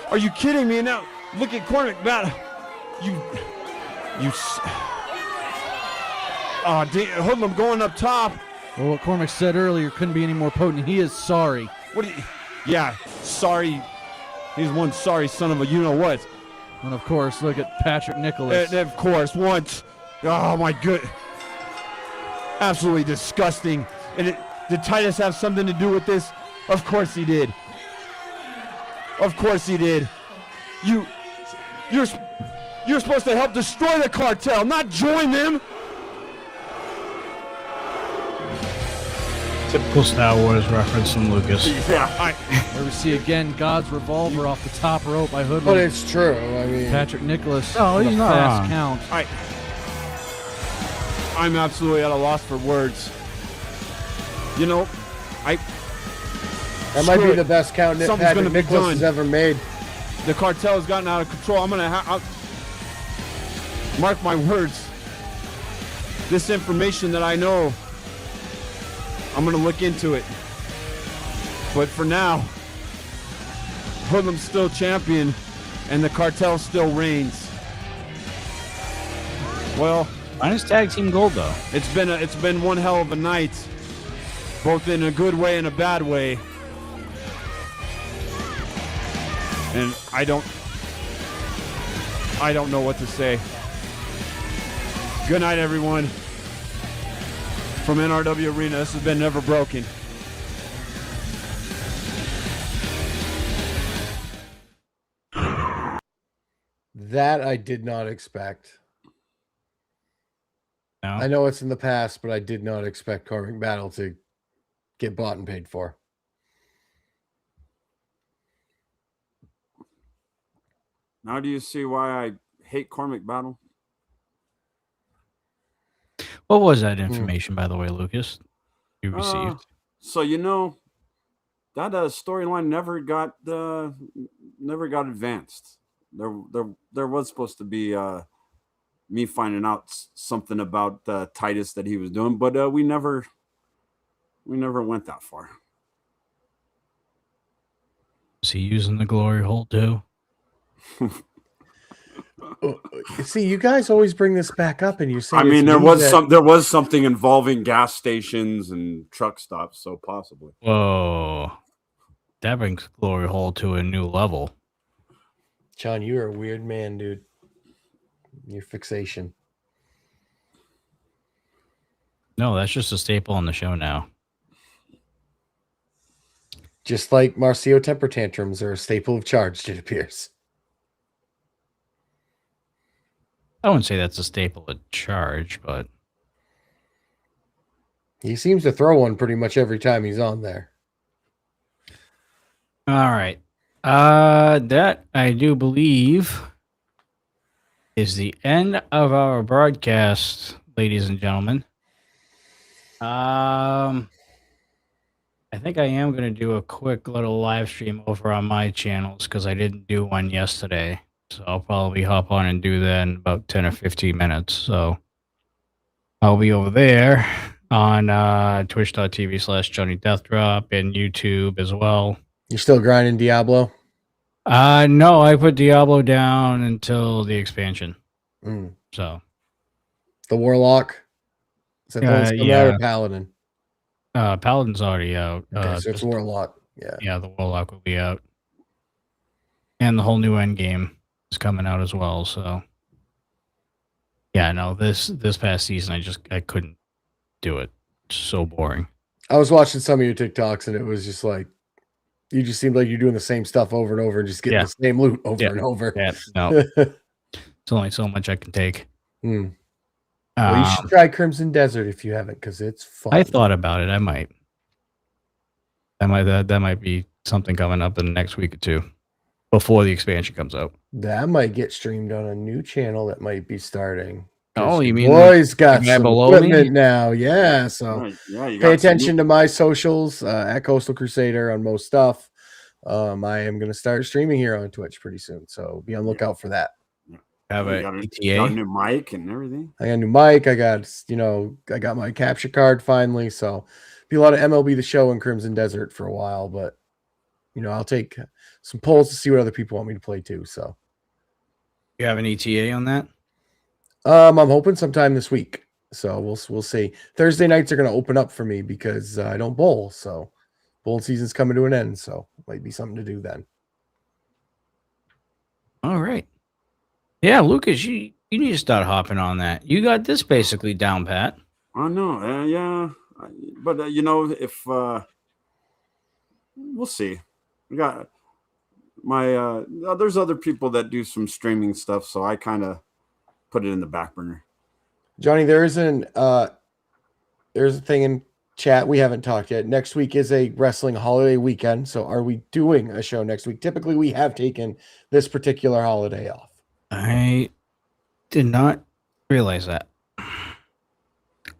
Are you kidding me? Now, look at Cormac Battle. Hoodlum going up top. Well, what Cormac said earlier couldn't be any more potent. He is sorry. What do you... Yeah, sorry. He's one sorry son of a you-know-what. And, of course, look at Patrick Nicholas. Of course, once. Oh my good. Absolutely disgusting. And did Titus have something to do with this? Of course he did. Of course he did. You're supposed to help destroy the cartel, not join them. Typical Star Wars reference from Lucas. Yeah. Where we see again God's revolver off the top rope by Hoodlum. But it's true. I mean, Patrick Nicholas. Oh, with he's a not fast wrong. count. I'm absolutely at a loss for words. You know, that might be the best count that Something's Patrick gonna be Nicholas done. has ever made. The cartel has gotten out of control. I'm gonna mark my words. This information that I know, I'm gonna look into it. But for now, Hoodlum's still champion, and the cartel still reigns. Well, minus tag team gold though. It's been one hell of a night, both in a good way and a bad way. And I don't know what to say. Good night, everyone. From NRW Arena, this has been Never Broken. That I did not expect. No. I know it's in the past, but I did not expect Cormac Battle to get bought and paid for. Now do you see why I hate Cormac Battle? What was that information, by the way, Lucas? You received? So that storyline never got advanced. There was supposed to be me finding out something about Titus that he was doing, but we never went that far. Is he using the glory hole too? See, you guys always bring this back up, and you say, I mean, there was something involving gas stations and truck stops, so possibly. Whoa, that brings glory hole to a new level. John, you're a weird man, dude. Your fixation. No, that's just a staple on the show now. Just like Marcio temper tantrums are a staple of Charged, it appears. I wouldn't say that's a staple of Charge, but he seems to throw one pretty much every time he's on there. All right. That I do believe is the end of our broadcast, ladies and gentlemen. I think I am going to do a quick little live stream over on my channels because I didn't do one yesterday. So I'll probably hop on and do that in about 10 or 15 minutes. So I'll be over there on twitch.tv/JohnnyDeathDrop and YouTube as well. You're still grinding Diablo? No, I put Diablo down until the expansion. So the Warlock? Is that the one's coming out or Paladin? Paladin's already out. Okay, so it's Warlock. Yeah, the Warlock will be out. And the whole new end game is coming out as well. So yeah, no, this past season I couldn't do it. It's so boring. I was watching some of your TikToks and it was just like you just seemed like you're doing the same stuff over and over and just getting the same loot over and over. Yeah, no. It's only so much I can take. Well, you should try Crimson Desert if you haven't, because it's fun. I thought about it. I might. That might be something coming up in the next week or two before the expansion comes out. That might get streamed on a new channel that might be starting. Oh, you mean boys got some below equipment me? now? Yeah, so pay attention to my socials at Coastal Crusader on most stuff. I am going to start streaming here on Twitch pretty soon, so be on lookout for that. Have a new mic and everything. I got a new mic. I got my capture card finally. So be a lot of MLB The Show and Crimson Desert for a while, but I'll take some polls to see what other people want me to play too. So you have an ETA on that? I'm hoping sometime this week. So we'll see. Thursday nights are going to open up for me because I don't bowl. So bowling season's coming to an end. So might be something to do then. All right. Yeah, Lucas, You need to start hopping on that. You got this basically down pat. I know. Yeah. But, if we'll see. We got my, there's other people that do some streaming stuff. So I kind of put it in the back burner. Johnny, there's a thing in chat. We haven't talked yet. Next week is a wrestling holiday weekend. So are we doing a show next week? Typically, we have taken this particular holiday off. I did not realize that.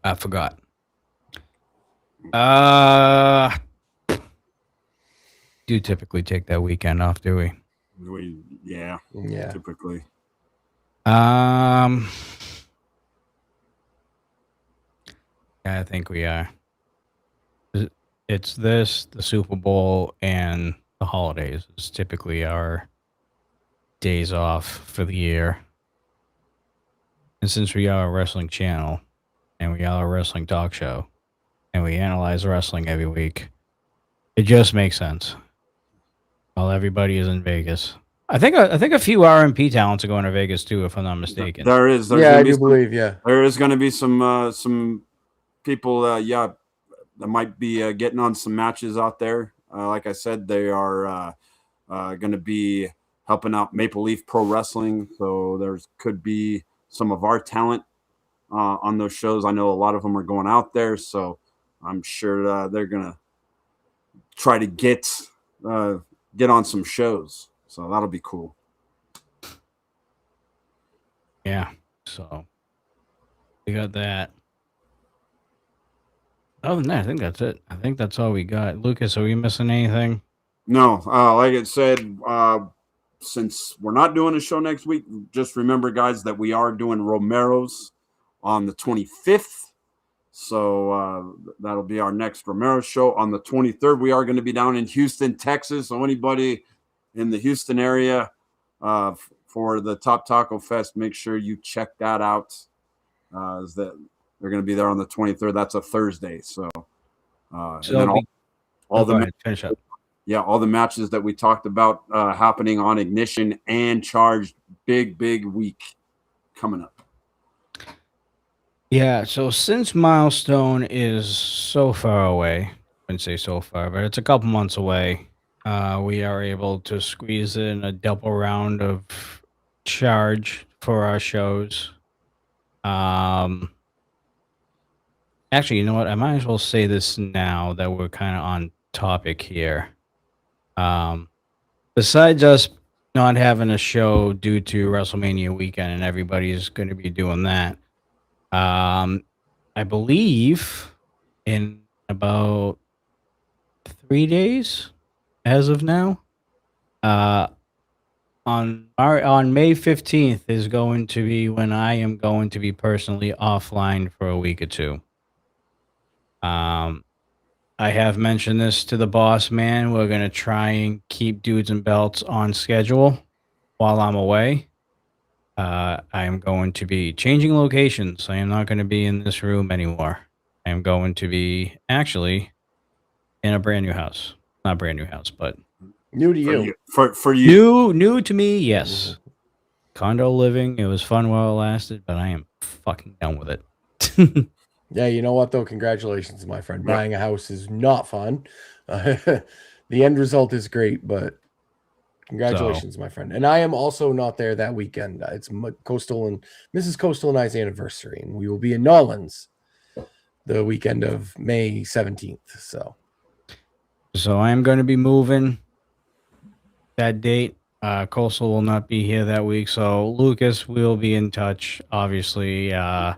I forgot. Do typically take that weekend off, do we? Yeah. Typically. Yeah, I think we are. It's this, the Super Bowl, and the holidays. It's typically our days off for the year. And since we are a wrestling channel, and we are a wrestling talk show, and we analyze wrestling every week, it just makes sense. While everybody is in Vegas. I think a few RMP talents are going to Vegas too, if I'm not mistaken. There is. I do believe. Yeah, there is going to be some people. That might be getting on some matches out there. Like I said, they are going to be helping out Maple Leaf Pro Wrestling. So there could be some of our talent on those shows. I know a lot of them are going out there, so I'm sure they're going to try to get on some shows. So that'll be cool. Yeah. So we got that. Other than that, I think that's it. I think that's all we got. Lucas, are we missing anything? No. Like I said, since we're not doing a show next week, just remember, guys, that we are doing Romero's on the 25th. So that'll be our next Romero show. On the 23rd, we are going to be down in Houston, Texas. So anybody in the Houston area for the Top Taco Fest, make sure you check that out. Is that they're going to be there on the 23rd. That's a Thursday. So, and then all the finish up. Yeah, all the matches that we talked about happening on Ignition and Charged. Big week coming up. Yeah, so since Milestone is so far away, I wouldn't say so far, but it's a couple months away, we are able to squeeze in a double round of Charge for our shows. Actually, you know what? I might as well say this now that we're kind of on topic here. Besides us not having a show due to WrestleMania weekend, and everybody's going to be doing that, I believe in about 3 days, as of now, on May 15th is going to be when I am going to be personally offline for a week or two. I have mentioned this to the boss man. We're going to try and keep Dudes and Belts on schedule while I'm away. I am going to be changing locations. I am not going to be in this room anymore. I am going to be actually in a brand new house. Not brand new house, but new to you. For you. New to me, yes. Condo living. It was fun while it lasted, but I am fucking done with it. Yeah, you know what though? Congratulations, my friend. Buying a house is not fun. The end result is great, but congratulations, my friend. And I am also not there that weekend. It's Coastal and Mrs. Coastal and I's anniversary, and we will be in Nolans the weekend of May 17th. So I am going to be moving that date. Coastal will not be here that week, so Lucas will be in touch. Obviously, I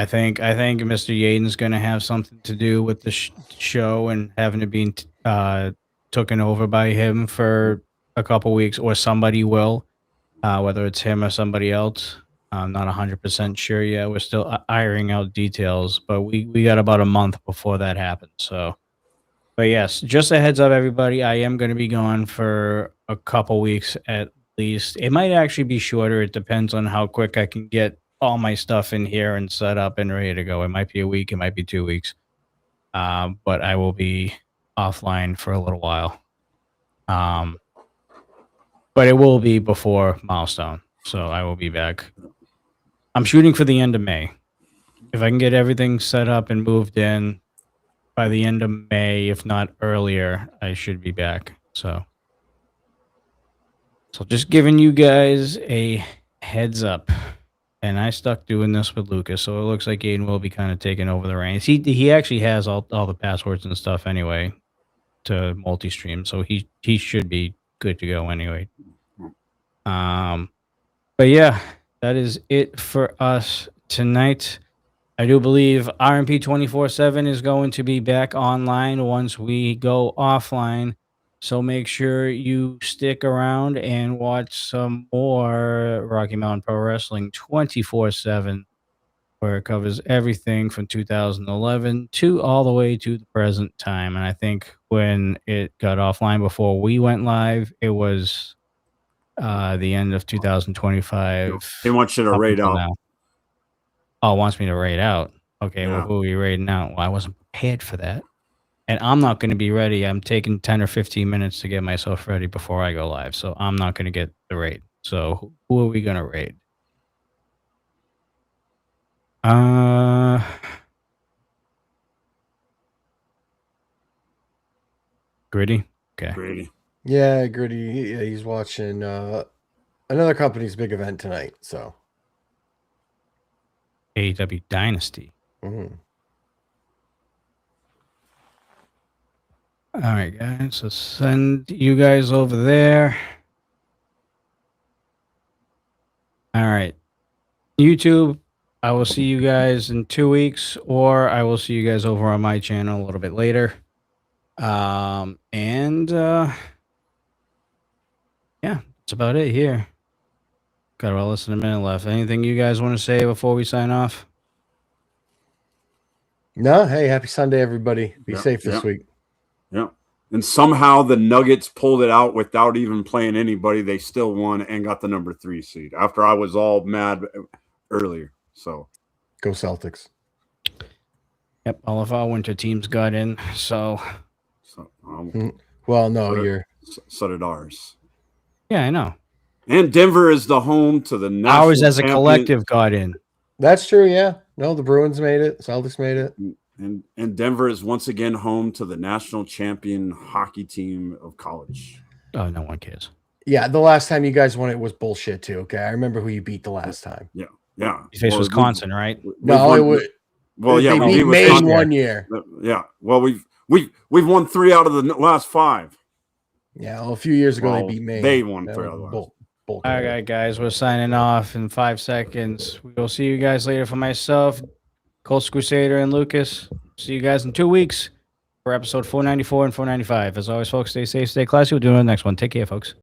think Mr. Yaden's going to have something to do with the show and having it being taken over by him for a couple weeks, or somebody will, whether it's him or somebody else. I'm not 100% sure yet. We're still ironing out details, but we got about a month before that happens. So, but yes, just a heads up, everybody. I am going to be gone for a couple weeks at least. It might actually be shorter. It depends on how quick I can get all my stuff in here and set up and ready to go. It might be a week. It might be 2 weeks. But I will be offline for a little while. But it will be before Milestone. So I will be back I'm shooting for the end of May. If I can get everything set up and moved in by the end of May, if not earlier, I should be back. So just giving you guys a heads up. And I stuck doing this with Lucas, so it looks like Aiden will be kind of taking over the reins. He actually has all the passwords and stuff anyway to multi-stream, so he should be good to go anyway. But yeah, that is it for us tonight. I do believe RMP 24/7 is going to be back online once we go offline. So make sure you stick around and watch some more Rocky Mountain Pro Wrestling 24/7, where it covers everything from 2011 to all the way to the present time. And I think when it got offline before we went live, it was the end of 2025. He wants you to raid out. Now. Oh, wants me to raid out. Okay, Yeah. well, who are we raiding out? Well, I wasn't prepared for that. And I'm not going to be ready. I'm taking 10 or 15 minutes to get myself ready before I go live. So I'm not going to get the raid. So who are we going to raid? Gritty? Okay. Gritty. Yeah, Gritty. He's watching another company's big event tonight. So AEW Dynasty. Mm-hmm. All right, guys. So send you guys over there. All right. YouTube, I will see you guys in 2 weeks, or I will see you guys over on my channel a little bit later. Yeah, that's about it here. Got about less than a minute left. Anything you guys want to say before we sign off? No, hey, happy Sunday, everybody. Be safe this week. Yeah. And somehow the Nuggets pulled it out without even playing anybody. They still won and got the number 3 seed after I was all mad earlier. So go Celtics. Yep, all of our winter teams got in. So well, no, so did ours. Yeah, I know. And Denver is the home to the national ours as a champion. collective got in. That's true. Yeah. No, the Bruins made it. Celtics made it. And Denver is once again home to the national champion hockey team of college. Oh, no one cares. Yeah, the last time you guys won it was bullshit too. Okay, I remember who you beat the last time. Yeah. You faced Wisconsin, right? No, it was. Well, yeah, we beat Maine 1 year. Yeah. Well, we've won 3 out of the last 5. Yeah, well, a few years ago they beat Maine. They won 3 out of the last. All right, guys, we're signing off in 5 seconds. We'll see you guys later. For myself, Coast Crusader, and Lucas. See you guys in 2 weeks for episode 494 and 495. As always, folks, stay safe, stay classy. We'll do it on the next one. Take care, folks.